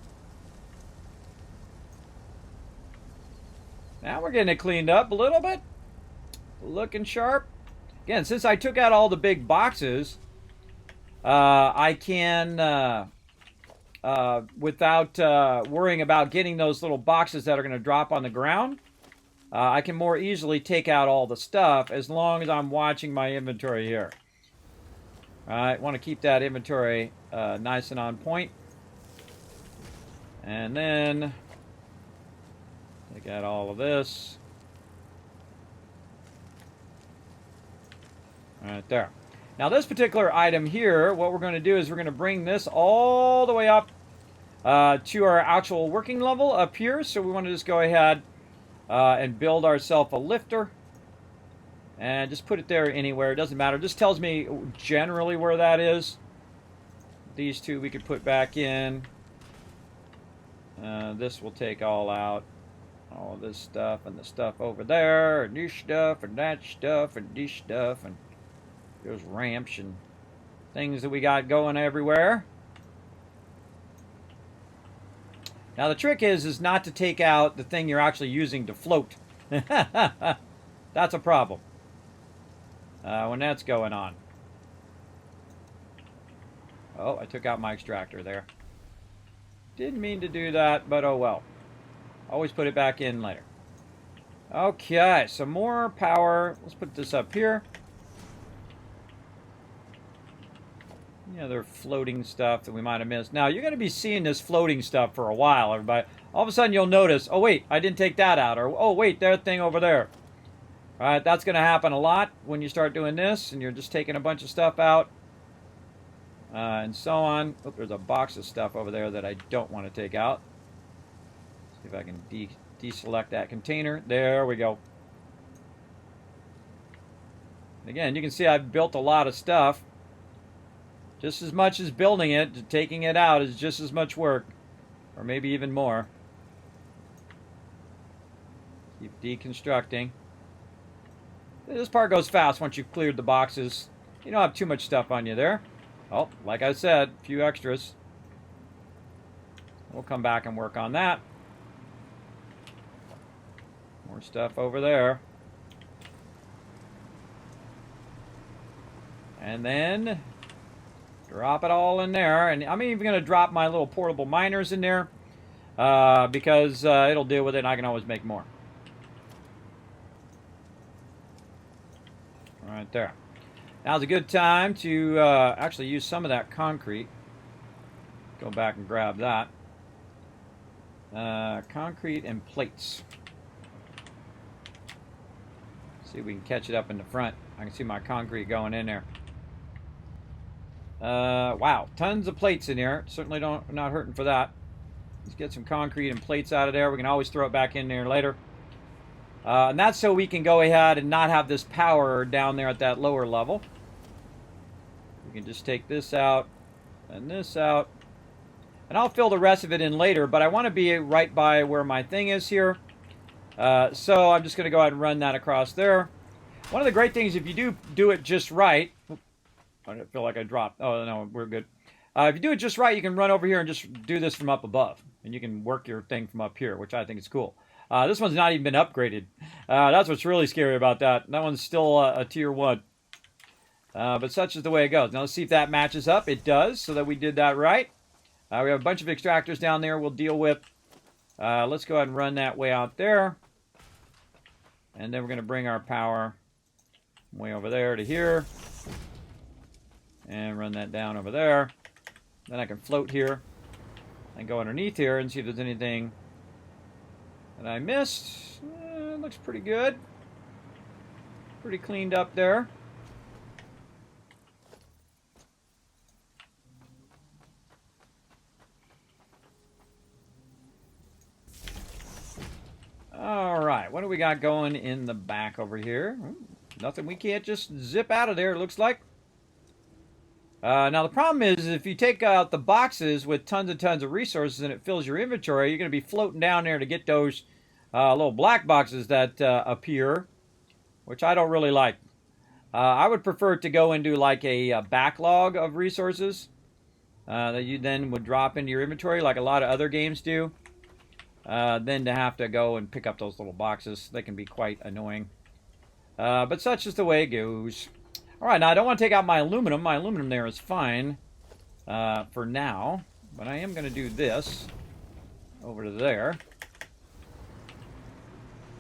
Now we're getting it cleaned up a little bit. Looking sharp. Again, since I took out all the big boxes, I can, without worrying about getting those little boxes that are going to drop on the ground, I can more easily take out all the stuff as long as I'm watching my inventory here. Alright, want to keep that inventory nice and on point. And then take out all of this. Right there. Now this particular item here, what we're going to do is we're going to bring this all the way up to our actual working level up here. So we want to just go ahead and build ourselves a lifter. And just put it there anywhere. It doesn't matter. It just tells me generally where that is. These two we could put back in. This will take all out. All this stuff and the stuff over there. And this stuff and that stuff and this stuff. And there's ramps and things that we got going everywhere. Now the trick is not to take out the thing you're actually using to float. That's a problem when that's going on. Oh, I took out my extractor there. Didn't mean to do that, but oh well. Always put it back in later. Okay, some more power. Let's put this up here. Any other floating stuff that we might have missed? Now, you're going to be seeing this floating stuff for a while, everybody. All of a sudden, you'll notice, oh, wait, I didn't take that out. Or, oh, wait, that thing over there. All right, that's going to happen a lot when you start doing this, and you're just taking a bunch of stuff out, and so on. Oh, there's a box of stuff over there that I don't want to take out. See if I can deselect that container. There we go. Again, you can see I've built a lot of stuff. Just as much as building it, taking it out is just as much work. Or maybe even more. Keep deconstructing. This part goes fast once you've cleared the boxes. You don't have too much stuff on you there. Oh, like I said, a few extras. We'll come back and work on that. More stuff over there. And then drop it all in there. And I'm even going to drop my little portable miners in there because it'll deal with it and I can always make more. Right there. Now's a good time to actually use some of that concrete. Go back and grab that. Concrete and plates. See if we can catch it up in the front. I can see my concrete going in there. Wow, tons of plates in here. Certainly not hurting for that. Let's get some concrete and plates out of there. We can always throw it back in there later. And that's so we can go ahead and not have this power down there at that lower level. We can just take this out and this out. And I'll fill the rest of it in later, but I want to be right by where my thing is here. So I'm just going to go ahead and run that across there. One of the great things, if you do it just right... I feel like I dropped. Oh, no, we're good. If you do it just right, you can run over here and just do this from up above. And you can work your thing from up here, which I think is cool. This one's not even been upgraded. That's what's really scary about that. That one's still a tier 1. But such is the way it goes. Now let's see if that matches up. It does, so that we did that right. We have a bunch of extractors down there we'll deal with. Let's go ahead and run that way out there. And then we're going to bring our power way over there to here. And run that down over there. Then I can float here. And go underneath here and see if there's anything that I missed. It looks pretty good. Pretty cleaned up there. Alright, what do we got going in the back over here? Nothing we can't just zip out of there, it looks like. Now the problem is if you take out the boxes with tons and tons of resources and it fills your inventory, you're going to be floating down there to get those little black boxes that appear, which I don't really like. I would prefer to go into like a backlog of resources that you then would drop into your inventory like a lot of other games do. Than to have to go and pick up those little boxes. They can be quite annoying. But such is the way it goes. Alright, now I don't want to take out my aluminum. My aluminum there is fine for now. But I am going to do this over to there.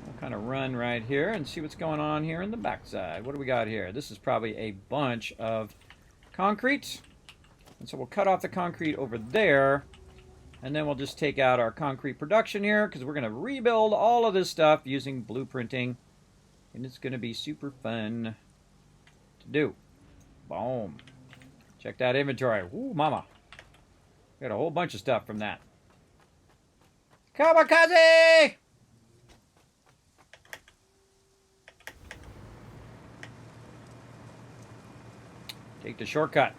We'll kind of run right here and see what's going on here in the backside. What do we got here? This is probably a bunch of concrete. And so we'll cut off the concrete over there. And then we'll just take out our concrete production here because we're going to rebuild all of this stuff using blueprinting. And it's going to be super fun to do. Boom. Check that inventory. Ooh, mama. Got a whole bunch of stuff from that. Kamikaze! Take the shortcut.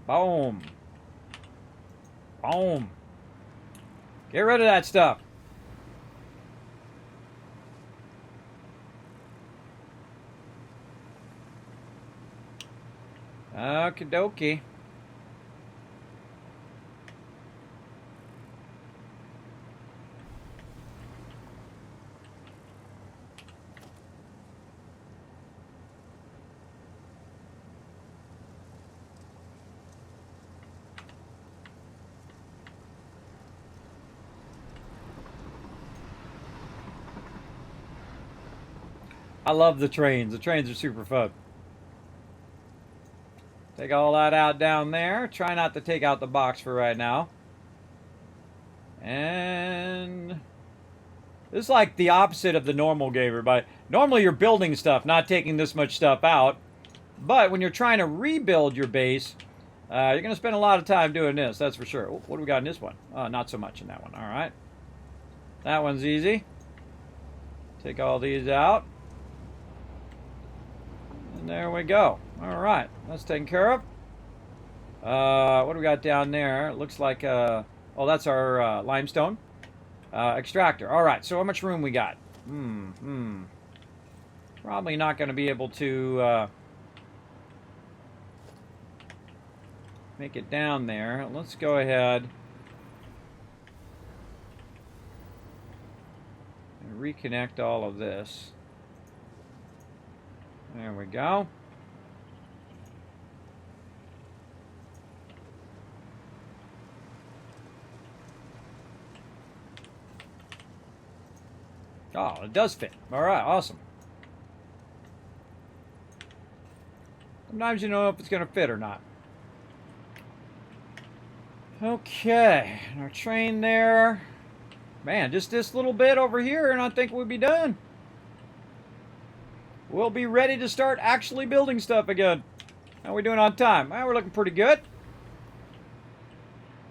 Boom. Boom. Get rid of that stuff. Okie dokie. I love the trains. The trains are super fun. Take all that out down there. Try not to take out the box for right now. And this is like the opposite of the normal game, everybody. Normally you're building stuff, not taking this much stuff out. But when you're trying to rebuild your base, you're going to spend a lot of time doing this, that's for sure. What do we got in this one? Not so much in that one. All right. That one's easy. Take all these out. And there we go. All right, that's taken care of. What do we got down there? It looks like, oh, that's our limestone extractor. All right, so how much room we got? Probably not going to be able to make it down there. Let's go ahead and reconnect all of this. There we go. Oh, it does fit. All right, awesome. Sometimes you know if it's going to fit or not. Okay, our train there. Man, just this little bit over here and I think we'll be done. We'll be ready to start actually building stuff again. How are we doing on time? Well, we're looking pretty good.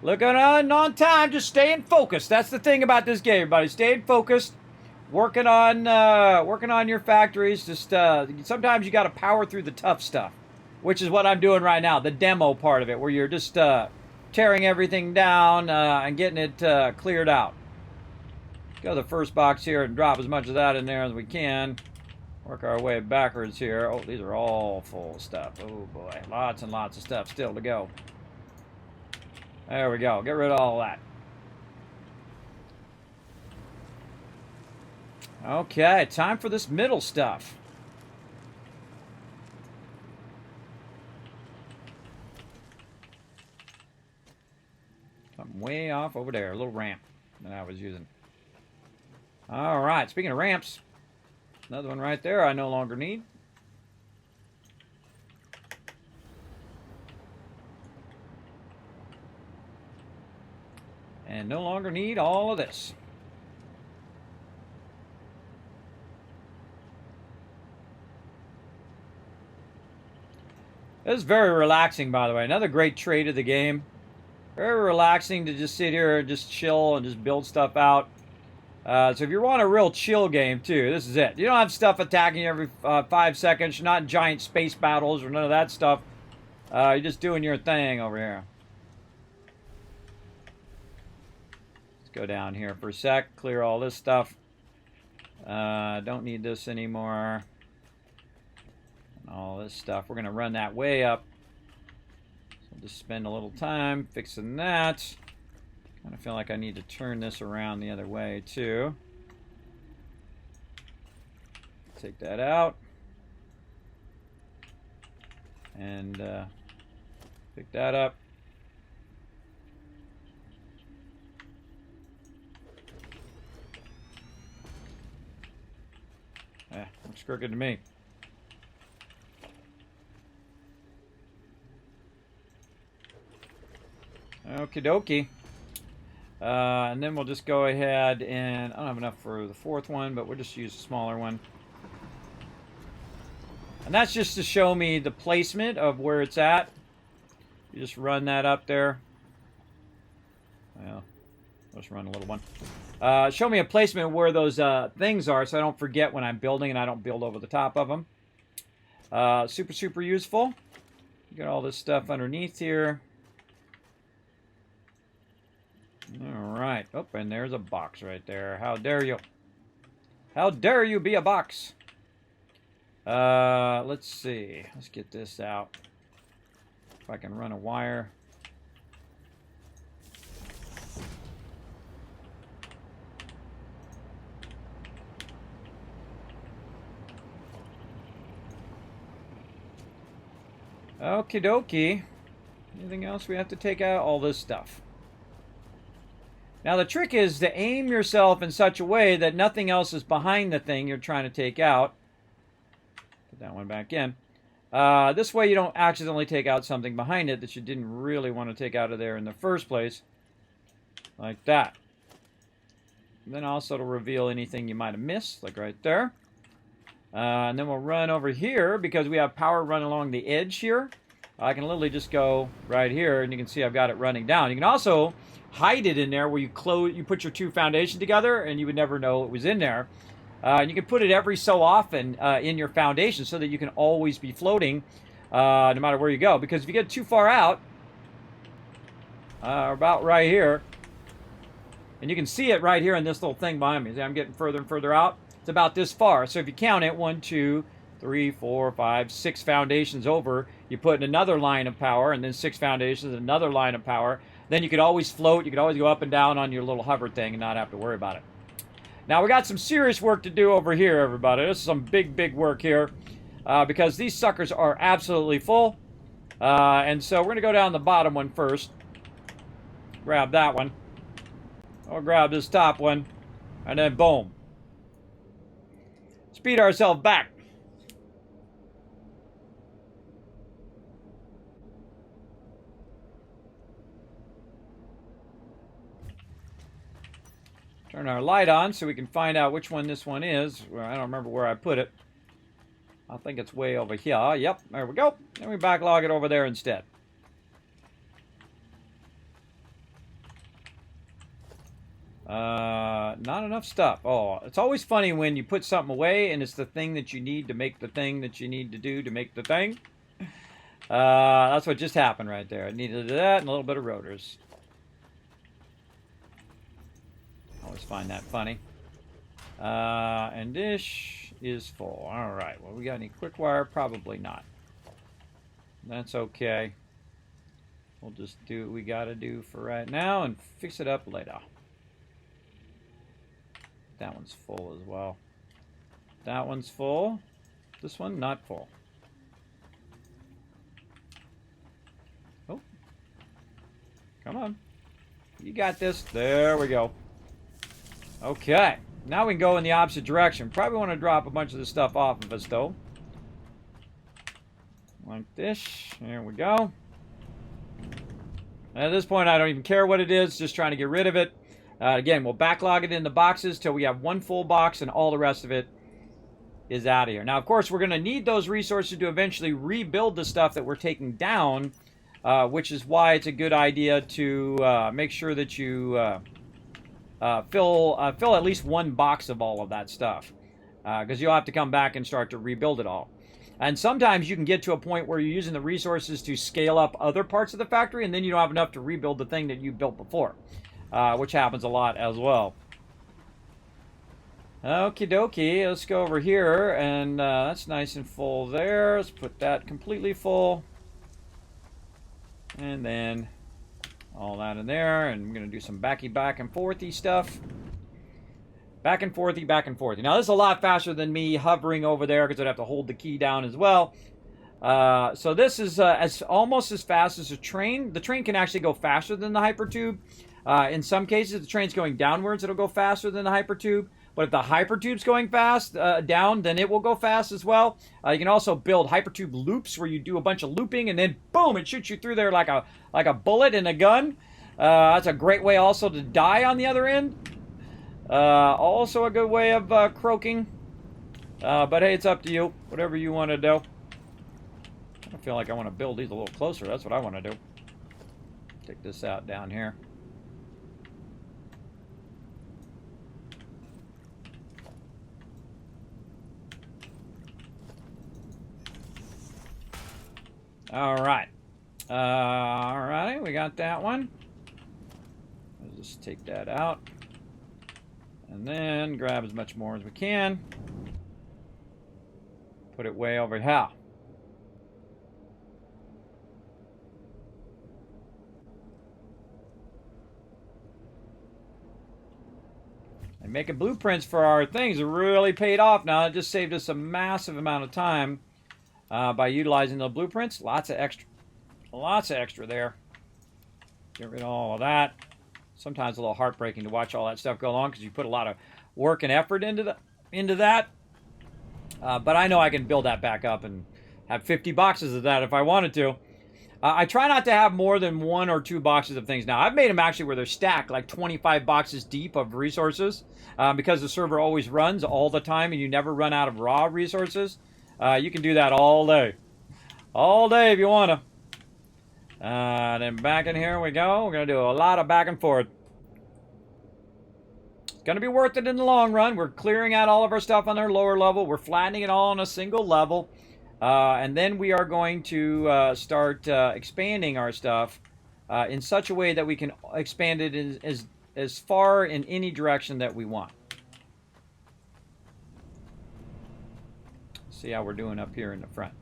Looking on time, just staying focused. That's the thing about this game, everybody. Staying focused, working on your factories. Just sometimes you got to power through the tough stuff, which is what I'm doing right now. The demo part of it, where you're just tearing everything down and getting it cleared out. Go to the first box here and drop as much of that in there as we can. Work our way backwards here. Oh, these are all full of stuff. Oh boy, lots and lots of stuff still to go. There we go. Get rid of all that. Okay, time for this middle stuff. Something way off over there. A little ramp that I was using. All right, speaking of ramps, another one right there I no longer need. And no longer need all of this. This is very relaxing, by the way. Another great trait of the game. Very relaxing to just sit here and just chill and just build stuff out. So if you want a real chill game, too, this is it. You don't have stuff attacking you every 5 seconds. You're not in giant space battles or none of that stuff. You're just doing your thing over here. Go down here for a sec, clear all this stuff. Don't need this anymore. All this stuff. We're going to run that way up. So just spend a little time fixing that. Kind of feel like I need to turn this around the other way too. Take that out. And pick that up. Yeah, looks crooked to me. Okie dokie. And then we'll just go ahead and... I don't have enough for the fourth one, but we'll just use a smaller one. And that's just to show me the placement of where it's at. You just run that up there. Well, let's run a little one. Show me a placement where those things are so I don't forget when I'm building and I don't build over the top of them. Super useful. You got all this stuff underneath here. Alright. Oh, and there's a box right there. How dare you? How dare you be a box? Let's see. Let's get this out. If I can run a wire. Okie dokie. Anything else we have to take out? All this stuff. Now the trick is to aim yourself in such a way that nothing else is behind the thing you're trying to take out. Put that one back in. This way you don't accidentally take out something behind it that you didn't really want to take out of there in the first place. Like that. And then also to reveal anything you might have missed, like right there. And then we'll run over here because we have power running along the edge here. I can literally just go right here and you can see I've got it running down. You can also hide it in there where you put your two foundations together and you would never know it was in there. And you can put it every so often in your foundation so that you can always be floating no matter where you go. Because if you get too far out, about right here, and you can see it right here in this little thing behind me. See, I'm getting further and further out. It's about this far. So if you count it, 1, 2, 3, 4, 5, 6 foundations over, you put in another line of power, and then 6 foundations, another line of power. Then you could always float. You could always go up and down on your little hover thing and not have to worry about it. Now, we got some serious work to do over here, everybody. This is some big work here because these suckers are absolutely full. And so we're going to go down the bottom one first. Grab that one. I'll grab this top one. And then boom. Speed ourselves back. Turn our light on so we can find out which one this one is. Well, I don't remember where I put it. I think it's way over here. Yep, there we go. And we backlog it over there instead. Not enough stuff. Oh, it's always funny when you put something away and it's the thing that you need to make the thing that you need to do to make the thing. That's what just happened right there. I needed that and a little bit of rotors. Always find that funny. And dish is full. All right. Well, we got any quick wire? Probably not. That's okay. We'll just do what we got to do for right now and fix it up later. That one's full as well. That one's full. This one, not full. Oh. Come on. You got this. There we go. Okay. Now we can go in the opposite direction. Probably want to drop a bunch of this stuff off of us, though. Like this. There we go. At this point, I don't even care what it is. Just trying to get rid of it. Again, we'll backlog it in the boxes till we have one full box and all the rest of it is out of here. Now, of course, we're going to need those resources to eventually rebuild the stuff that we're taking down, which is why it's a good idea to make sure that you fill at least one box of all of that stuff, because you'll have to come back and start to rebuild it all. And sometimes you can get to a point where you're using the resources to scale up other parts of the factory, and then you don't have enough to rebuild the thing that you built before, which happens a lot as well. Okie dokie, let's go over here, and that's nice and full there. Let's put that completely full. And then all that in there, and I'm going to do some back and forthy stuff. Back and forthy, back and forthy. Now, this is a lot faster than me hovering over there because I'd have to hold the key down as well. So this is almost as fast as a train. The train can actually go faster than the hypertube. In some cases, the train's going downwards, it'll go faster than the hypertube. But if the hypertube's going fast down, then it will go fast as well. You can also build hypertube loops where you do a bunch of looping and then boom, it shoots you through there like a bullet in a gun. That's a great way also to die on the other end. Also a good way of croaking. But hey, it's up to you. Whatever you want to do. I feel like I want to build these a little closer. That's what I want to do. Take this out down here. All right. All right, we got that one. Let's just take that out. And then grab as much more as we can. Put it way over here. And making blueprints for our things really paid off now. It just saved us a massive amount of time by utilizing the blueprints. Lots of extra there. Get rid of all of that. Sometimes a little heartbreaking to watch all that stuff go along because you put a lot of work and effort into that. But I know I can build that back up and have 50 boxes of that if I wanted to. I try not to have more than 1 or 2 boxes of things. Now, I've made them actually where they're stacked like 25 boxes deep of resources because the server always runs all the time and you never run out of raw resources. You can do that all day. All day if you want to. Then back in here we go. We're going to do a lot of back and forth. It's going to be worth it in the long run. We're clearing out all of our stuff on our lower level. We're flattening it all on a single level. And then we are going to start expanding our stuff in such a way that we can expand it as far in any direction that we want. See how we're doing up here in the front.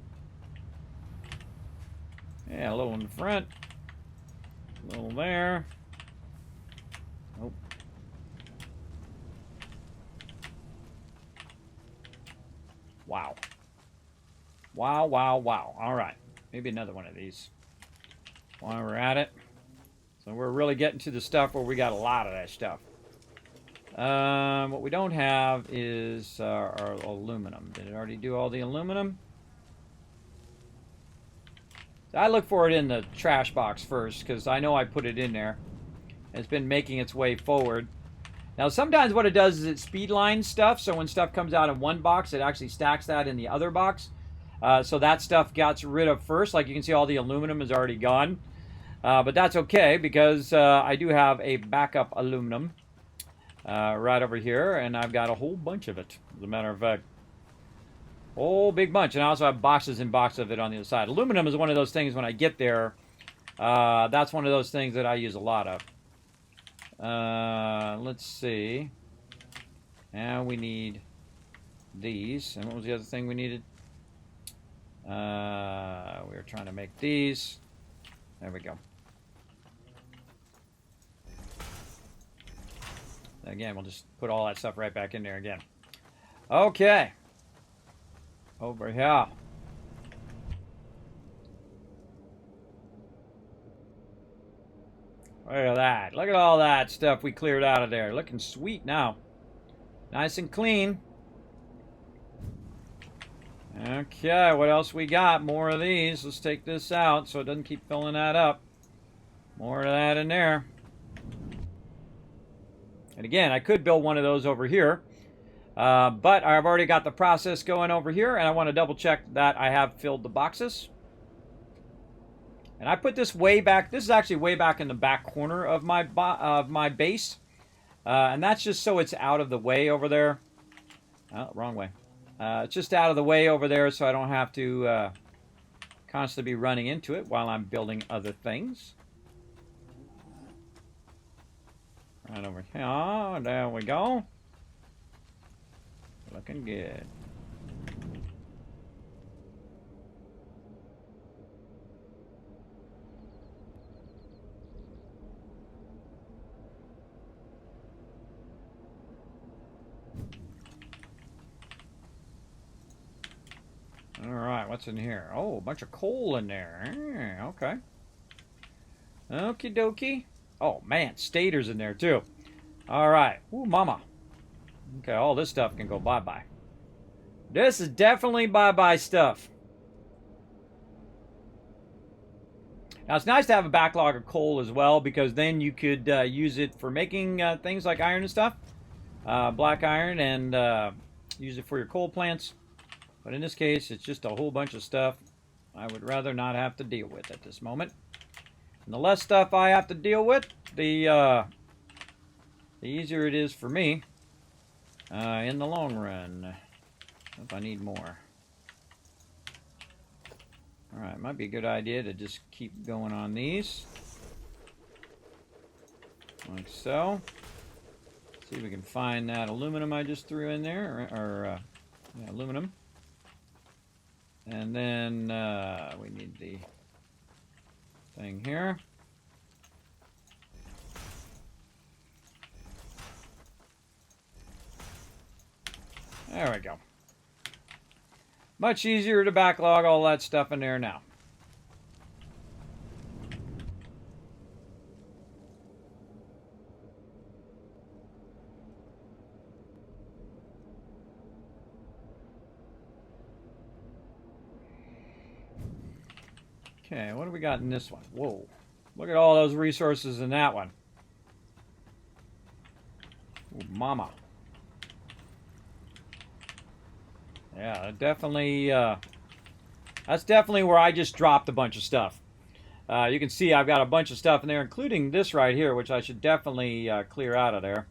Yeah, a little in the front. A little there. Oh. Wow. Wow, wow, wow. All right. Maybe another one of these while we're at it. So we're really getting to the stuff where we got a lot of that stuff. What we don't have is our aluminum. Did it already do all the aluminum? I look for it in the trash box first because I know I put it in there. It's been making its way forward. Now sometimes what it does is it speed lines stuff, so when stuff comes out in one box it actually stacks that in the other box. So that stuff gets rid of first. Like you can see all the aluminum is already gone. But that's okay because I do have a backup aluminum. right over here, and I've got a whole bunch of it, as a matter of fact. Whole big bunch, and I also have boxes and boxes of it on the other side. Aluminum is one of those things when I get there, that's one of those things that I use a lot of. Let's see. Now we need these. And what was the other thing we needed? We were trying to make these. There we go. Again, we'll just put all that stuff right back in there again. Okay. Over here. Look at that. Look at all that stuff we cleared out of there. Looking sweet now. Nice and clean. Okay, what else we got? More of these. Let's take this out so it doesn't keep filling that up. More of that in there. And again, I could build one of those over here. But I've already got the process going over here, and I want to double check that I have filled the boxes. And I put this way back. This is actually way back in the back corner of my base. And that's just so it's out of the way over there. Oh, wrong way. It's just out of the way over there so I don't have to constantly be running into it while I'm building other things. Right over here. Oh, there we go. Looking good. All right, what's in here? Oh, a bunch of coal in there. Okay. Okie dokie. Oh, man, stators in there, too. All right. Ooh, mama. Okay, all this stuff can go bye-bye. This is definitely bye-bye stuff. Now, it's nice to have a backlog of coal as well, because then you could use it for making things like iron and stuff. Black iron, and use it for your coal plants. But in this case, it's just a whole bunch of stuff I would rather not have to deal with at this moment. And the less stuff I have to deal with, the easier it is for me in the long run. If I need more. Alright, might be a good idea to just keep going on these. Like so. See if we can find that aluminum I just threw in there, or yeah, aluminum. And then we need the thing here. There we go. Much easier to backlog all that stuff in there now. Okay, what do we got in this one? Whoa. Look at all those resources in that one. Ooh, mama. Yeah, definitely, that's definitely where I just dropped a bunch of stuff. You can see I've got a bunch of stuff in there, including this right here, which I should definitely clear out of there.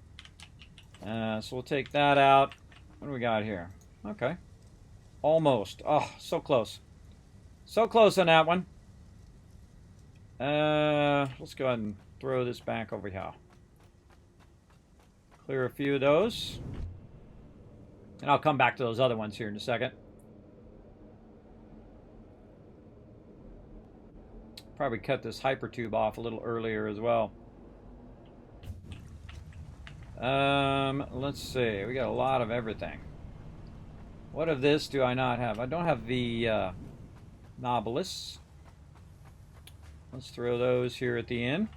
So we'll take that out. What do we got here? Okay. Almost. Oh, so close. So close on that one. Let's go ahead and throw this back over here. Clear a few of those. And I'll come back to those other ones here in a second. Probably cut this hypertube off a little earlier as well. Let's see. We got a lot of everything. What of this do I not have? I don't have the nobilis. Let's throw those here at the end.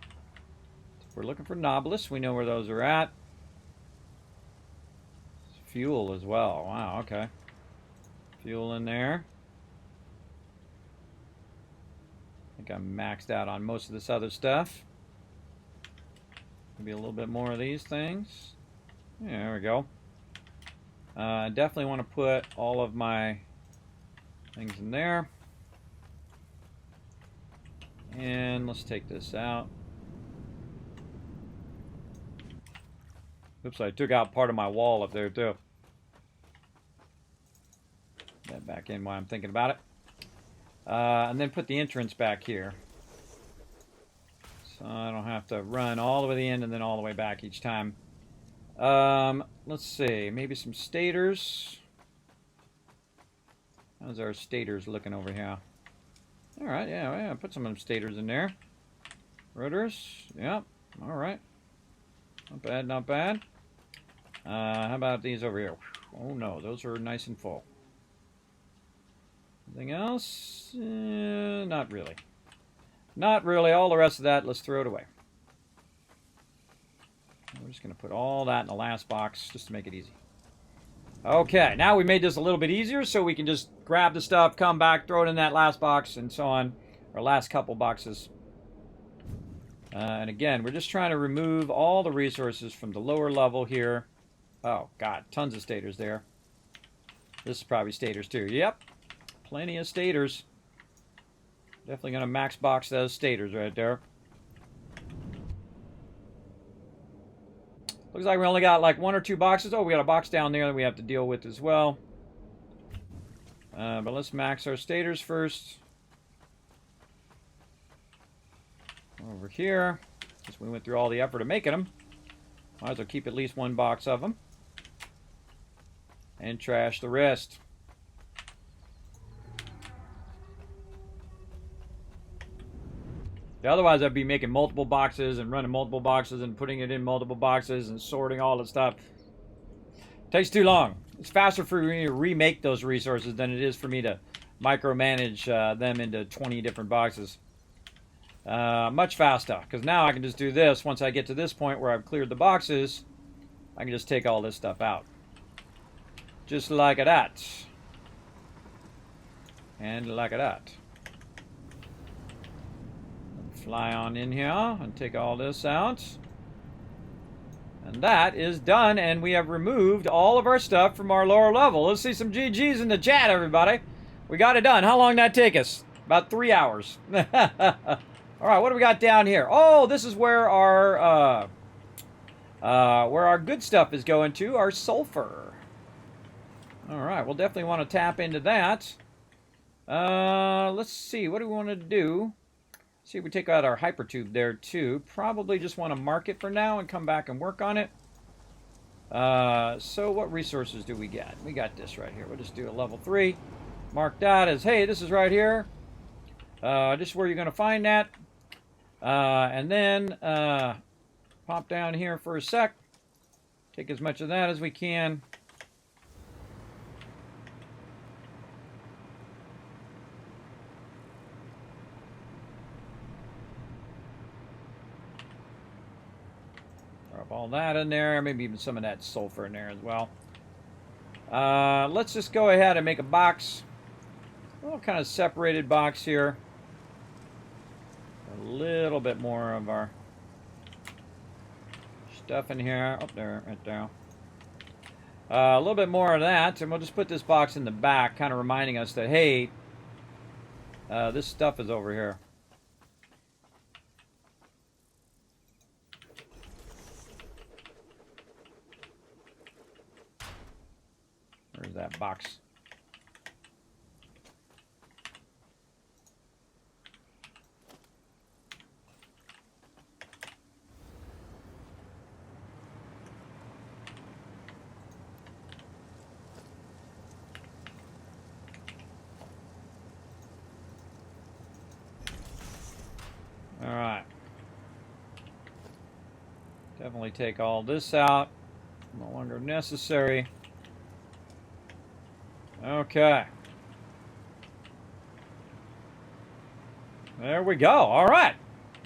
If we're looking for nobilis, we know where those are at. Fuel as well. Wow, okay. Fuel in there. I think I'm maxed out on most of this other stuff. Maybe a little bit more of these things. Yeah, there we go. I definitely want to put all of my things in there. And let's take this out. Oops, I took out part of my wall up there too. Put that back in while I'm thinking about it. And then put the entrance back here. So I don't have to run all the way to the end and then all the way back each time. Let's see, maybe some stators. How's our stators looking over here? All right, yeah, put some of them stators in there. Rotors, yep, all right. Not bad, not bad. How about these over here? Oh no, those are nice and full. Anything else? Not really. Not really. All the rest of that, let's throw it away. We're just going to put all that in the last box just to make it easy. Okay, now we made this a little bit easier so we can just grab the stuff, come back, throw it in that last box, and so on. Our last couple boxes. And again, we're just trying to remove all the resources from the lower level here. Oh, God, tons of stators there. This is probably stators too. Yep, plenty of stators. Definitely going to max box those stators right there. Looks like we only got like 1 or 2 boxes. Oh, we got a box down there that we have to deal with as well. But let's max our stators first. Over here, since we went through all the effort of making them, might as well keep at least 1 box of them. And trash the rest. Otherwise, I'd be making multiple boxes and running multiple boxes and putting it in multiple boxes and sorting all the stuff. Takes too long. It's faster for me to remake those resources than it is for me to micromanage them into 20 different boxes. Much faster, because now I can just do this. Once I get to this point where I've cleared the boxes, I can just take all this stuff out. Just like that. And like that. Fly on in here and take all this out. And that is done, and we have removed all of our stuff from our lower level. Let's see some GGs in the chat, everybody. We got it done. How long did that take us? About 3 hours. All right, what do we got down here? Oh, this is where our good stuff is going to, our sulfur. All right, we'll definitely want to tap into that. Let's see, what do we want to do? See if we take out our hypertube there too. Probably just want to mark it for now and come back and work on it. So what resources do we get? We got this right here. We'll just do a level 3. Mark that as, hey, this is right here. This is where you're going to find that. And then pop down here for a sec. Take as much of that as we can. Drop all that in there, maybe even some of that sulfur in there as well. Let's just go ahead and make a box. A little kind of separated box here. A little bit more of our stuff in here. Oh, there, right there. A little bit more of that, and we'll just put this box in the back, kind of reminding us that, hey, this stuff is over here. Where's that box? All right. Definitely take all this out. No longer necessary. Okay. There we go. All right.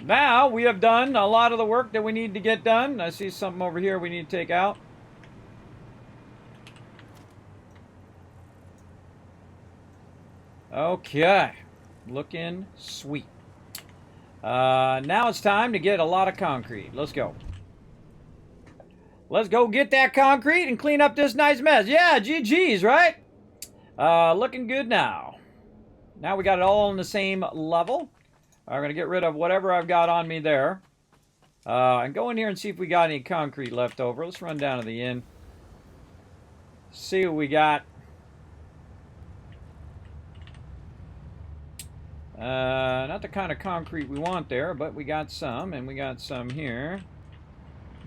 Now we have done a lot of the work that we need to get done. I see something over here we need to take out. Okay. Looking sweet. Now it's time to get a lot of concrete. Let's go. Let's go get that concrete and clean up this nice mess. Yeah, GG's, right? Looking good now. Now we got it all on the same level. I'm going to get rid of whatever I've got on me there. And go in here and see if we got any concrete left over. Let's run down to the inn. See what we got. Not the kind of concrete we want there, but we got some, and we got some here.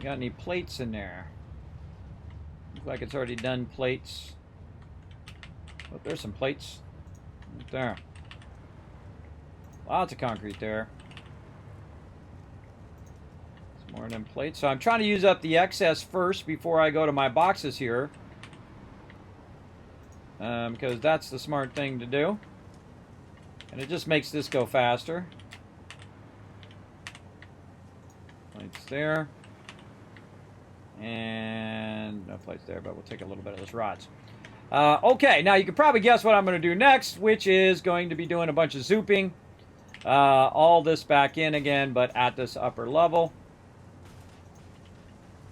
Got any plates in there? Looks like it's already done plates. Oh, there's some plates. Right there. Lots of concrete there. Some more of them plates. So I'm trying to use up the excess first before I go to my boxes here. Because that's the smart thing to do. And it just makes this go faster. Plates there. And no plates there, but we'll take a little bit of this rods. Okay, now you can probably guess what I'm going to do next, which is going to be doing a bunch of zooping. All this back in again, but at this upper level.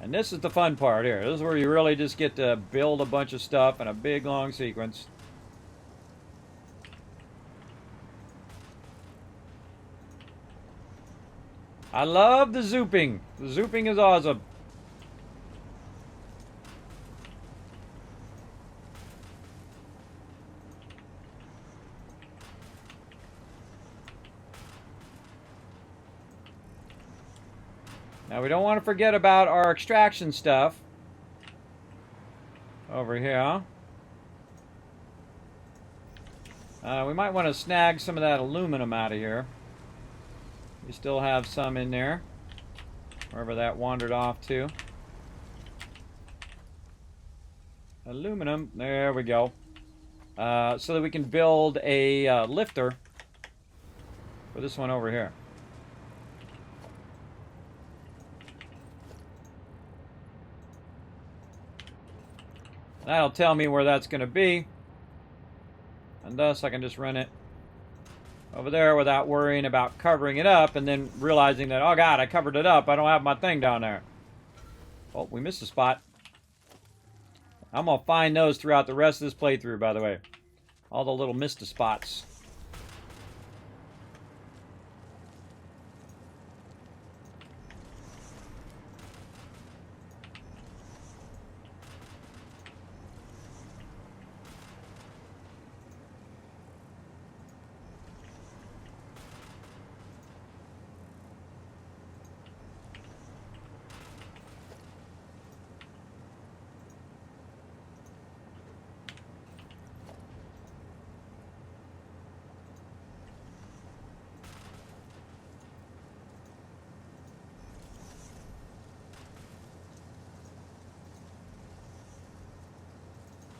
And this is the fun part here. This is where you really just get to build a bunch of stuff in a big, long sequence. I love the zooping. The zooping is awesome. Now we don't want to forget about our extraction stuff over here. We might want to snag some of that aluminum out of here. We still have some in there, wherever that wandered off to. Aluminum, there we go. So that we can build a lifter for this one over here. That'll tell me where that's going to be. And thus I can just run it over there without worrying about covering it up and then realizing that, oh God, I covered it up. I don't have my thing down there. Oh, we missed a spot. I'm going to find those throughout the rest of this playthrough, by the way. All the little missed spots.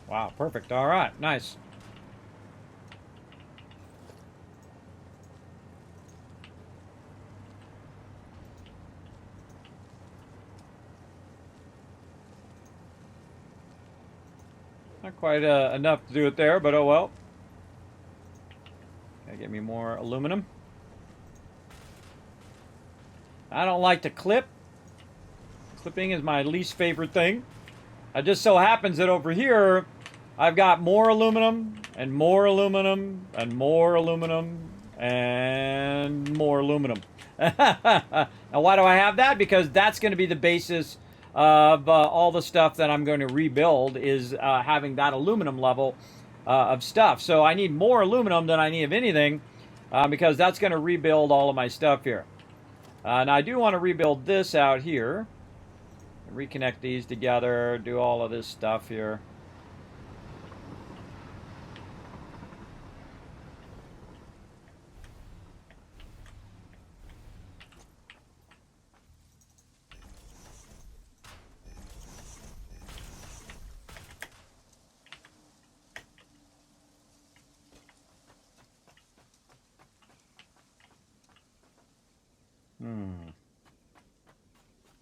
Wow, perfect. All right, nice. Not quite enough to do it there, but oh well. Gotta get me more aluminum. I don't like to clip. Clipping is my least favorite thing. It just so happens that over here, I've got more aluminum, and more aluminum, and more aluminum, and more aluminum. Now, why do I have that? Because that's going to be the basis of all the stuff that I'm going to rebuild, is having that aluminum level of stuff. So I need more aluminum than I need of anything, because that's going to rebuild all of my stuff here. Now, I do want to rebuild this out here. Reconnect these together, do all of this stuff here.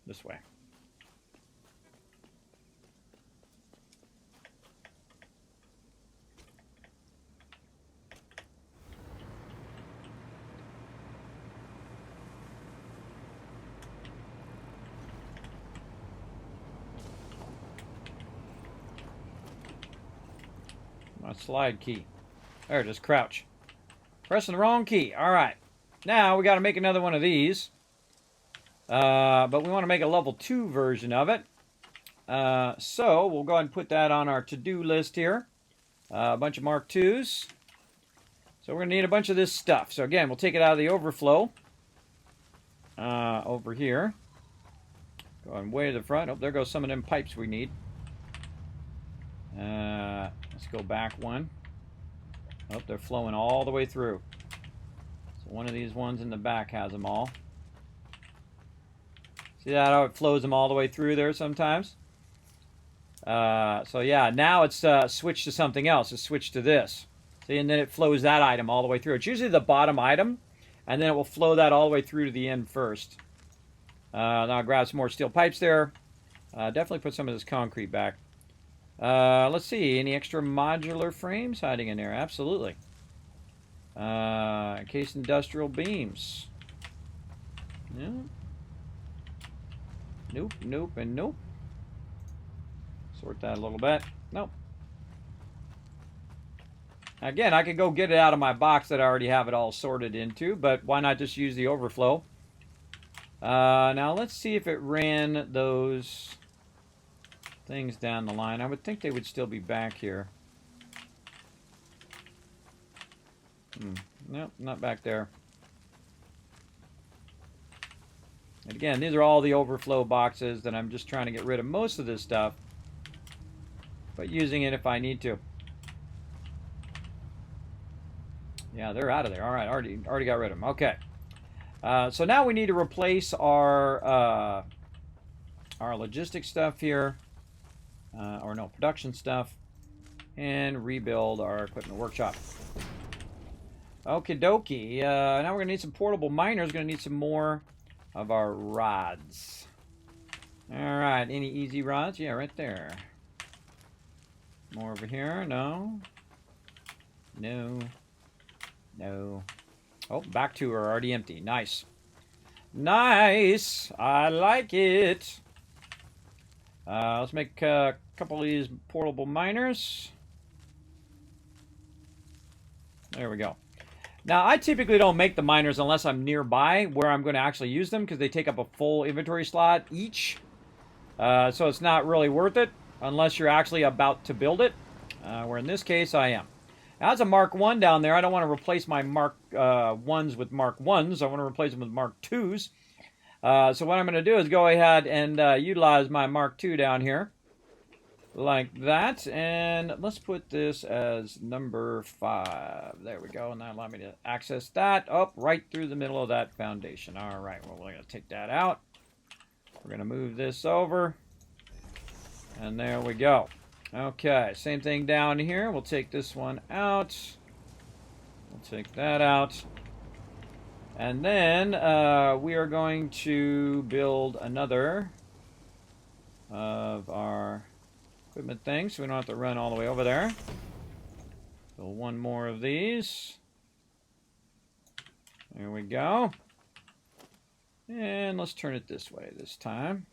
This way. My slide key. There, just crouch. Pressing the wrong key. All right. Now we got to make another one of these. But we want to make a level 2 version of it. So we'll go ahead and put that on our to-do list here. A bunch of Mark IIs. So we're going to need a bunch of this stuff. So again, we'll take it out of the overflow. Over here. Going way to the front. Oh, there goes some of them pipes we need. Let's go back one. Oh, they're flowing all the way through. So one of these ones in the back has them all. See that how it flows them all the way through there sometimes? So yeah, now it's switched to something else. It's switched to this. See, and then it flows that item all the way through. It's usually the bottom item, and then it will flow that all the way through to the end first. Now I'll grab some more steel pipes there. Definitely put some of this concrete back. Let's see, any extra modular frames hiding in there? Absolutely. Encased industrial beams. Yeah. Nope, nope, and nope. Sort that a little bit. Nope. Again, I could go get it out of my box that I already have it all sorted into, but why not just use the overflow? Now let's see if it ran those things down the line. I would think they would still be back here. Nope, not back there. And again, these are all the overflow boxes that I'm just trying to get rid of most of this stuff, but using it if I need to. Yeah, they're out of there. All right, already got rid of them. Okay. So now we need to replace our logistics stuff here, or no, production stuff, and rebuild our equipment workshop. Okie dokie. Now we're going to need some portable miners. Going to need some more of our rods. All right, any easy rods? Yeah, right there. More over here? No. No. No. Oh, back two are already empty. Nice. Nice. I like it. Let's make a couple of these portable miners. There we go. Now, I typically don't make the miners unless I'm nearby where I'm going to actually use them because they take up a full inventory slot each. So it's not really worth it unless you're actually about to build it. Where in this case, I am. Now, that's a Mark 1 down there. I don't want to replace my Mark 1s with Mark 1s. I want to replace them with Mark 2s. So what I'm going to do is go ahead and utilize my Mark 2 down here. Like that. And let's put this as number 5. There we go. And that'll allow me to access that up right through the middle of that foundation. All right. Well, we're going to take that out. We're going to move this over. And there we go. Okay, same thing down here. We'll take this one out. We'll take that out. And then we are going to build another of our equipment things, so we don't have to run all the way over there. Build one more of these. There we go. And let's turn it this way this time.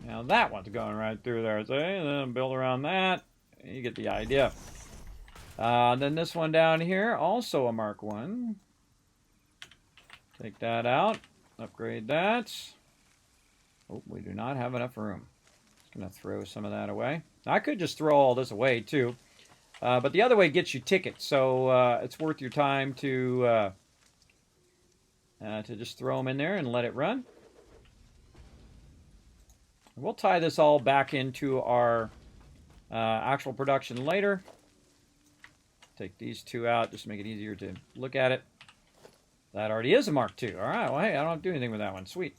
Now that one's going right through there. So then build around that. You get the idea. Then this one down here, also a Mark 1. Take that out. Upgrade that. Oh, we do not have enough room. Just going to throw some of that away. Now, I could just throw all this away too. But the other way gets you tickets. So it's worth your time to just throw them in there and let it run. We'll tie this all back into our actual production later. Take these two out just to make it easier to look at it. That already is a Mark II. All right, well, hey, I don't have to do anything with that one. Sweet.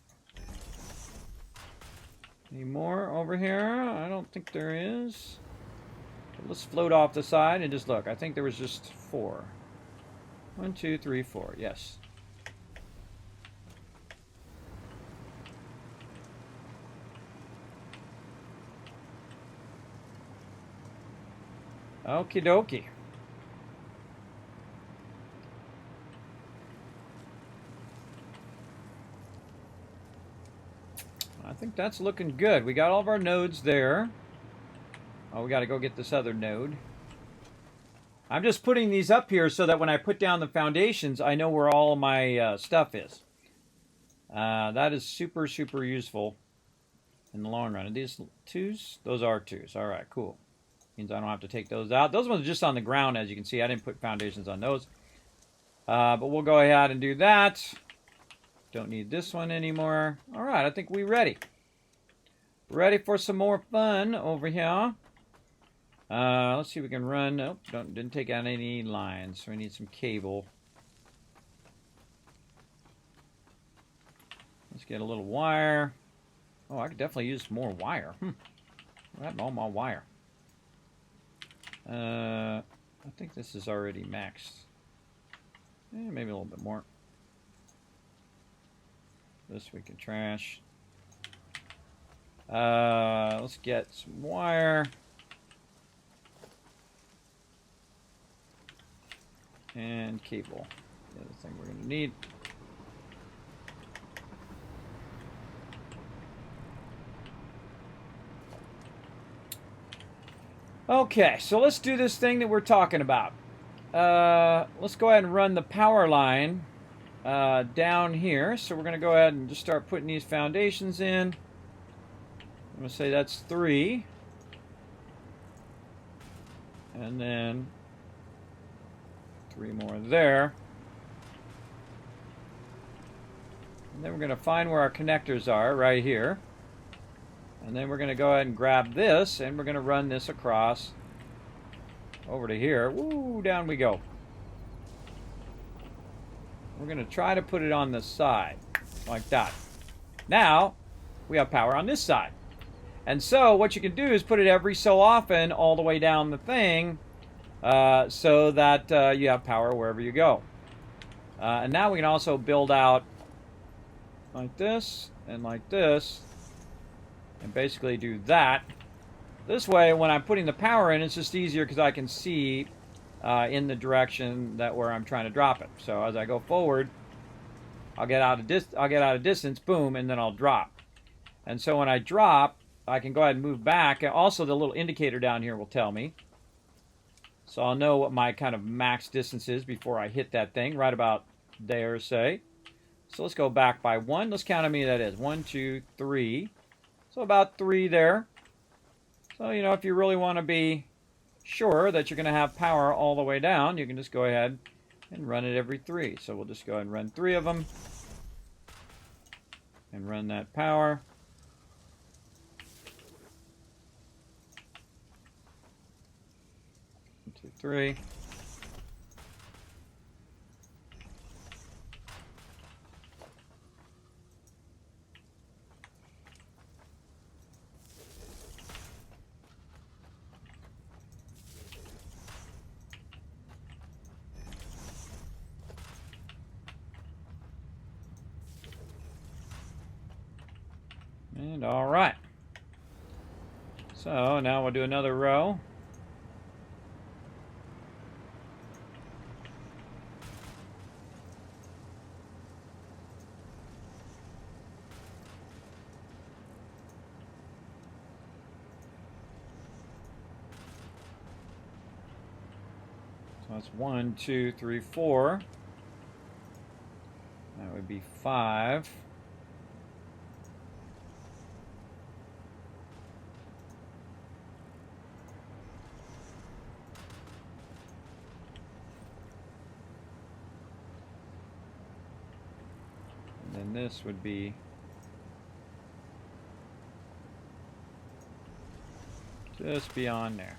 Any more over here? I don't think there is. But let's float off the side and just look. I think there was just 4. 1, 2, 3, 4. Yes. Okie dokie. I think that's looking good. We got all of our nodes there. Oh, we got to go get this other node. I'm just putting these up here so that when I put down the foundations, I know where all my stuff is. That is super, super useful in the long run. Are these 2s? Those are 2s. All right, cool. Means I don't have to take those out. Those ones are just on the ground, as you can see. I didn't put foundations on those. But we'll go ahead and do that. Don't need this one anymore. All right, I think we're ready. Ready for some more fun over here. Let's see if we can run. Nope, didn't take out any lines, so we need some cable. Let's get a little wire. Oh, I could definitely use more wire. What happened to all my wire? I think this is already maxed. Maybe a little bit more. This we can trash. Let's get some wire. And cable. The other thing we're going to need. Okay, so let's do this thing that we're talking about. Let's go ahead and run the power line down here. So we're going to go ahead and just start putting these foundations in. I'm going to say that's 3. And then 3 more there. And then we're going to find where our connectors are right here. And then we're going to go ahead and grab this, and we're going to run this across over to here. Woo, down we go. We're going to try to put it on the side, like that. Now, we have power on this side. And so, what you can do is put it every so often all the way down the thing, so that you have power wherever you go. And now we can also build out like this, and like this. And basically do that. This way, when I'm putting the power in, it's just easier because I can see in the direction that where I'm trying to drop it. So as I go forward, I'll get out of distance, boom, and then I'll drop. And so when I drop, I can go ahead and move back. And also, the little indicator down here will tell me. So I'll know what my kind of max distance is before I hit that thing, right about there, say. So let's go back by 1. Let's count how many that is. 1, 2, 3. So about 3 there. So, you know, if you really want to be sure that you're going to have power all the way down, you can just go ahead and run it every 3. So we'll just go ahead and run 3 of them. And run that power. One, 2, 3. And all right. So now we'll do another row. So that's 1, 2, 3, 4. That would be 5. And then this would be just beyond there.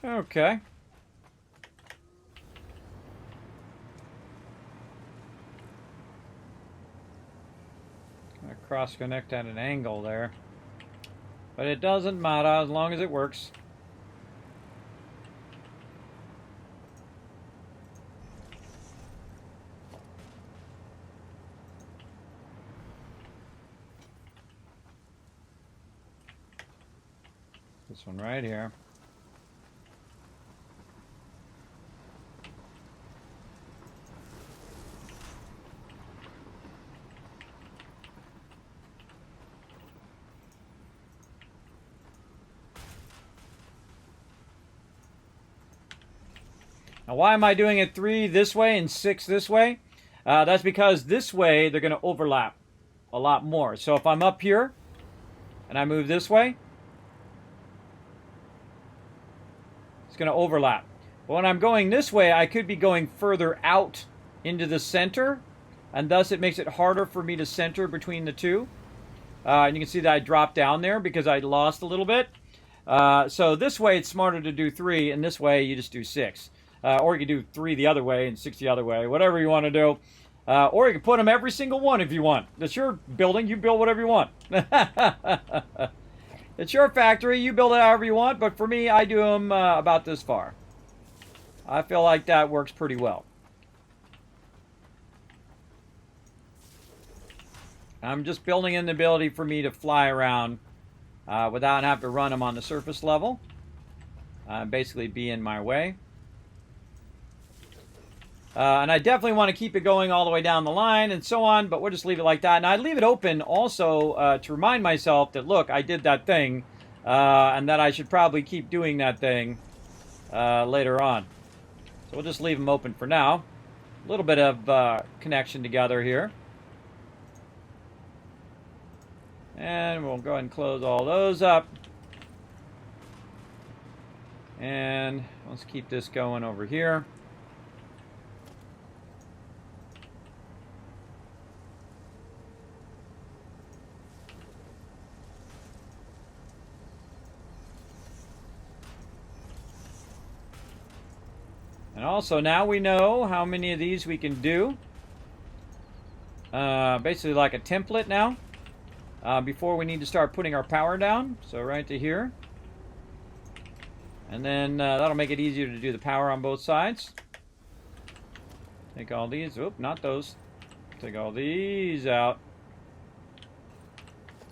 Okay. Gonna cross connect at an angle there. But it doesn't matter as long as it works. This one right here. Now, why am I doing it 3 this way and 6 this way? That's because this way they're going to overlap a lot more. So if I'm up here and I move this way, it's going to overlap. But when I'm going this way, I could be going further out into the center, and thus it makes it harder for me to center between the two. And you can see that I dropped down there because I lost a little bit. So this way it's smarter to do 3, and this way you just do 6. Or you can do 3 the other way and 6 the other way, whatever you want to do. Or you can put them every single one if you want. It's your building. You build whatever you want. It's your factory. You build it however you want. But for me, I do them about this far. I feel like that works pretty well. I'm just building in the ability for me to fly around without having to run them on the surface level. Basically be in my way. And I definitely want to keep it going all the way down the line and so on, but we'll just leave it like that. And I'd leave it open also to remind myself that, look, I did that thing, and that I should probably keep doing that thing later on. So we'll just leave them open for now. A little bit of connection together here. And we'll go ahead and close all those up. And let's keep this going over here. And also now we know how many of these we can do. Basically like a template now. Before we need to start putting our power down. So right to here. And then that'll make it easier to do the power on both sides. Take all these. Oop, not those. Take all these out.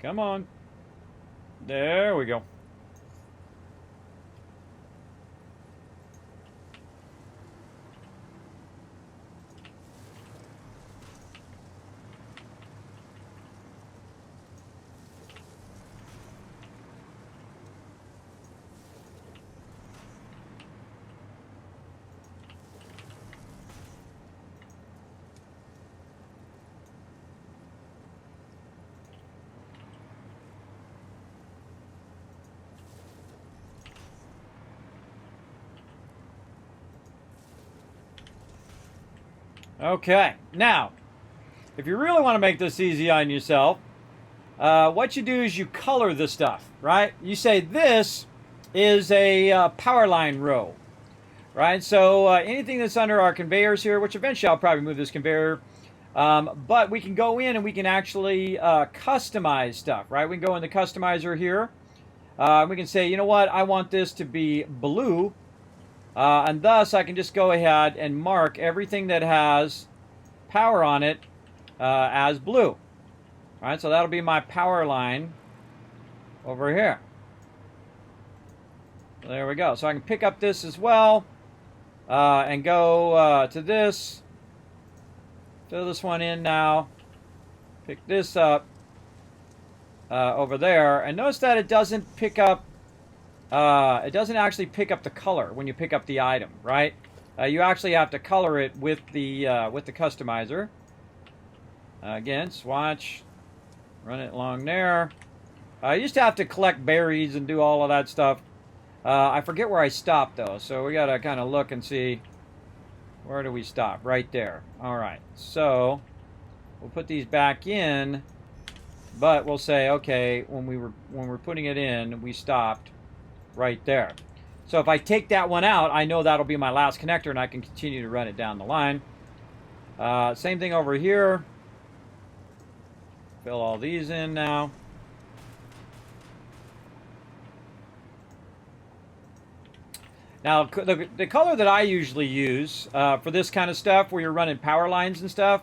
Come on. There we go. Okay, now, if you really want to make this easy on yourself, what you do is you color the stuff, right? You say this is a power line row, right? So anything that's under our conveyors here, which eventually I'll probably move this conveyor, but we can go in and we can actually customize stuff, right? We can go in the customizer here. We can say, you know what, I want this to be blue. And thus, I can just go ahead and mark everything that has power on it as blue. All right, so that'll be my power line over here. There we go. So I can pick up this as well and go to this. Fill this one in now. Pick this up over there. And notice that it doesn't pick up it doesn't actually pick up the color when you pick up the item, right? You actually have to color it with the customizer. Again, swatch, run it along there. I used to have to collect berries and do all of that stuff. I forget where I stopped though, so we gotta kind of look and see where do we stop. Right there. All right, so we'll put these back in, but we'll say okay when we're putting it in, we stopped right there. So if I take that one out, I know that'll be my last connector and I can continue to run it down the line. Same thing over here. Fill all these in now. Now, the color that I usually use for this kind of stuff, where you're running power lines and stuff,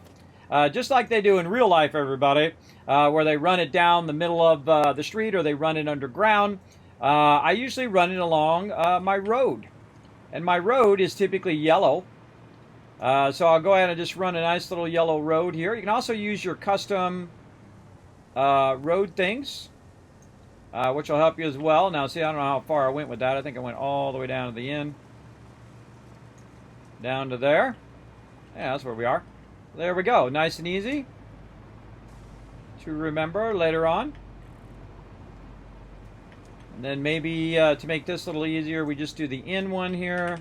just like they do in real life, everybody, where they run it down the middle of the street or they run it underground, I usually run it along my road. And my road is typically yellow. So I'll go ahead and just run a nice little yellow road here. You can also use your custom road things, which will help you as well. Now, see, I don't know how far I went with that. I think I went all the way down to the end. down to there. Yeah, that's where we are. There we go. Nice and easy to remember later on. And then maybe to make this a little easier, we just do the in one here.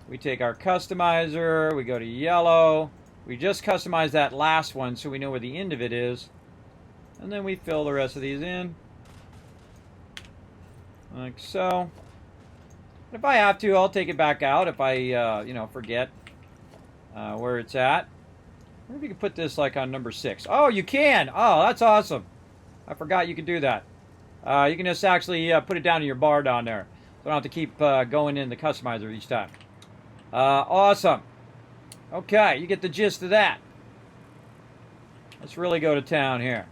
We take our customizer, we go to yellow. We just customize that last one so we know where the end of it is. And then we fill the rest of these in. Like so. If I have to, I'll take it back out if I, forget where it's at. I wonder if you can put this like on number 6. Oh, you can! Oh, that's awesome. I forgot you could do that. You can just actually put it down in your bar down there. So I don't have to keep going in the customizer each time. Awesome. Okay, you get the gist of that. Let's really go to town here.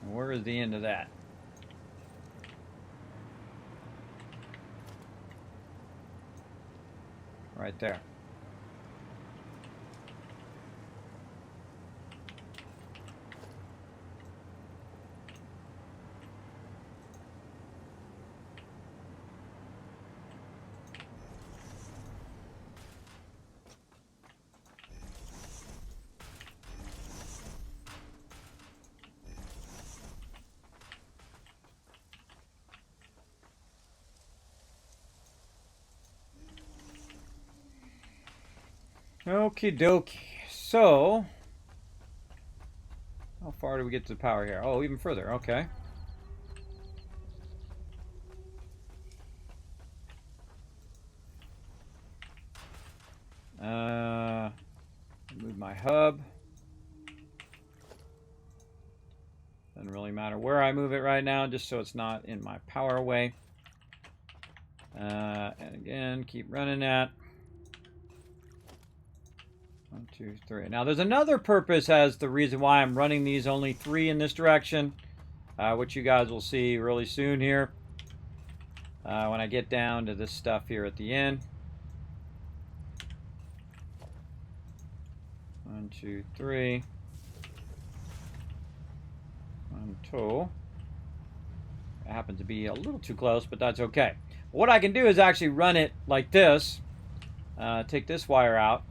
Where is the end of that? Right there. Okie dokie. So, how far do we get to the power here? Oh, even further. Okay. Move my hub. Doesn't really matter where I move it right now, just so it's not in my power way. And again, keep running that. 1, 2, 3. Now there's another purpose as the reason why I'm running these only 3 in this direction, which you guys will see really soon here when I get down to this stuff here at the end. 1, 2, 3. 1, 2. It happens to be a little too close, but that's okay. What I can do is actually run it like this. Take this wire out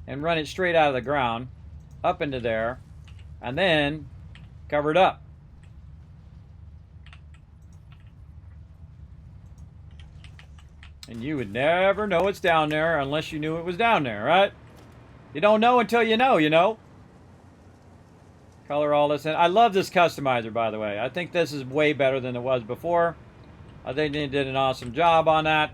and run it straight out of the ground up into there and then cover it up. And you would never know it's down there unless you knew it was down there, right? You don't know until you know, you know. Color all this in. I love this customizer, by the way. I think this is way better than it was before. I think they did an awesome job on that.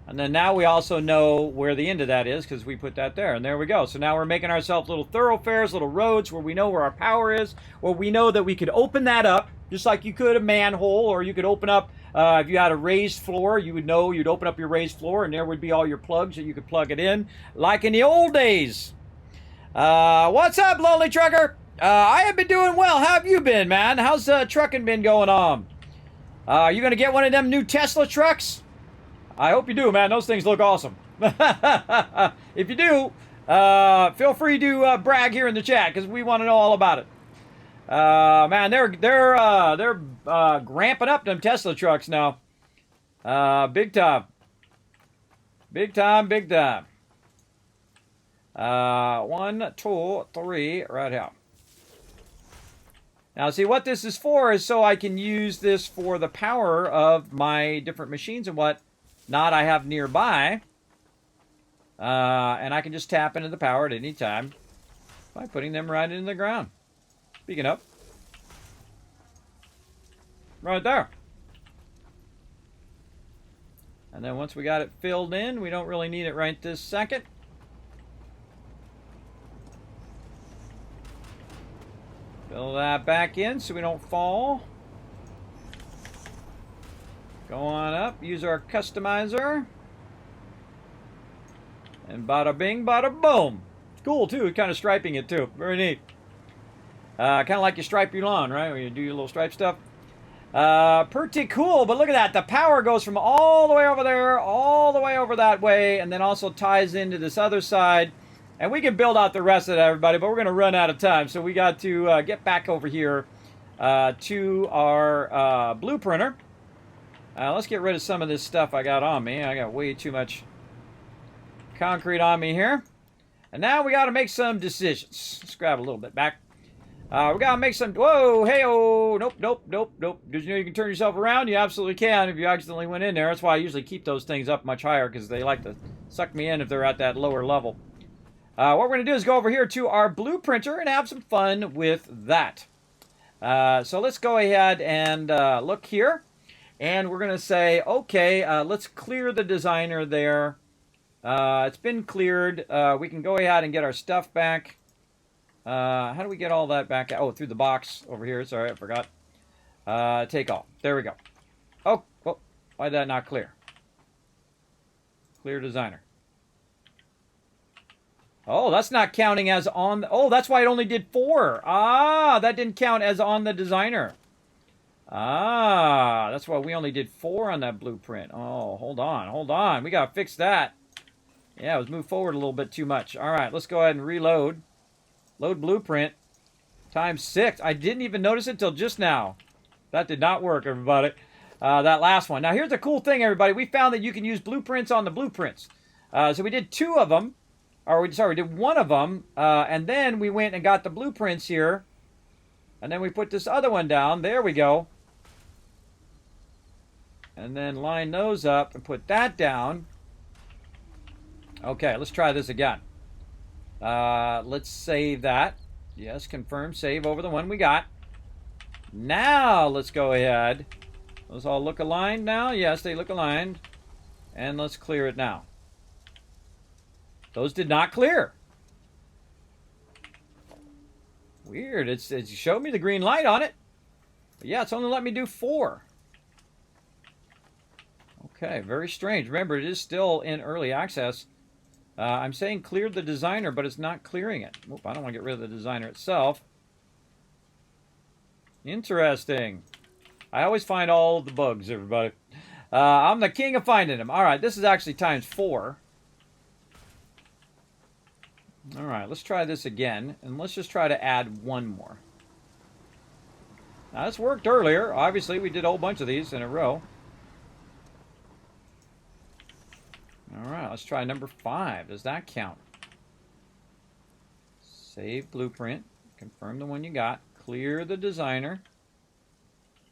And then now we also know where the end of that is because we put that there. And there we go. So now we're making ourselves little thoroughfares, little roads where we know where our power is, where we know that we could open that up just like you could a manhole, or you could open up, if you had a raised floor, you would know you'd open up your raised floor and there would be all your plugs that you could plug it in like in the old days. What's up, Lonely Trucker? I have been doing well. How have you been, man? How's trucking been going on? Are you going to get one of them new Tesla trucks? I hope you do, man. Those things look awesome. If you do, feel free to brag here in the chat because we want to know all about it. Man, they're ramping up them Tesla trucks now. Big time. Big time, big time. 1, 2, 3, right here. Now, see, what this is for is so I can use this for the power of my different machines and what not I have nearby. And I can just tap into the power at any time by putting them right into the ground. Speaking of. Right there. And then once we got it filled in, we don't really need it right this second. Fill that back in so we don't fall. Go on up, use our customizer. And bada bing, bada boom. It's cool too, kind of striping it too. Very neat. Kind of like you stripe your lawn, right? When you do your little stripe stuff. Pretty cool, but look at that. The power goes from all the way over there, all the way over that way, and then also ties into this other side. And we can build out the rest of it, everybody, but we're going to run out of time. So we got to get back over here to our blue printer. Let's get rid of some of this stuff I got on me. I got way too much concrete on me here. And now we got to make some decisions. Let's grab a little bit back. We got to make some... Whoa, hey-oh. Nope, nope, nope, nope. Did you know you can turn yourself around? You absolutely can if you accidentally went in there. That's why I usually keep those things up much higher, because they like to suck me in if they're at that lower level. What we're going to do is go over here to our blue printer and have some fun with that. So let's go ahead and look here. And we're going to say, okay, let's clear the designer there. It's been cleared. We can go ahead and get our stuff back. How do we get all that back? Oh, through the box over here. Sorry, I forgot. Take all. There we go. Oh, why did that not clear? Clear designer. Oh, that's not counting as on... Oh, that's why it only did 4. Ah, that didn't count as on the designer. Ah, that's why we only did 4 on that blueprint. Oh, hold on. We got to fix that. Yeah, it was moved forward a little bit too much. All right, let's go ahead and reload. Load blueprint. Times 6. I didn't even notice it until just now. That did not work, everybody. That last one. Now, here's the cool thing, everybody. We found that you can use blueprints on the blueprints. So we did 2 of them. We did 1 of them. And then we went and got the blueprints here. And then we put this other one down. There we go. And then line those up and put that down. Okay, let's try this again. Let's save that. Yes, confirm, save over the one we got. Now, let's go ahead. Those all look aligned now? Yes, they look aligned. And let's clear it now. Those did not clear. Weird. It showed me the green light on it. But yeah, it's only let me do 4. Okay, very strange. Remember, it is still in early access. I'm saying cleared the designer, but it's not clearing it. Oop, I don't want to get rid of the designer itself. Interesting. I always find all the bugs, everybody. I'm the king of finding them. All right, this is actually times 4. All right, let's try this again, and let's just try to add 1 more. Now, this worked earlier. Obviously, we did a whole bunch of these in a row. All right, let's try number 5. Does that count? Save blueprint. Confirm the one you got. Clear the designer.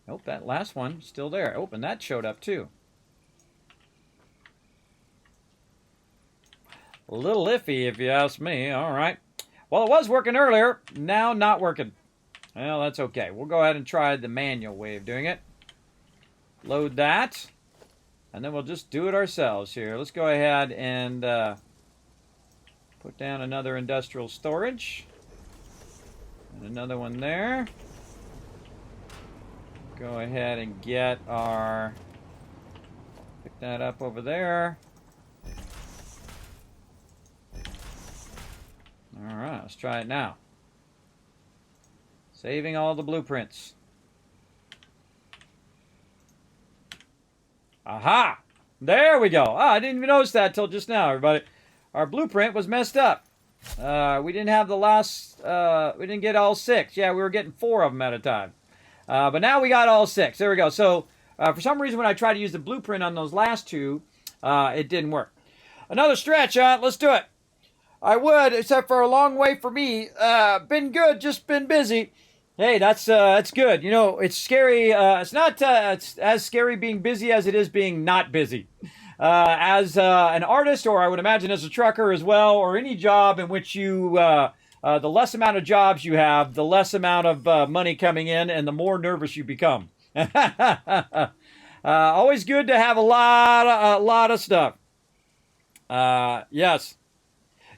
Nope, that last one still there. Oh, and that showed up too. A little iffy if you ask me. All right. Well, it was working earlier. Now not working. Well, that's okay. We'll go ahead and try the manual way of doing it. Load that. And then we'll just do it ourselves here. Let's go ahead and put down another industrial storage. And another one there. Go ahead and get our... Pick that up over there. Alright, let's try it now. Saving all the blueprints. Aha! There we go. I didn't even notice that till just now, everybody. Our blueprint was messed up. We didn't have the last... we didn't get all 6. Yeah, we were getting 4 of them at a time. But now we got all 6. There we go. So, for some reason, when I tried to use the blueprint on those last 2, it didn't work. Another stretch, huh? Let's do it. I would, except for a long way for me. Been good, just been busy. Hey, that's good. You know, it's scary. It's not it's as scary being busy as it is being not busy. As an artist, or I would imagine as a trucker as well, or any job in which you, the less amount of jobs you have, the less amount of money coming in, and the more nervous you become. Always good to have a lot of stuff. Yes.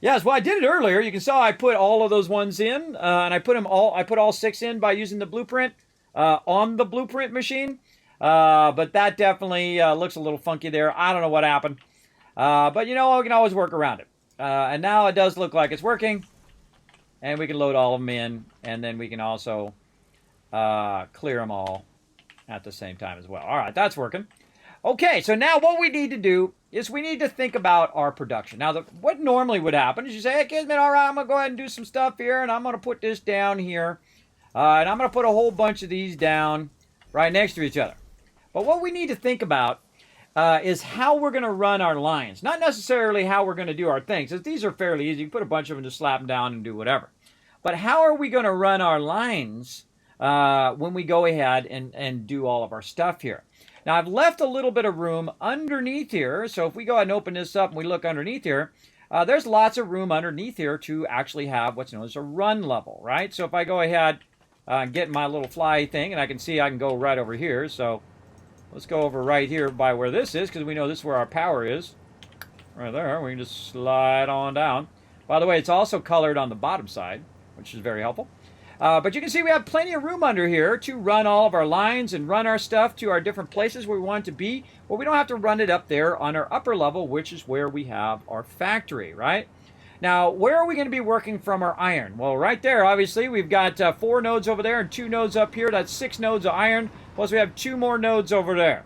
Yes, well, I did it earlier. You can see I put all of those ones in, and I put all 6 in by using the blueprint on the blueprint machine. But that definitely looks a little funky there. I don't know what happened. But, you know, we can always work around it. And now it does look like it's working. And we can load all of them in, and then we can also clear them all at the same time as well. All right, that's working. Okay, so now what we need to do is we need to think about our production. Now, what normally would happen is you say, hey, Kismet, all right, I'm going to go ahead and do some stuff here, and I'm going to put this down here. And I'm going to put a whole bunch of these down right next to each other. But what we need to think about is how we're going to run our lines. Not necessarily how we're going to do our things. These are fairly easy. You put a bunch of them, just slap them down and do whatever. But how are we going to run our lines when we go ahead and do all of our stuff here? Now, I've left a little bit of room underneath here. So if we go ahead and open this up and we look underneath here, there's lots of room underneath here to actually have what's known as a run level, right? So if I go ahead and get my little fly thing, and I can see I can go right over here. So let's go over right here by where this is, because we know this is where our power is. Right there. We can just slide on down. By the way, it's also colored on the bottom side, which is very helpful. But you can see we have plenty of room under here to run all of our lines and run our stuff to our different places where we want it to be. Well, we don't have to run it up there on our upper level, which is where we have our factory, right? Now, where are we going to be working from our iron? Well, right there, obviously, we've got 4 nodes over there and 2 nodes up here. That's 6 nodes of iron, plus we have 2 more nodes over there.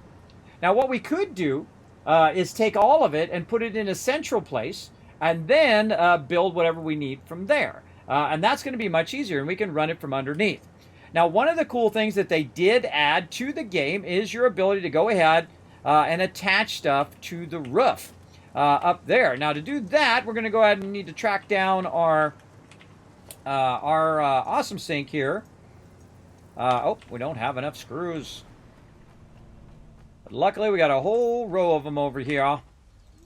Now, what we could do is take all of it and put it in a central place and then build whatever we need from there. And that's going to be much easier, and we can run it from underneath. Now, one of the cool things that they did add to the game is your ability to go ahead and attach stuff to the roof up there. Now, to do that, we're going to go ahead and need to track down our awesome sink here. Oh, we don't have enough screws. But luckily, we got a whole row of them over here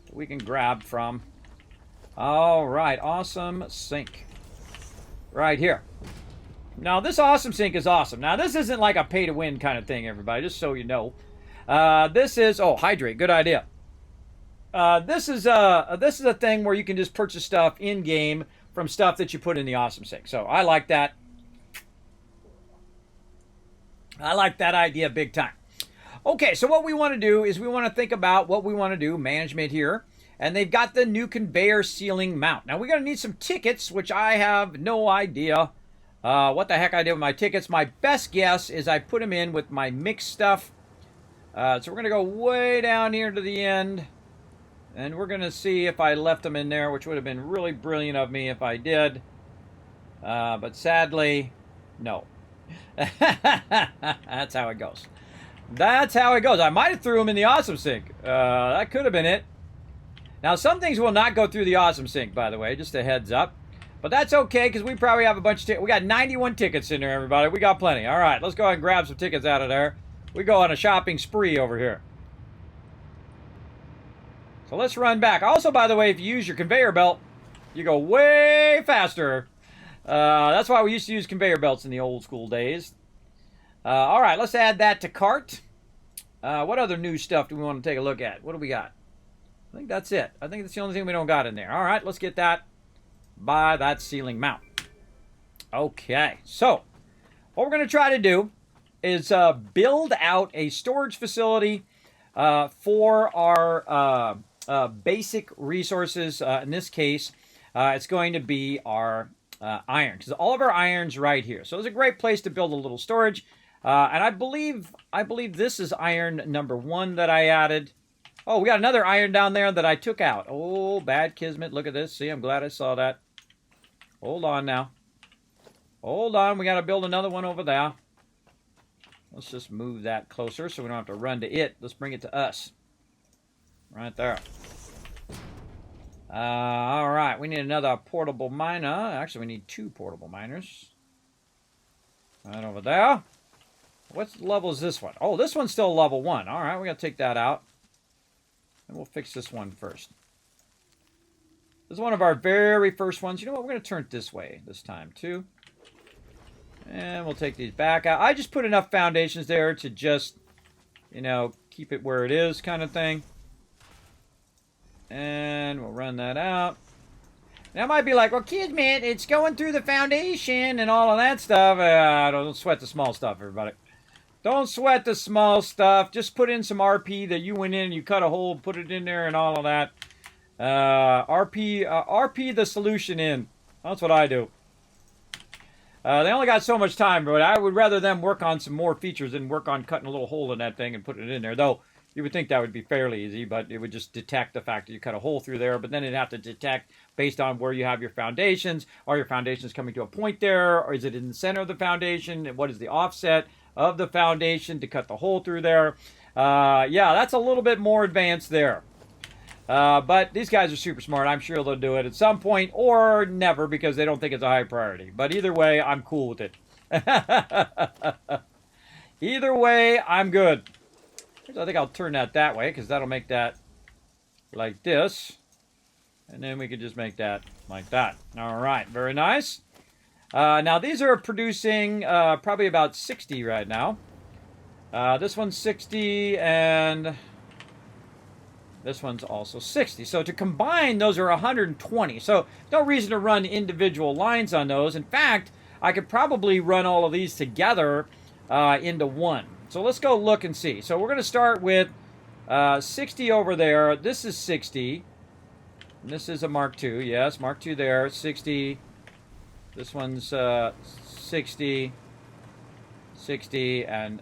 that we can grab from. All right, awesome sink. Right here. Now, this awesome sink is awesome. Now, this isn't like a pay-to-win kind of thing, everybody, just so you know. This is... Oh, hydrate. Good idea. This is a thing where you can just purchase stuff in-game from stuff that you put in the awesome sink. So, I like that. I like that idea big time. Okay, so what we want to do is we want to think about what we want to do, management here. And they've got the new conveyor ceiling mount. Now, we're going to need some tickets, which I have no idea what the heck I did with my tickets. My best guess is I put them in with my mixed stuff. So we're going to go way down here to the end. And we're going to see if I left them in there, which would have been really brilliant of me if I did. But sadly, no. That's how it goes. That's how it goes. I might have threw them in the awesome sink. That could have been it. Now, some things will not go through the awesome sink, by the way, just a heads up. But that's okay, because we probably have a bunch of tickets. We got 91 tickets in there, everybody. We got plenty. All right, let's go ahead and grab some tickets out of there. We go on a shopping spree over here. So let's run back. Also, by the way, if you use your conveyor belt, you go way faster. That's why we used to use conveyor belts in the old school days. All right, let's add that to cart. What other new stuff do we want to take a look at? What do we got? I think that's it. I think that's the only thing we don't got in there. All right, let's get that by that ceiling mount. Okay, so what we're going to try to do is build out a storage facility for our basic resources. In this case, it's going to be our iron, because all of our iron's right here. So it's a great place to build a little storage. And I believe this is iron number 1 that I added. Oh, we got another iron down there that I took out. Oh, bad Kismet. Look at this. See, I'm glad I saw that. Hold on now. Hold on. We got to build another one over there. Let's just move that closer so we don't have to run to it. Let's bring it to us. Right there. All right. We need another portable miner. Actually, we need 2 portable miners. Right over there. What level is this one? Oh, this one's still level 1. All right. We got to take that out. And we'll fix this one first. This is one of our very first ones. You know what? We're going to turn it this way this time, too. And we'll take these back out. I just put enough foundations there to just, you know, keep it where it is kind of thing. And we'll run that out. Now, it might be like, well, Kismet, it's going through the foundation and all of that stuff. Don't sweat the small stuff, everybody. Don't sweat the small stuff. Just put in some RP that you went in and you cut a hole, put it in there and all of that. RP the solution in. That's what I do. They only got so much time, but I would rather them work on some more features than work on cutting a little hole in that thing and putting it in there. Though, You would think that would be fairly easy, but it would just detect the fact that you cut a hole through there, but then it'd have to detect based on where you have your foundations. Are your foundations coming to a point there, or is it in the center of the foundation? And what is the offset of the foundation to cut the hole through there? Yeah, that's a little bit more advanced there. But these guys are super smart. I'm sure they'll do it at some point or never because they don't think it's a high priority. But either way, I'm cool with it. Either way, I'm good. I think I'll turn that way because that'll make that like this. And then we could just make that like that. All right, very nice. Now these are producing probably about 60 right now. This one's 60 and this one's also 60. So to combine, those are 120. So no reason to run individual lines on those. In fact, I could probably run all of these together into one. So let's go look and see. So we're going to start with 60 over there. This is 60. And this is a Mark II. Yes, Mark II there. 60. This one's 60. 60 and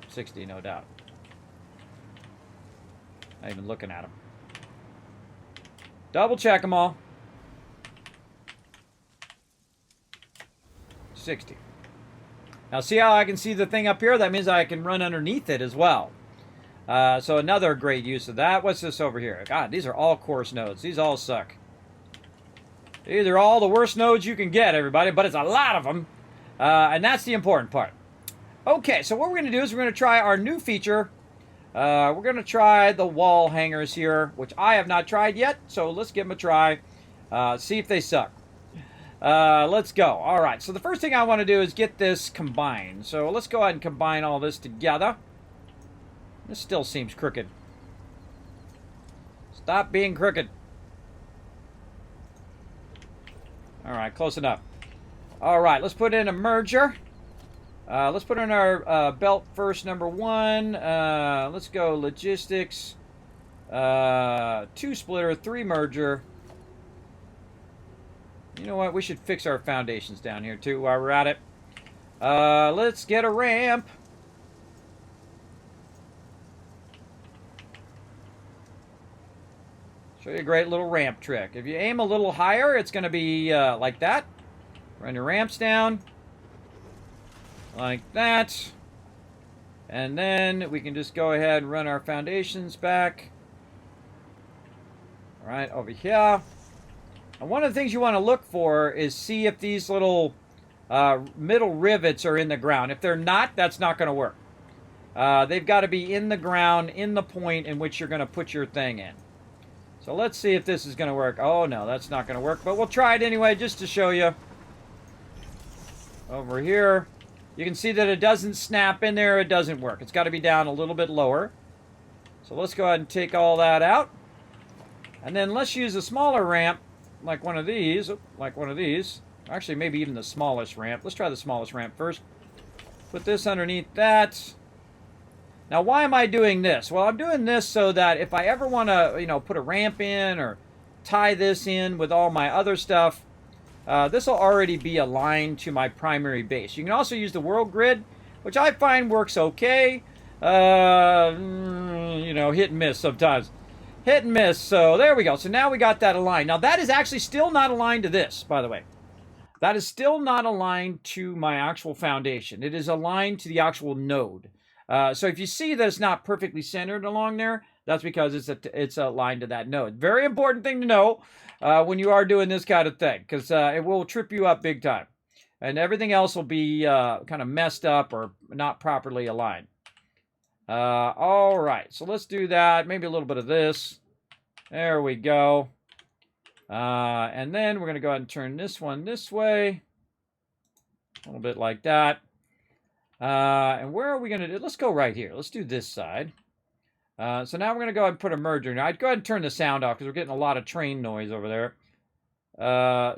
60, no doubt. Not even looking at them. Double check them all. 60. Now see how I can see the thing up here? That means I can run underneath it as well. So another great use of that. What's this over here? God, these are all coarse nodes. These all suck. These are all the worst nodes you can get, everybody, but it's a lot of them. And that's the important part. Okay, so what we're going to do is we're going to try our new feature. We're going to try the wall hangers here, which I have not tried yet. So let's give them a try. See if they suck. Let's go. All right, so the first thing I want to do is get this combined. So let's go ahead and combine all this together. This still seems crooked. Stop being crooked. All right, close enough. All right, let's put in a merger. Let's put in our belt first, number 1. Let's go logistics. 2 splitter, 3 merger. You know what? We should fix our foundations down here too while we're at it. Let's get a ramp. Show you a great little ramp trick. If you aim a little higher, it's going to be like that. Run your ramps down. Like that. And then we can just go ahead and run our foundations back. All right, over here. And one of the things you want to look for is see if these little middle rivets are in the ground. If they're not, that's not going to work. They've got to be in the ground, in the point in which you're going to put your thing in. So let's see if this is going to work. Oh, no, that's not going to work. But we'll try it anyway just to show you. Over here. You can see that it doesn't snap in there. It doesn't work. It's got to be down a little bit lower. So let's go ahead and take all that out. And then let's use a smaller ramp, like one of these. Actually, maybe even the smallest ramp. Let's try the smallest ramp first. Put this underneath that. Now, why am I doing this? Well, I'm doing this so that if I ever want to, put a ramp in or tie this in with all my other stuff, this will already be aligned to my primary base. You can also use the world grid, which I find works okay. Hit and miss sometimes. Hit and miss. So there we go. So now we got that aligned. Now that is actually still not aligned to this, by the way. That is still not aligned to my actual foundation. It is aligned to the actual node. So if you see that it's not perfectly centered along there, that's because it's aligned to that node. Very important thing to know when you are doing this kind of thing, because it will trip you up big time. And everything else will be kind of messed up or not properly aligned. All right, so let's do that. Maybe a little bit of this. There we go. And then we're going to go ahead and turn this one this way. A little bit like that. And where are we going to do? Let's go right here. Let's do this side. So now we're going to go ahead and put a merger. Now, I'd go ahead and turn the sound off because we're getting a lot of train noise over there.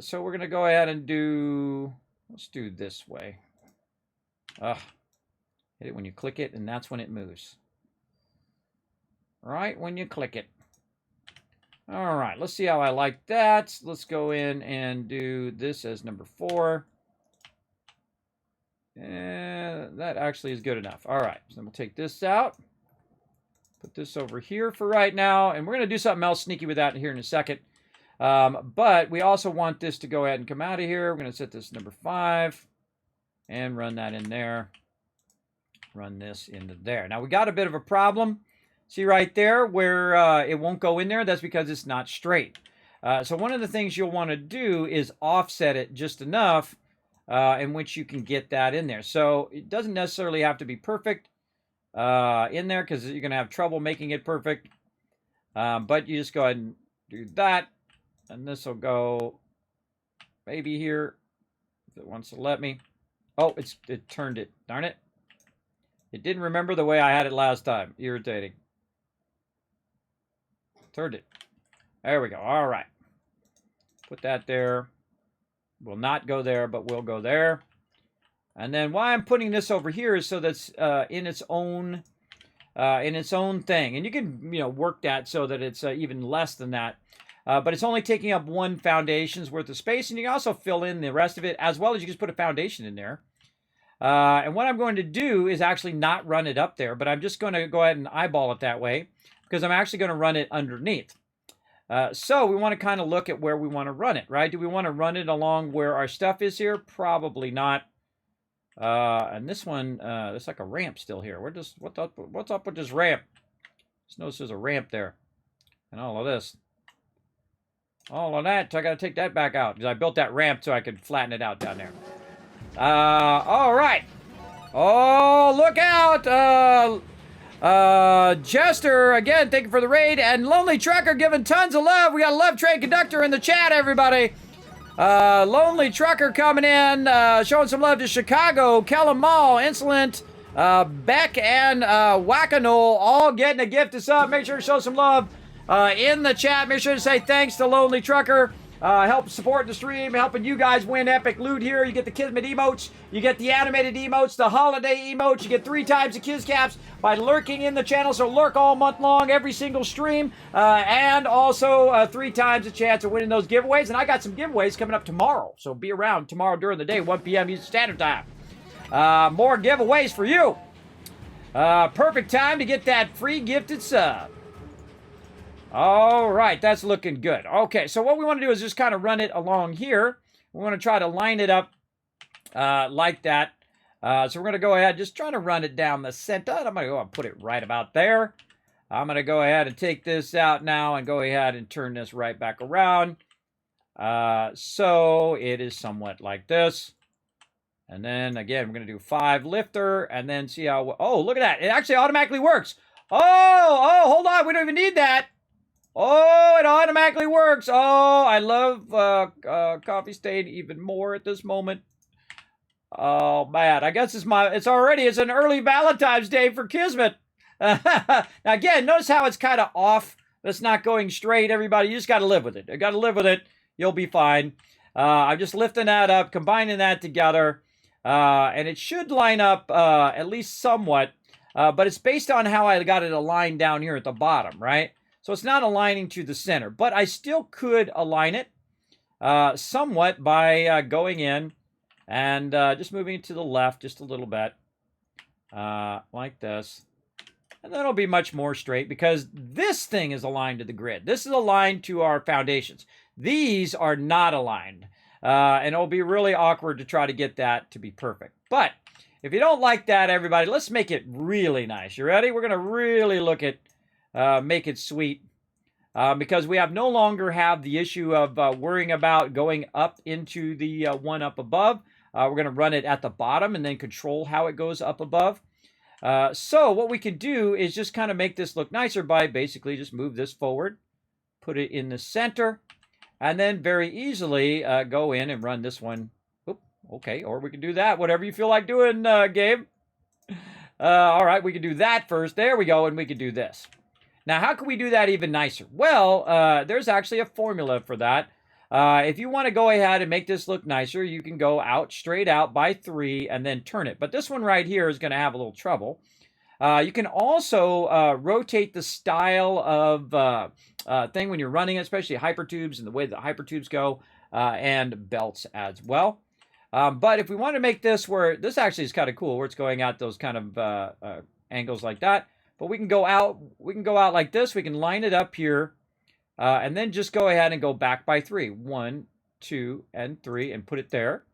So we're going to go ahead and do... Let's do this way. Hit it when you click it, and that's when it moves. Right when you click it. All right, let's see how I like that. Let's go in and do this as number 4. And that actually is good enough. All right, so we'll take this out. Put this over here for right now, and we're going to do something else sneaky with that here in a second. But we also want this to go ahead and come out of here. We're going to set this number 5 and run that in there. Run this into there. Now, we got a bit of a problem. See right there where it won't go in there? That's because it's not straight. So one of the things you'll want to do is offset it just enough in which you can get that in there. So it doesn't necessarily have to be perfect in there because you're going to have trouble making it perfect. But you just go ahead and do that. And this will go maybe here if it wants to let me. Oh, it turned it. Darn it. It didn't remember the way I had it last time. Irritating. Turned it. There we go. All right. Put that there. Will not go there, but will go there. And then why I'm putting this over here is so that's in its own thing. And you can work that so that it's even less than that. But it's only taking up one foundation's worth of space, and you can also fill in the rest of it, as well as you just put a foundation in there. And what I'm going to do is actually not run it up there, but I'm just going to go ahead and eyeball it that way, because I'm actually going to run it underneath. So we want to kind of look at where we want to run it, right? Do we want to run it along where our stuff is here? Probably not. And this one, there's like a ramp still here. What's up with this ramp? Just notice there's a ramp there. And all of this. All of that, so I got to take that back out, because I built that ramp so I could flatten it out down there. All right. Oh, look out! Chester, again, thank you for the raid, and Lonely Trucker giving tons of love. We got a Love Train Conductor in the chat, everybody. Lonely Trucker coming in, showing some love to Chicago, Kellum Mall, Insolent, Beck, and Wackanole, all getting a gift to sub. Make sure to show some love in the chat. Make sure to say thanks to Lonely Trucker. Help support the stream, helping you guys win epic loot here. You get the Kismet emotes, you get the animated emotes, the holiday emotes, you get 3 times the Kiz Caps by lurking in the channel, so lurk all month long, every single stream, and also 3 times the chance of winning those giveaways. And I got some giveaways coming up tomorrow, so be around tomorrow during the day, 1 p.m. Eastern Standard Time. More giveaways for you. Perfect time to get that free gifted sub. All right, that's looking good. Okay, so what we want to do is just kind of run it along here. We want to try to line it up like that. So we're going to go ahead, just trying to run it down the center. I'm going to go and put it right about there. I'm going to go ahead and take this out now and go ahead and turn this right back around. So it is somewhat like this. And then, again, we're going to do 5 lifter and then see how... Oh, look at that. It actually automatically works. Oh, hold on. We don't even need that. Oh, it automatically works. Oh, I love Coffee Stain even more at this moment. Oh, man. I guess it's an early Valentine's Day for Kismet. Now, again, notice how it's kind of off. That's not going straight, everybody. You just got to live with it. You got to live with it. You'll be fine. I'm just lifting that up, combining that together. And it should line up at least somewhat. But it's based on how I got it aligned down here at the bottom, right? So it's not aligning to the center, but I still could align it somewhat by going in and just moving it to the left just a little bit, like this. And then it'll be much more straight because this thing is aligned to the grid. This is aligned to our foundations. These are not aligned, and it'll be really awkward to try to get that to be perfect. But if you don't like that, everybody, let's make it really nice. You ready? We're going to really look at make it sweet, because we no longer have the issue of worrying about going up into the one up above. We're going to run it at the bottom and then control how it goes up above. So what we can do is just kind of make this look nicer by basically just move this forward, put it in the center, and then very easily go in and run this one. Oop, okay, or we can do that, whatever you feel like doing, Gabe. All right, we can do that first. There we go, and we can do this. Now, how can we do that even nicer? Well, there's actually a formula for that. If you want to go ahead and make this look nicer, you can go out, straight out by 3, and then turn it. But this one right here is going to have a little trouble. You can also rotate the style of thing when you're running, especially hypertubes and the way the hypertubes go, and belts as well. But if we want to make this where, this actually is kind of cool, where it's going out those kind of angles like that, but we can go out. We can go out like this. We can line it up here, and then just go ahead and go back by 3. 1, 2, and 3, and put it there.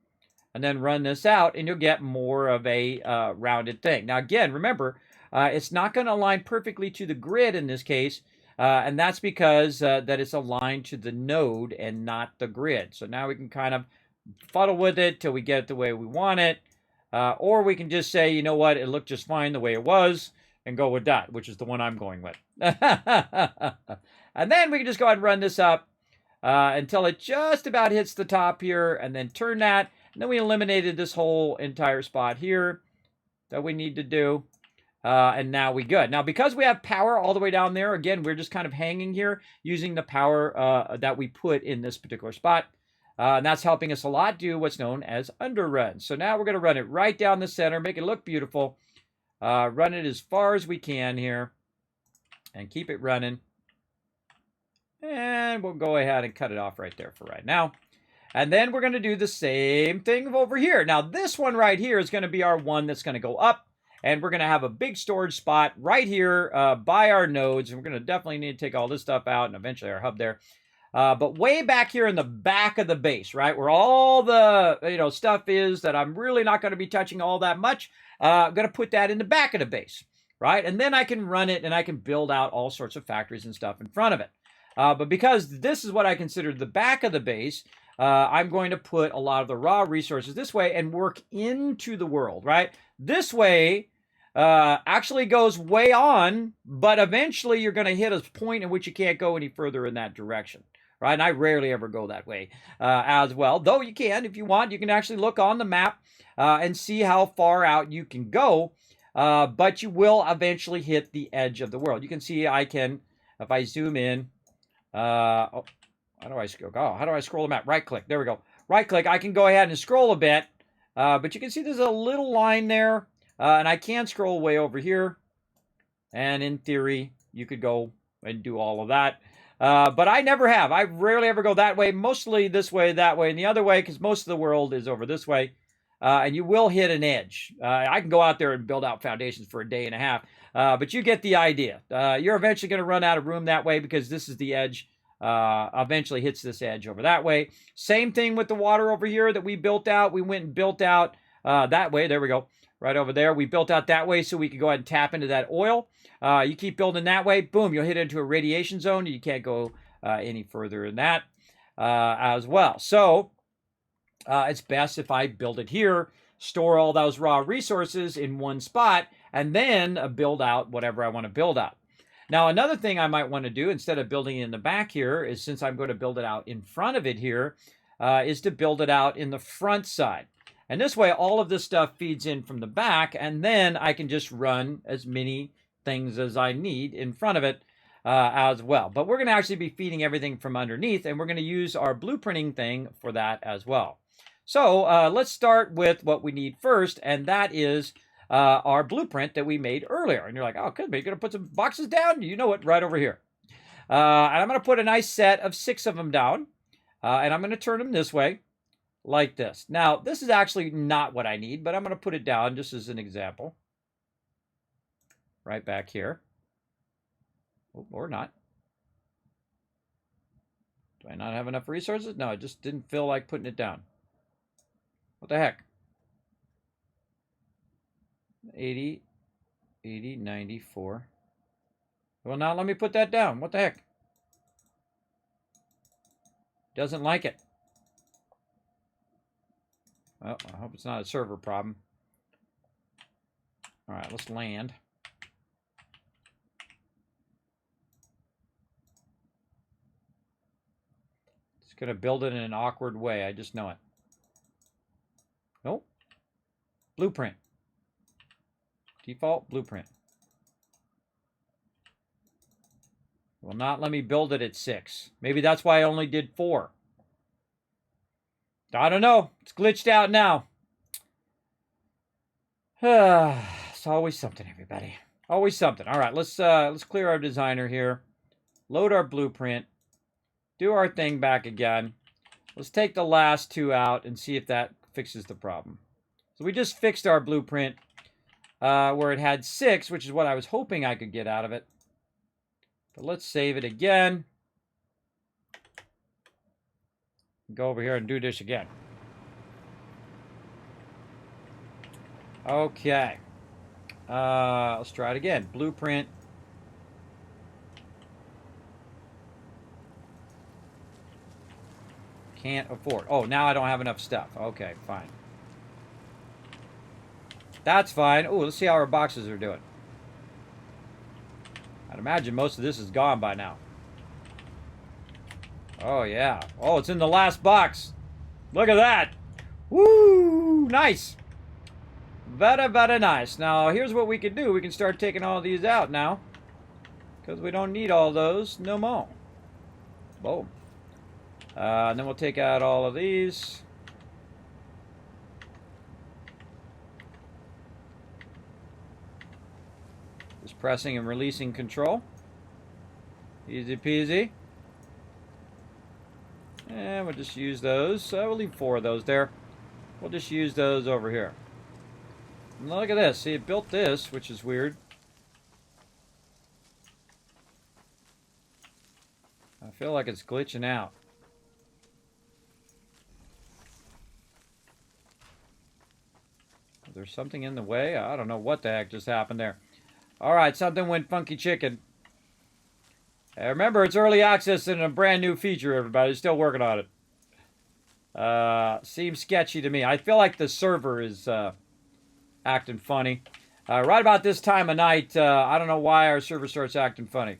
And then run this out, and you'll get more of a rounded thing. Now, again, remember, it's not going to align perfectly to the grid in this case, and that's because that it's aligned to the node and not the grid. So now we can kind of fuddle with it till we get it the way we want it, or we can just say, you know what, it looked just fine the way it was, and go with that, which is the one I'm going with. And then we can just go ahead and run this up until it just about hits the top here, and then turn that. And then we eliminated this whole entire spot here that we need to do. And now we good. Now, because we have power all the way down there, again, we're just kind of hanging here using the power that we put in this particular spot. And that's helping us a lot do what's known as underruns. So now we're going to run it right down the center, make it look beautiful. Run it as far as we can here and keep it running. And we'll go ahead and cut it off right there for right now. And then we're going to do the same thing over here. Now, this one right here is going to be our one that's going to go up. And we're going to have a big storage spot right here by our nodes. And we're going to definitely need to take all this stuff out and eventually our hub there. But way back here in the back of the base, right, where all the stuff is that I'm really not going to be touching all that much, I'm going to put that in the back of the base, right? And then I can run it and I can build out all sorts of factories and stuff in front of it. But because this is what I consider the back of the base, I'm going to put a lot of the raw resources this way and work into the world, right? This way actually goes way on, but eventually you're going to hit a point in which you can't go any further in that direction, right? And I rarely ever go that way as well, though you can, if you want, you can actually look on the map and see how far out you can go, but you will eventually hit the edge of the world. You can see I can, if I zoom in, how do I scroll the map? Right click. There we go. Right click. I can go ahead and scroll a bit. But you can see there's a little line there. And I can scroll way over here. And in theory, you could go and do all of that. But I never have. I rarely ever go that way. Mostly this way, that way, and the other way, because most of the world is over this way. And you will hit an edge. I can go out there and build out foundations for a day and a half. But you get the idea. You're eventually going to run out of room that way because this is the edge. Eventually hits this edge over that way. Same thing with the water over here that we built out. We went and built out that way. There we go. Right over there. We built out that way so we could go ahead and tap into that oil. You keep building that way. Boom. You'll hit into a radiation zone. You can't go any further in that as well. So it's best if I build it here, store all those raw resources in one spot, and then build out whatever I want to build out. Now, another thing I might want to do, instead of building it in the back here, is since I'm going to build it out in front of it here, is to build it out in the front side. And this way, all of this stuff feeds in from the back, and then I can just run as many things as I need in front of it as well. But we're going to actually be feeding everything from underneath, and we're going to use our blueprinting thing for that as well. So let's start with what we need first, and that is our blueprint that we made earlier. And you're like, oh, could be. You're going to put some boxes down? You know it, right over here. And I'm going to put a nice set of 6 of them down. And I'm going to turn them this way, like this. Now, this is actually not what I need, but I'm going to put it down just as an example. Right back here. Oh, or not. Do I not have enough resources? No, I just didn't feel like putting it down. What the heck? 80, 80, 94. Well, now let me put that down. What the heck? Doesn't like it. Well, I hope it's not a server problem. All right, let's land. It's going to build it in an awkward way. I just know it. Nope. Blueprint. Default blueprint. Will not let me build it at 6. Maybe that's why I only did 4. I don't know. It's glitched out now. It's always something, everybody. Always something. All right, let's clear our designer here. Load our blueprint. Do our thing back again. Let's take the last 2 out and see if that fixes the problem. So we just fixed our blueprint. where it had 6, which is what I was hoping I could get out of it. But let's save it again. Go over here and do this again. Okay. Let's try it again. Blueprint. Can't afford. Oh, now I don't have enough stuff. Okay, fine. That's fine. Oh, let's see how our boxes are doing. I'd imagine most of this is gone by now. Oh, yeah. Oh, it's in the last box. Look at that. Woo! Nice. Very, very nice. Now, here's what we can do. We can start taking all these out now. Because we don't need all those no more. Boom. And then we'll take out all of these. Just pressing and releasing control. Easy peasy. And we'll just use those. We'll leave 4 of those there. We'll just use those over here. And look at this. See, it built this, which is weird. I feel like it's glitching out. Is there something in the way? I don't know what the heck just happened there. All right, something went funky chicken. Remember, it's early access and a brand new feature, everybody. Still working on it. Seems sketchy to me. I feel like the server is acting funny. Right about this time of night, I don't know why our server starts acting funny.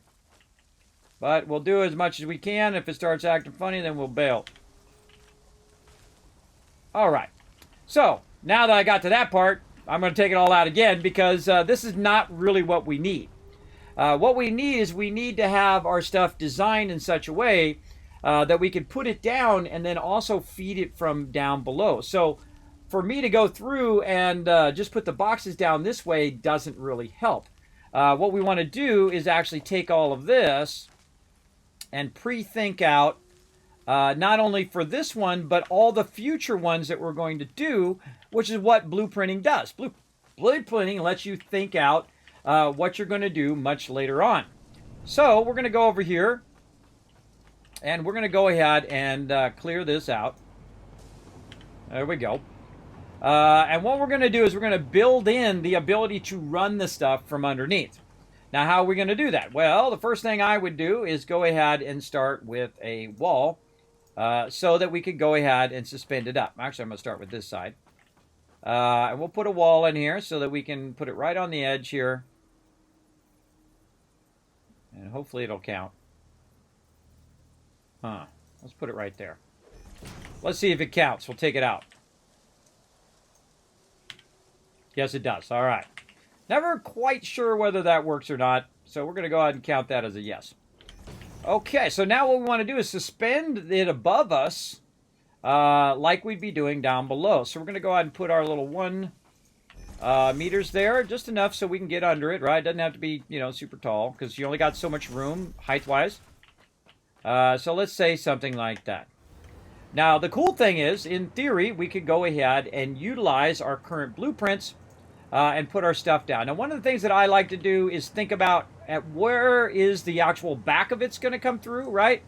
But we'll do as much as we can. If it starts acting funny, then we'll bail. All right. So, now that I got to that part, I'm going to take it all out again because this is not really what we need. What we need is we need to have our stuff designed in such a way that we can put it down and then also feed it from down below. So for me to go through and just put the boxes down this way doesn't really help. What we want to do is actually take all of this and pre-think out not only for this one, but all the future ones that we're going to do, which is what blueprinting does. Blueprinting lets you think out what you're going to do much later on. So we're going to go over here, and we're going to go ahead and clear this out. There we go. And what we're going to do is we're going to build in the ability to run the stuff from underneath. Now, how are we going to do that? Well, the first thing I would do is go ahead and start with a wall so that we could go ahead and suspend it up. Actually, I'm going to start with this side. And we'll put a wall in here so that we can put it right on the edge here. And hopefully it'll count. Let's put it right there. Let's see if it counts. We'll take it out. Yes, it does. All right. Never quite sure whether that works or not, so we're going to go ahead and count that as a yes. Okay, so now what we want to do is suspend it above us like we'd be doing down below. So we're going to go ahead and put our little 1 meters there, just enough so we can get under it, right? It doesn't have to be, you know, super tall because you only got so much room height-wise. So let's say something like that. Now, the cool thing is, in theory, we could go ahead and utilize our current blueprints and put our stuff down. Now, one of the things that I like to do is think about at where is the actual back of it's going to come through, right?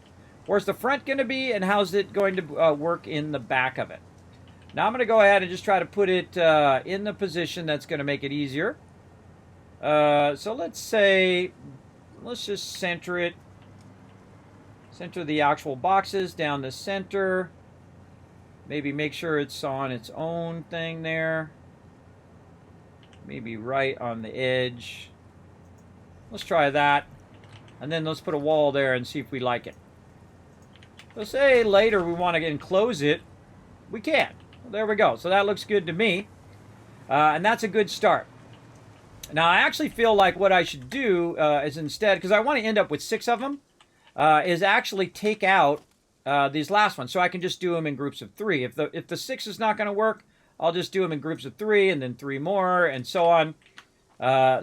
Where's the front going to be, and how's it going to work in the back of it? Now, I'm going to go ahead and just try to put it in the position that's going to make it easier. So let's say, let's just center it. Center the actual boxes down the center. Maybe make sure it's on its own thing there. Maybe right on the edge. Let's try that. And then let's put a wall there and see if we like it. Let's say later we want to enclose it. We can. Well, there we go. So that looks good to me. And that's a good start. Now, I actually feel like what I should do is instead, because I want to end up with 6 of them, is actually take out these last ones. So I can just do them in groups of 3. If the 6 is not going to work, I'll just do them in groups of 3 and then 3 more and so on.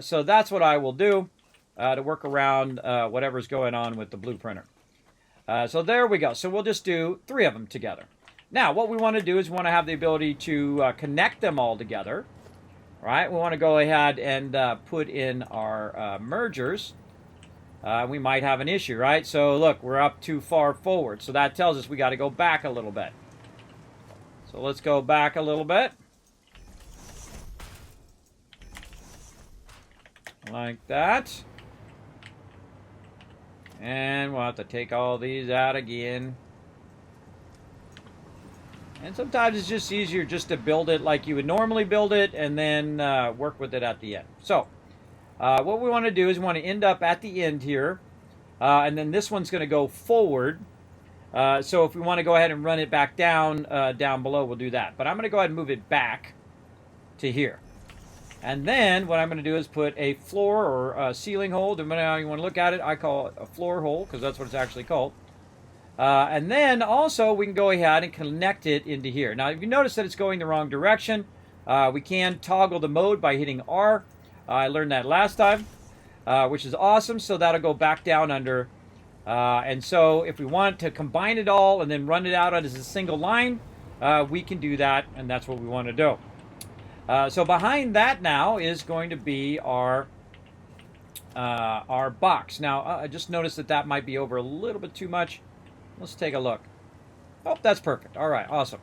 So that's what I will do to work around whatever's going on with the blueprinter. So there we go. So we'll just do 3 of them together. Now, what we want to do is we want to have the ability to connect them all together. right? We want to go ahead and put in our mergers. We might have an issue, right? So look, we're up too far forward. So that tells us we got to go back a little bit. So let's go back a little bit. Like that. And we'll have to take all these out again. And sometimes it's just easier just to build it like you would normally build it and then work with it at the end. So what we want to do is we want to end up at the end here. And then this one's going to go forward. So if we want to go ahead and run it back down below, we'll do that. But I'm going to go ahead and move it back to here. And then what I'm going to do is put a floor or a ceiling hole. Depending on how you want to look at it, I call it a floor hole because that's what it's actually called. And then also we can go ahead and connect it into here. Now if you notice that it's going the wrong direction, we can toggle the mode by hitting R. I learned that last time, which is awesome. So that'll go back down under. And so if we want to combine it all and then run it out as a single line, we can do that, and that's what we want to do. So behind that now is going to be our box. Now I just noticed that that might be over a little bit too much. Let's take a look. Oh, that's perfect. All right, awesome.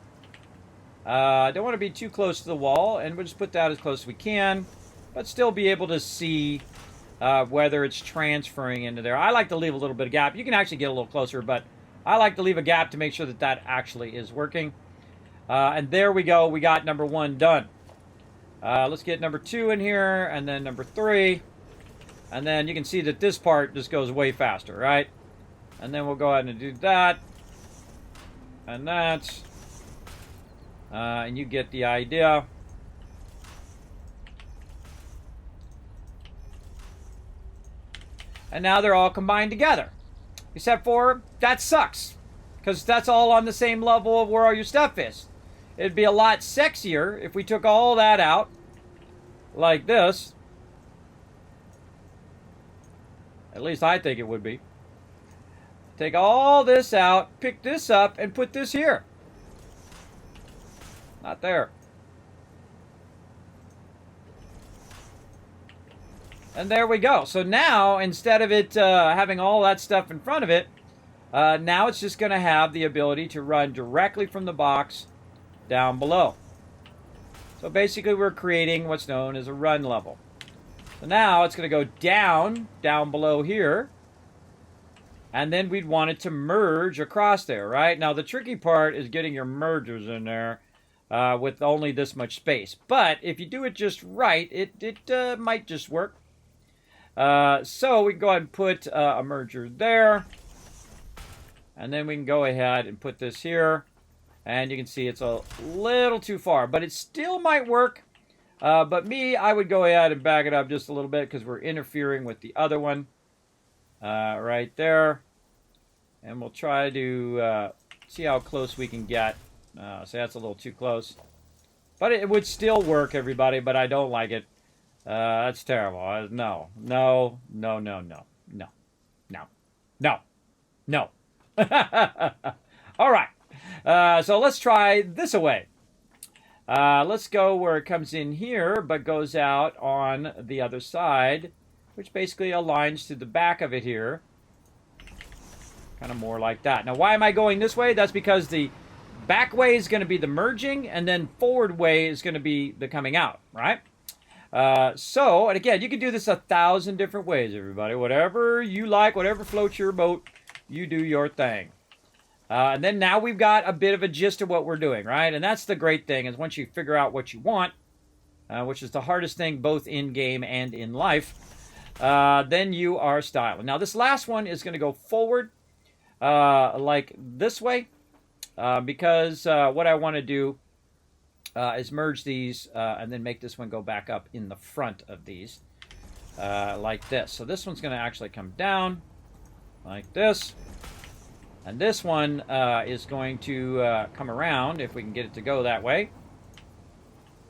Don't want to be too close to the wall, and we'll just put that as close as we can, but still be able to see whether it's transferring into there. I like to leave a little bit of gap. You can actually get a little closer, but I like to leave a gap to make sure that that actually is working. And there we go. We got number 1 done. Let's get number 2 in here, and then number 3. And then you can see that this part just goes way faster, right? And then we'll go ahead and do that. And that. And you get the idea. And now they're all combined together. Except for, that sucks. Because that's all on the same level of where all your stuff is. It'd be a lot sexier if we took all that out. Like this. At least I think it would be. Take all this out, pick this up, and put this here. Not there. And there we go. So now, instead of it having all that stuff in front of it, now it's just going to have the ability to run directly from the box down below. So basically we're creating what's known as a run level. So now it's going to go down below here. And then we'd want it to merge across there, right? Now the tricky part is getting your mergers in there with only this much space. But if you do it just right, it might just work. So we can go ahead and put a merger there. And then we can go ahead and put this here. And you can see it's a little too far, but it still might work. But I would go ahead and back it up just a little bit because we're interfering with the other one right there. And we'll try to see how close we can get. So that's a little too close. But it would still work, everybody, but I don't like it. That's terrible. No. All right. So let's try this away. Let's go where it comes in here, but goes out on the other side, which basically aligns to the back of it here. Kind of more like that. Now, why am I going this way? That's because the back way is going to be the merging, and then forward way is going to be the coming out, right? And again, you can do this 1,000 different ways, everybody. Whatever you like, whatever floats your boat, you do your thing. And then now we've got a bit of a gist of what we're doing, right? And that's the great thing, is once you figure out what you want, which is the hardest thing both in game and in life, then you are styling. Now this last one is going to go forward like this way, because what I want to do is merge these and then make this one go back up in the front of these like this. So this one's going to actually come down like this. And this one is going to come around, if we can get it to go that way.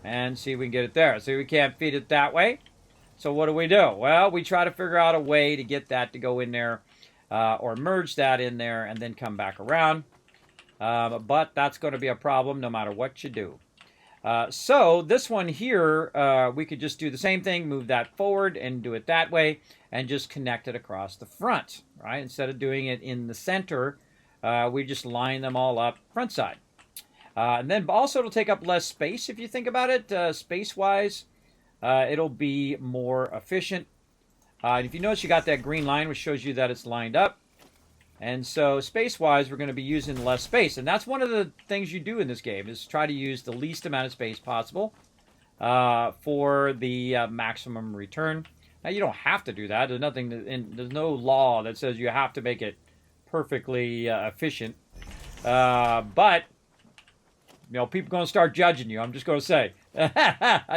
And see if we can get it there. So we can't feed it that way. So what do? Well, we try to figure out a way to get that to go in there. Or merge that in there and then come back around. But that's going to be a problem no matter what you do. So this one here, we could just do the same thing, move that forward and do it that way, and just connect it across the front, right? Instead of doing it in the center, we just line them all up front side. And then also it'll take up less space if you think about it, space-wise. It'll be more efficient. And if you notice, you got that green line, which shows you that it's lined up. And so space-wise, we're going to be using less space. And that's one of the things you do in this game, is try to use the least amount of space possible for the maximum return. Now, you don't have to do that. There's nothing, there's no law that says you have to make it perfectly efficient. But, you know, people are going to start judging you. I'm just going to say.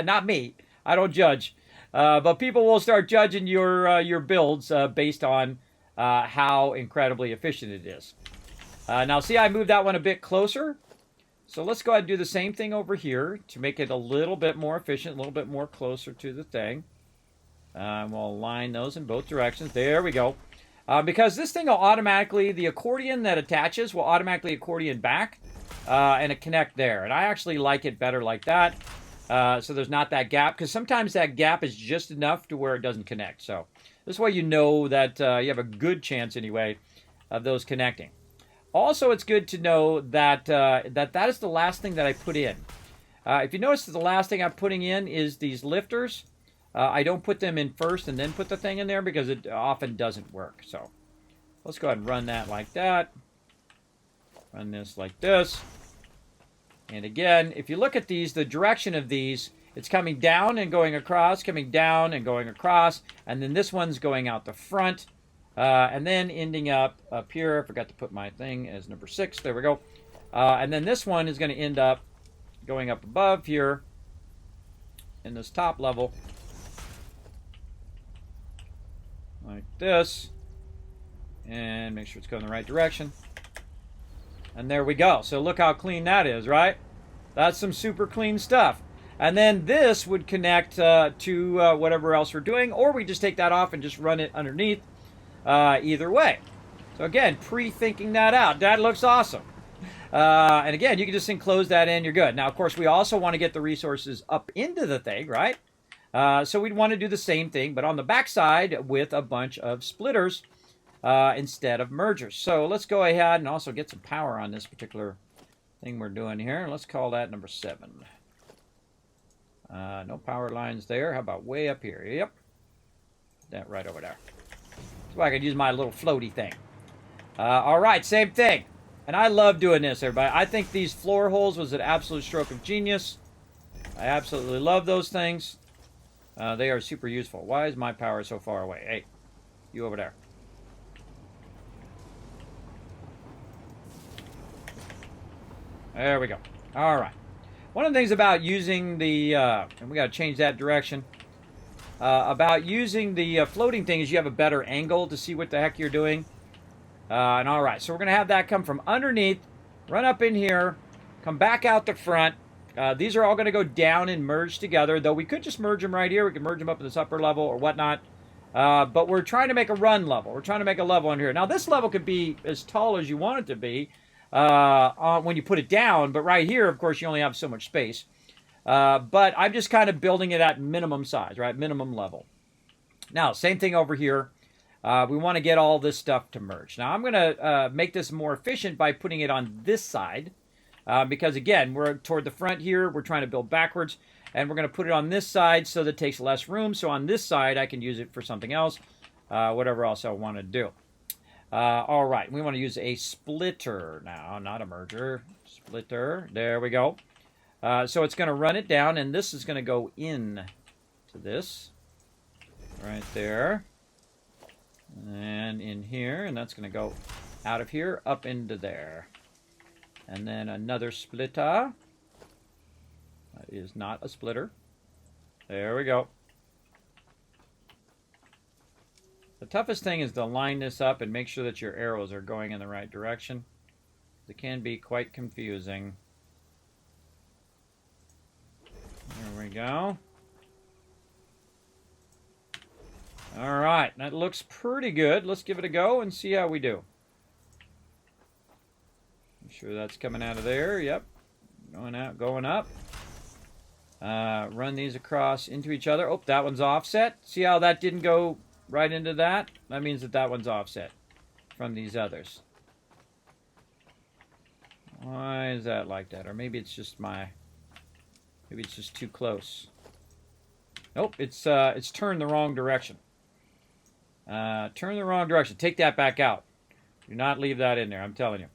Not me. I don't judge. But people will start judging your builds based on how incredibly efficient it is. Now, see, I moved that one a bit closer. So let's go ahead and do the same thing over here to make it a little bit more efficient, a little bit more closer to the thing. We'll align those in both directions. There we go. Because this thing will automatically, the accordion that attaches will automatically accordion back and it connect there. And I actually like it better like that. So there's not that gap, because sometimes that gap is just enough to where it doesn't connect. So this way you know that you have a good chance anyway of those connecting. Also, it's good to know that that is the last thing that I put in. If you notice, the last thing I'm putting in is these lifters. I don't put them in first and then put the thing in there because it often doesn't work. So let's go ahead and run that like that. Run this like this. And again, if you look at these, the direction of these, it's coming down and going across, coming down and going across, and then this one's going out the front, and then ending up here. I forgot to put my thing as number 6. There we go. And then this one is going to end up going up above here in this top level, like this, and make sure it's going the right direction. And there we go. So look how clean that is, right? That's some super clean stuff. And then this would connect to whatever else we're doing, or we just take that off and just run it underneath. Either way. So again, pre-thinking that out. That looks awesome. And again, you can just enclose that in, you're good. Now, of course, we also want to get the resources up into the thing, right? So we'd want to do the same thing, but on the backside with a bunch of splitters. Instead of mergers. So let's go ahead and also get some power on this particular thing we're doing here. Let's call that number 7. No power lines there. How about way up here? Yep. That right over there. So I could use my little floaty thing. All right, same thing. And I love doing this, everybody. I think these floor holes was an absolute stroke of genius. I absolutely love those things. They are super useful. Why is my power so far away? Hey, you over there. There we go. All right. One of the things about using the, and we got to change that direction, about using the floating thing is you have a better angle to see what the heck you're doing. And all right, so we're going to have that come from underneath, run up in here, come back out the front. These are all going to go down and merge together, though we could just merge them right here. We could merge them up in this upper level or whatnot. But we're trying to make a run level. We're trying to make a level in here. Now, this level could be as tall as you want it to be. When you put it down, but right here, of course, you only have so much space. But I'm just kind of building it at minimum size, right? Minimum level. Now, same thing over here. We want to get all this stuff to merge. Now, I'm going to make this more efficient by putting it on this side. Because, again, we're toward the front here. We're trying to build backwards. And we're going to put it on this side so that it takes less room. So on this side, I can use it for something else, whatever else I want to do. All right, we want to use a splitter now, not a merger. Splitter, there we go. So it's going to run it down, and this is going to go in to this, right there, and in here, and that's going to go out of here, up into there. And then another splitter. That is not a splitter. There we go. The toughest thing is to line this up and make sure that your arrows are going in the right direction. It can be quite confusing. There we go. All right, that looks pretty good. Let's give it a go and see how we do. Make sure that's coming out of there. Yep. Going out, going up. Run these across into each other. Oh, that one's offset. See how that didn't go right into that? That means that that one's offset from these others. Why is that like that? Or maybe it's just maybe it's just too close. Nope, it's turned the wrong direction. Turn the wrong direction. Take that back out. Do not leave that in there, I'm telling you.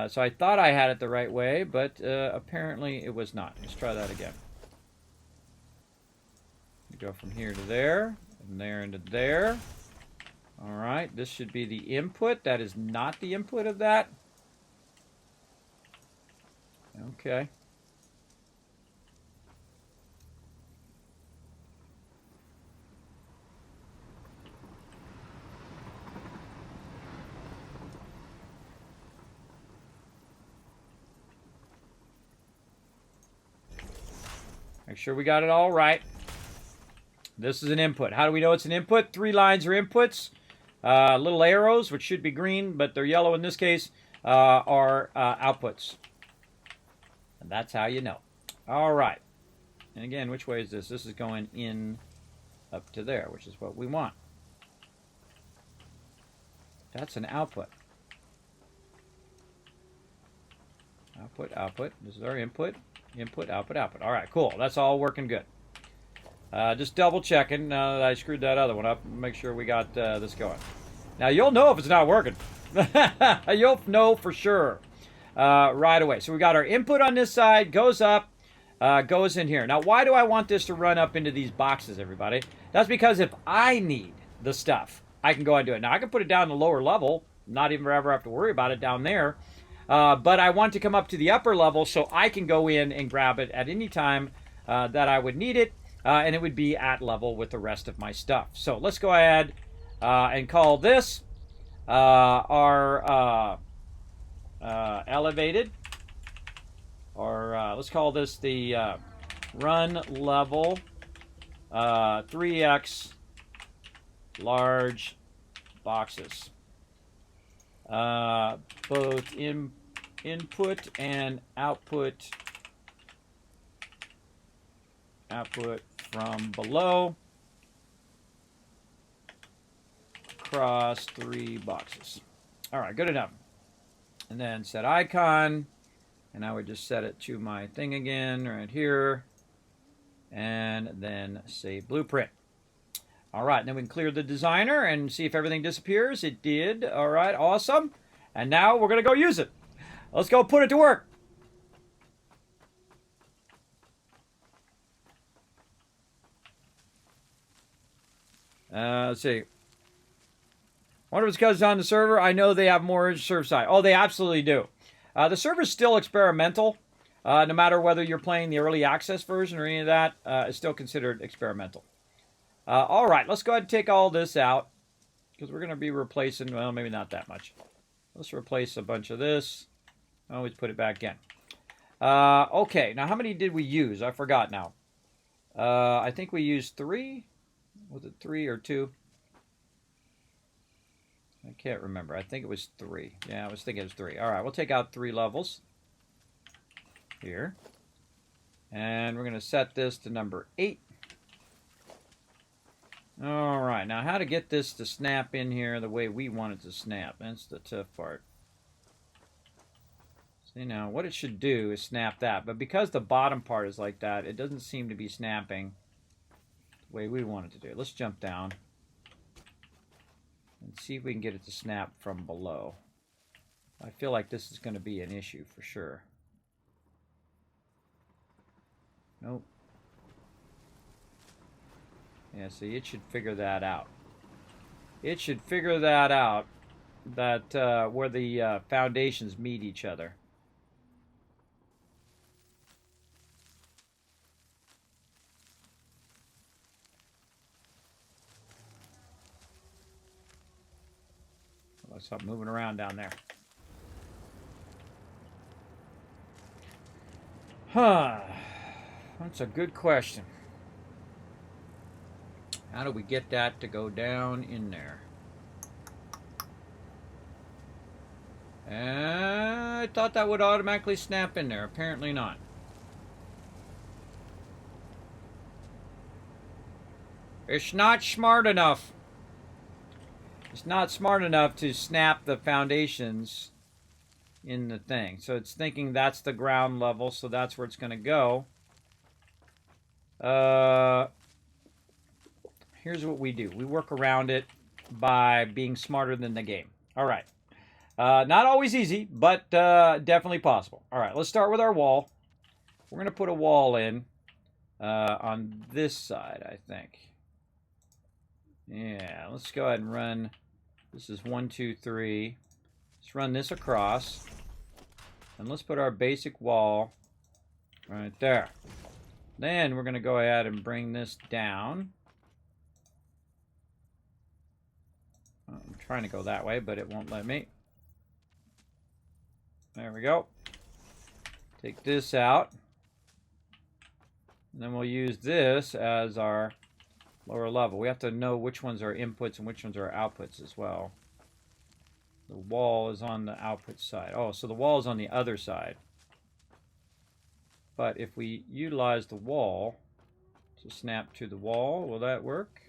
So I thought I had it the right way, but apparently it was not. Let's try that again. We go from here to there, and there into there. All right, this should be the input. That is not the input of that. Okay. Make sure we got it all right. This is an input. How do we know it's an input? 3 lines are inputs. Little arrows, which should be green, but they're yellow in this case, are outputs. And that's how you know. All right. And again, which way is this? This is going in up to there, which is what we want. That's an output. Output, output. This is our input. Input, output, output. All right, cool. That's all working good. Just double checking now that I screwed that other one up. Make sure we got this going. Now, you'll know if it's not working. You'll know for sure right away. So we got our input on this side, goes up, goes in here. Now, why do I want this to run up into these boxes, everybody? That's because if I need the stuff, I can go and do it. Now, I can put it down the lower level, not even ever have to worry about it down there. But I want to come up to the upper level so I can go in and grab it at any time that I would need it. And it would be at level with the rest of my stuff. So let's go ahead and call this our elevated. Or let's call this the run level 3x large boxes. Both input and output from below across 3 boxes. All right, good enough. And then set icon, and I would just set it to my thing again right here, and then save blueprint. All right, then we can clear the designer and see if everything disappears. It did. All right, awesome. And now we're going to go use it. Let's go put it to work. Let's see. Wonder if it's because it's on the server. I know they have more server side. Oh, they absolutely do. The server's still experimental. No matter whether you're playing the early access version or any of that, it's still considered experimental. All right, let's go ahead and take all this out because we're going to be replacing, well, maybe not that much. Let's replace a bunch of this. Always put it back in. Okay, now how many did we use? I forgot now. I think we used 3. Was it 3 or 2? I can't remember. I think it was 3. Yeah, I was thinking it was 3. All right, we'll take out 3 levels here. And we're going to set this to number 8. All right, now how to get this to snap in here the way we want it to snap. That's the tough part. See, now what it should do is snap that. But because the bottom part is like that, it doesn't seem to be snapping the way we want it to do. Let's jump down and see if we can get it to snap from below. I feel like this is going to be an issue for sure. Nope. Yeah, see, it should figure that out. It should figure that out, that where the foundations meet each other. Let's stop moving around down there. Huh. That's a good question. How do we get that to go down in there? I thought that would automatically snap in there. Apparently not. It's not smart enough. It's not smart enough to snap the foundations in the thing. So it's thinking that's the ground level, so that's where it's going to go. Here's what we do. We work around it by being smarter than the game. All right. Not always easy, but definitely possible. All right, let's start with our wall. We're going to put a wall in on this side, I think. Yeah, let's go ahead and run. This is 1, 2, 3. Let's run this across. And let's put our basic wall right there. Then we're going to go ahead and bring this down. I'm trying to go that way, but it won't let me. There we go. Take this out. And then we'll use this as our lower level. We have to know which ones are inputs and which ones are outputs as well. The wall is on the output side. Oh, so the wall is on the other side. But if we utilize the wall to snap to the wall, will that work?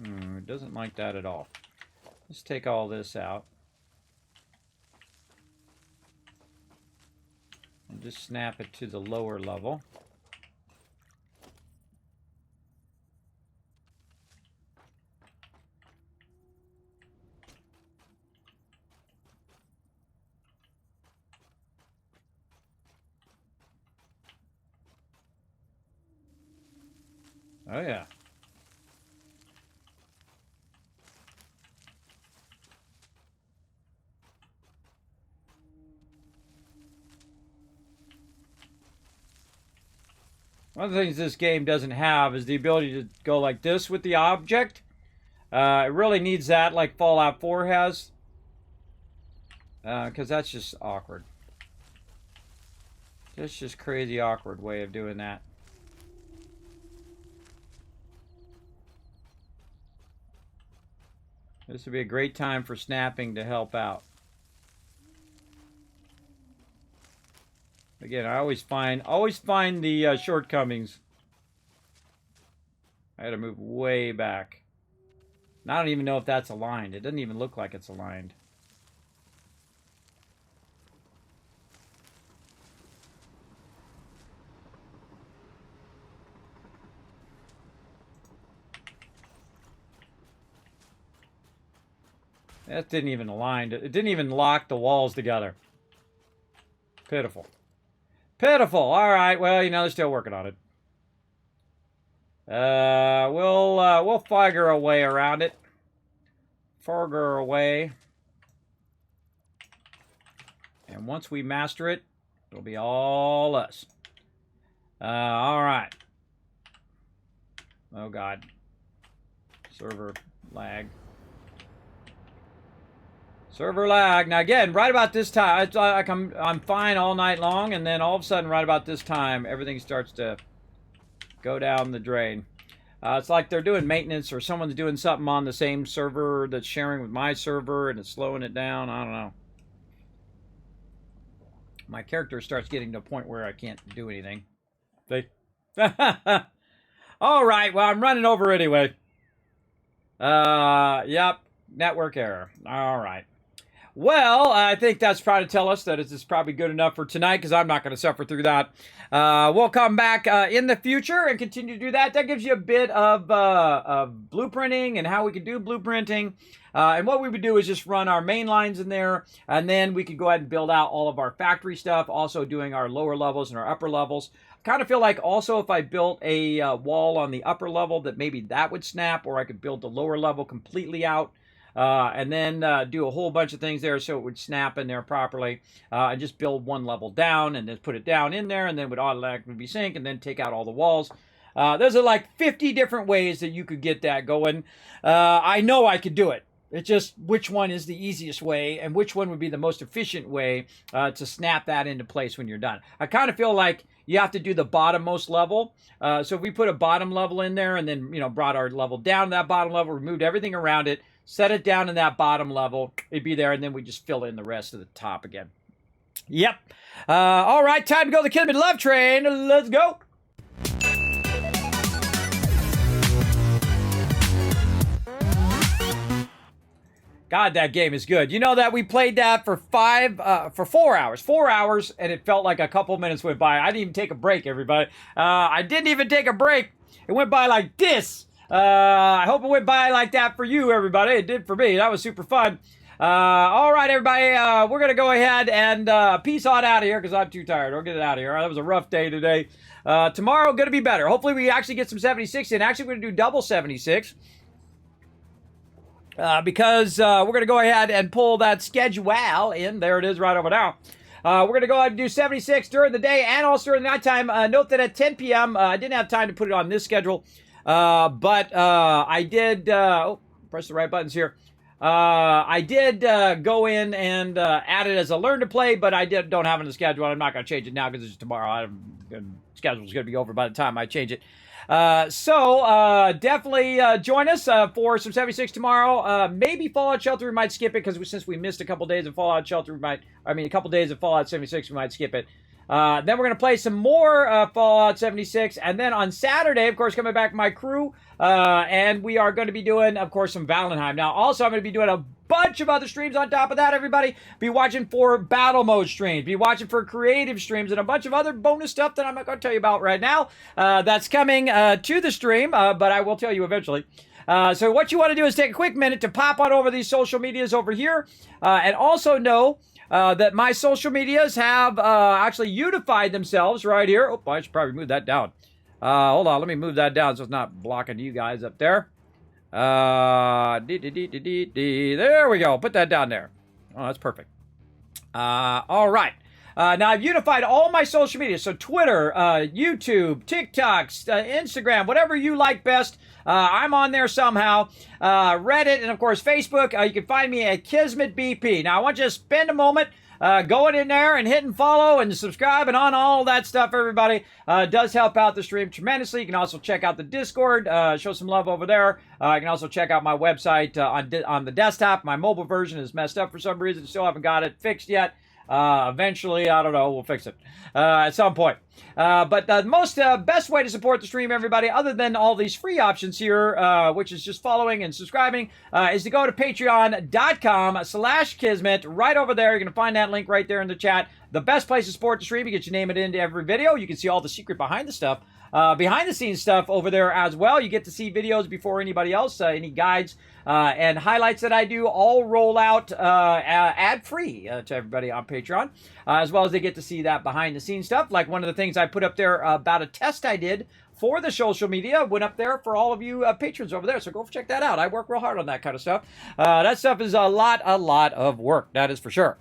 It doesn't like that at all. Let's take all this out. And just snap it to the lower level. Oh, yeah. One of the things this game doesn't have is the ability to go like this with the object. It really needs that like Fallout 4 has. Because that's just awkward. That's just crazy awkward way of doing that. This would be a great time for snapping to help out. Again, I always find the shortcomings. I had to move way back. And I don't even know if that's aligned. It doesn't even look like it's aligned. That didn't even align. It didn't even lock the walls together. Pitiful. Pitiful. All right. Well, you know, they're still working on it. We'll figure a way around it. Figure a way. And once we master it, it'll be all us. All right. Oh God. Server lag. Server lag. Now again, right about this time, I'm fine all night long, and then all of a sudden, right about this time, everything starts to go down the drain. It's like they're doing maintenance, or someone's doing something on the same server that's sharing with my server, and it's slowing it down. I don't know. My character starts getting to a point where I can't do anything. All right. Well, I'm running over anyway. Yep. Network error. All right. Well, I think that's probably to tell us that it's probably good enough for tonight, because I'm not going to suffer through that. We'll come back in the future and continue to do that. That gives you a bit of blueprinting and how we could do blueprinting. And what we would do is just run our main lines in there, and then we could go ahead and build out all of our factory stuff, also doing our lower levels and our upper levels. Kind of feel like also if I built a wall on the upper level, that maybe that would snap, or I could build the lower level completely out. And then do a whole bunch of things there so it would snap in there properly, and just build one level down and then put it down in there, and then it would automatically be sync, and then take out all the walls. There's like 50 different ways that you could get that going. I know I could do it. It's just which one is the easiest way and which one would be the most efficient way to snap that into place when you're done. I kind of feel like you have to do the bottommost level. So if we put a bottom level in there and then, brought our level down to that bottom level, removed everything around it, set it down in that bottom level, it'd be there, and then we just fill in the rest of the top again. Yep. All right, time to go to the Kismet Love Train. Let's go. God, that game is good. You know that we played that for 4 hours, and it felt like a couple minutes went by. I didn't even take a break, everybody. I didn't even take a break. It went by like this. I hope it went by like that for you, everybody. It did for me. That was super fun. All right, everybody. We're going to go ahead and peace on out of here because I'm too tired. We'll get it out of here. That was a rough day today. Tomorrow, going to be better. Hopefully, we actually get some 76 in. Actually, we're going to do double 76. Because we're going to go ahead and pull that schedule in. There it is right over now. We're going to go ahead and do 76 during the day and also during the nighttime. Note that at 10 p.m., I didn't have time to put it on this schedule, but I did, press the right buttons here. I did go in and add it as a learn to play, but I don't have it in the schedule. I'm not going to change it now because it's tomorrow. The schedule's going to be over by the time I change it. So definitely join us for some 76 tomorrow. Maybe Fallout Shelter, we might skip it because since we missed a couple days of Fallout Shelter, a couple days of Fallout 76, we might skip it. Then we're going to play some more Fallout 76. And then on Saturday, of course, coming back my crew. And we are going to be doing, of course, some Valheim. Now, also, I'm going to be doing a bunch of other streams on top of that, everybody. Be watching for battle mode streams. Be watching for creative streams and a bunch of other bonus stuff that I'm not going to tell you about right now. That's coming to the stream, but I will tell you eventually. So what you want to do is take a quick minute to pop on over these social medias over here. And also know that my social medias have actually unified themselves right here. Oh, I should probably move that down. Hold on, let me move that down so it's not blocking you guys up there. There we go. Put that down there. Oh, that's perfect. All right. Now I've unified all my social media. So Twitter, YouTube, TikToks, Instagram, whatever you like best. I'm on there somehow. Reddit, and of course Facebook. You can find me at Kismet BP. Now I want you to spend a moment going in there and hitting follow and subscribe and on all that stuff, everybody. Does help out the stream tremendously. You can also check out the Discord, show some love over there. You can also check out my website on the desktop. My mobile version is messed up for some reason. Still haven't got it fixed yet. Eventually, I don't know, we'll fix it at some point. But the most best way to support the stream, everybody, other than all these free options here, which is just following and subscribing, is to go to patreon.com/Kismet. Right over there, you're going to find that link right there in the chat. The best place to support the stream, you get your name it into every video. You can see all the secret behind the stuff. Behind the scenes stuff over there as well. You get to see videos before anybody else, any guides and highlights that I do all roll out ad-free to everybody on Patreon, as well as they get to see that behind the scenes stuff. Like one of the things I put up there about a test I did for the social media went up there for all of you patrons over there. So go check that out. I work real hard on that kind of stuff. That stuff is a lot of work. That is for sure.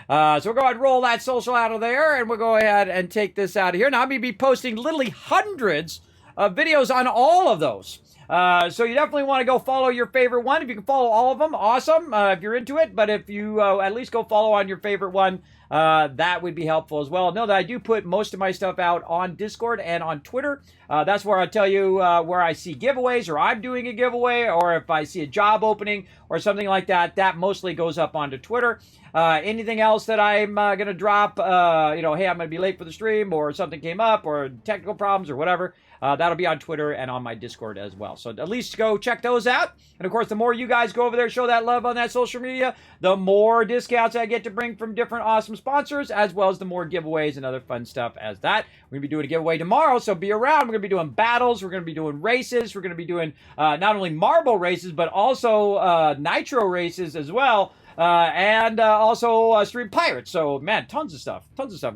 So we'll go ahead and roll that social out of there, and we'll go ahead and take this out of here. Now, I'm going to be posting literally hundreds of videos on all of those. So you definitely want to go follow your favorite one. If you can follow all of them, awesome, if you're into it. But if you at least go follow on your favorite one, that would be helpful as well. Know that I do put most of my stuff out on Discord and on Twitter. That's where I tell you where I see giveaways, or I'm doing a giveaway, or if I see a job opening or something like that. That mostly goes up onto Twitter. Anything else that I'm going to drop, hey, I'm going to be late for the stream, or something came up, or technical problems, or whatever, that'll be on Twitter and on my Discord as well. So at least go check those out. And of course, the more you guys go over there, show that love on that social media, the more discounts I get to bring from different awesome sponsors, as well as the more giveaways and other fun stuff as that. We're going to be doing a giveaway tomorrow, so be around. We're going to be doing battles. We're going to be doing races. We're going to be doing not only marble races, but also nitro races as well. And also Stream Pirates. So, man, tons of stuff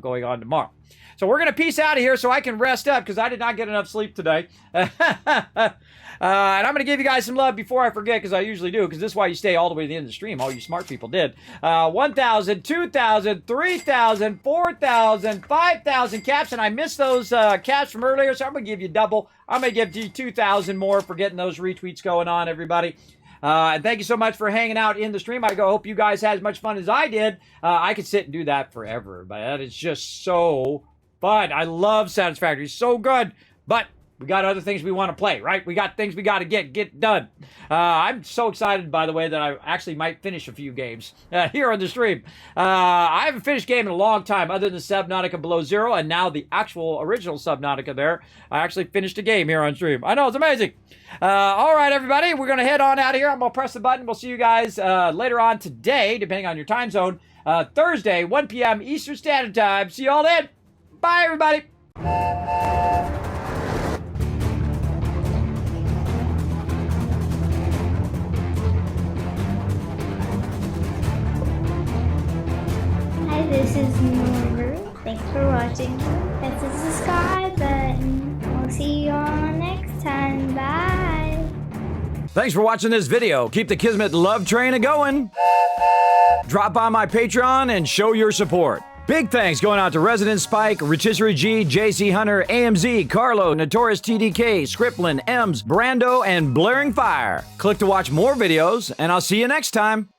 going on tomorrow. So we're going to peace out of here so I can rest up because I did not get enough sleep today. And I'm going to give you guys some love before I forget, because I usually do, because this is why you stay all the way to the end of the stream. All you smart people did. 1,000, 2,000, 3,000, 4,000, 5,000 caps, and I missed those caps from earlier, so I'm going to give you double. I'm going to give you 2,000 more for getting those retweets going on, everybody. And thank you so much for hanging out in the stream. I hope you guys had as much fun as I did. I could sit and do that forever, but that is just so fun. I love Satisfactory. So good. But We got other things we want to play, right? We got things we got to get done. I'm so excited, by the way, that I actually might finish a few games here on the stream. I haven't finished a game in a long time, other than Subnautica Below Zero, and now the actual original Subnautica there. I actually finished a game here on stream. I know, it's amazing. All right, everybody, we're going to head on out of here. I'm going to press the button. We'll see you guys later on today, depending on your time zone. Thursday, 1 p.m. Eastern Standard Time. See you all then. Bye, everybody. Hi, this is Norbert. Thanks for watching. Press the subscribe button. We'll see you all next time. Bye. Thanks for watching this video. Keep the Kismet love train a-going. Drop by my Patreon and show your support. Big thanks going out to Resident Spike, Rotisserie G, JC Hunter, AMZ, Carlo, Notorious TDK, Scriplin, Ems, Brando, and Blaring Fire. Click to watch more videos, and I'll see you next time.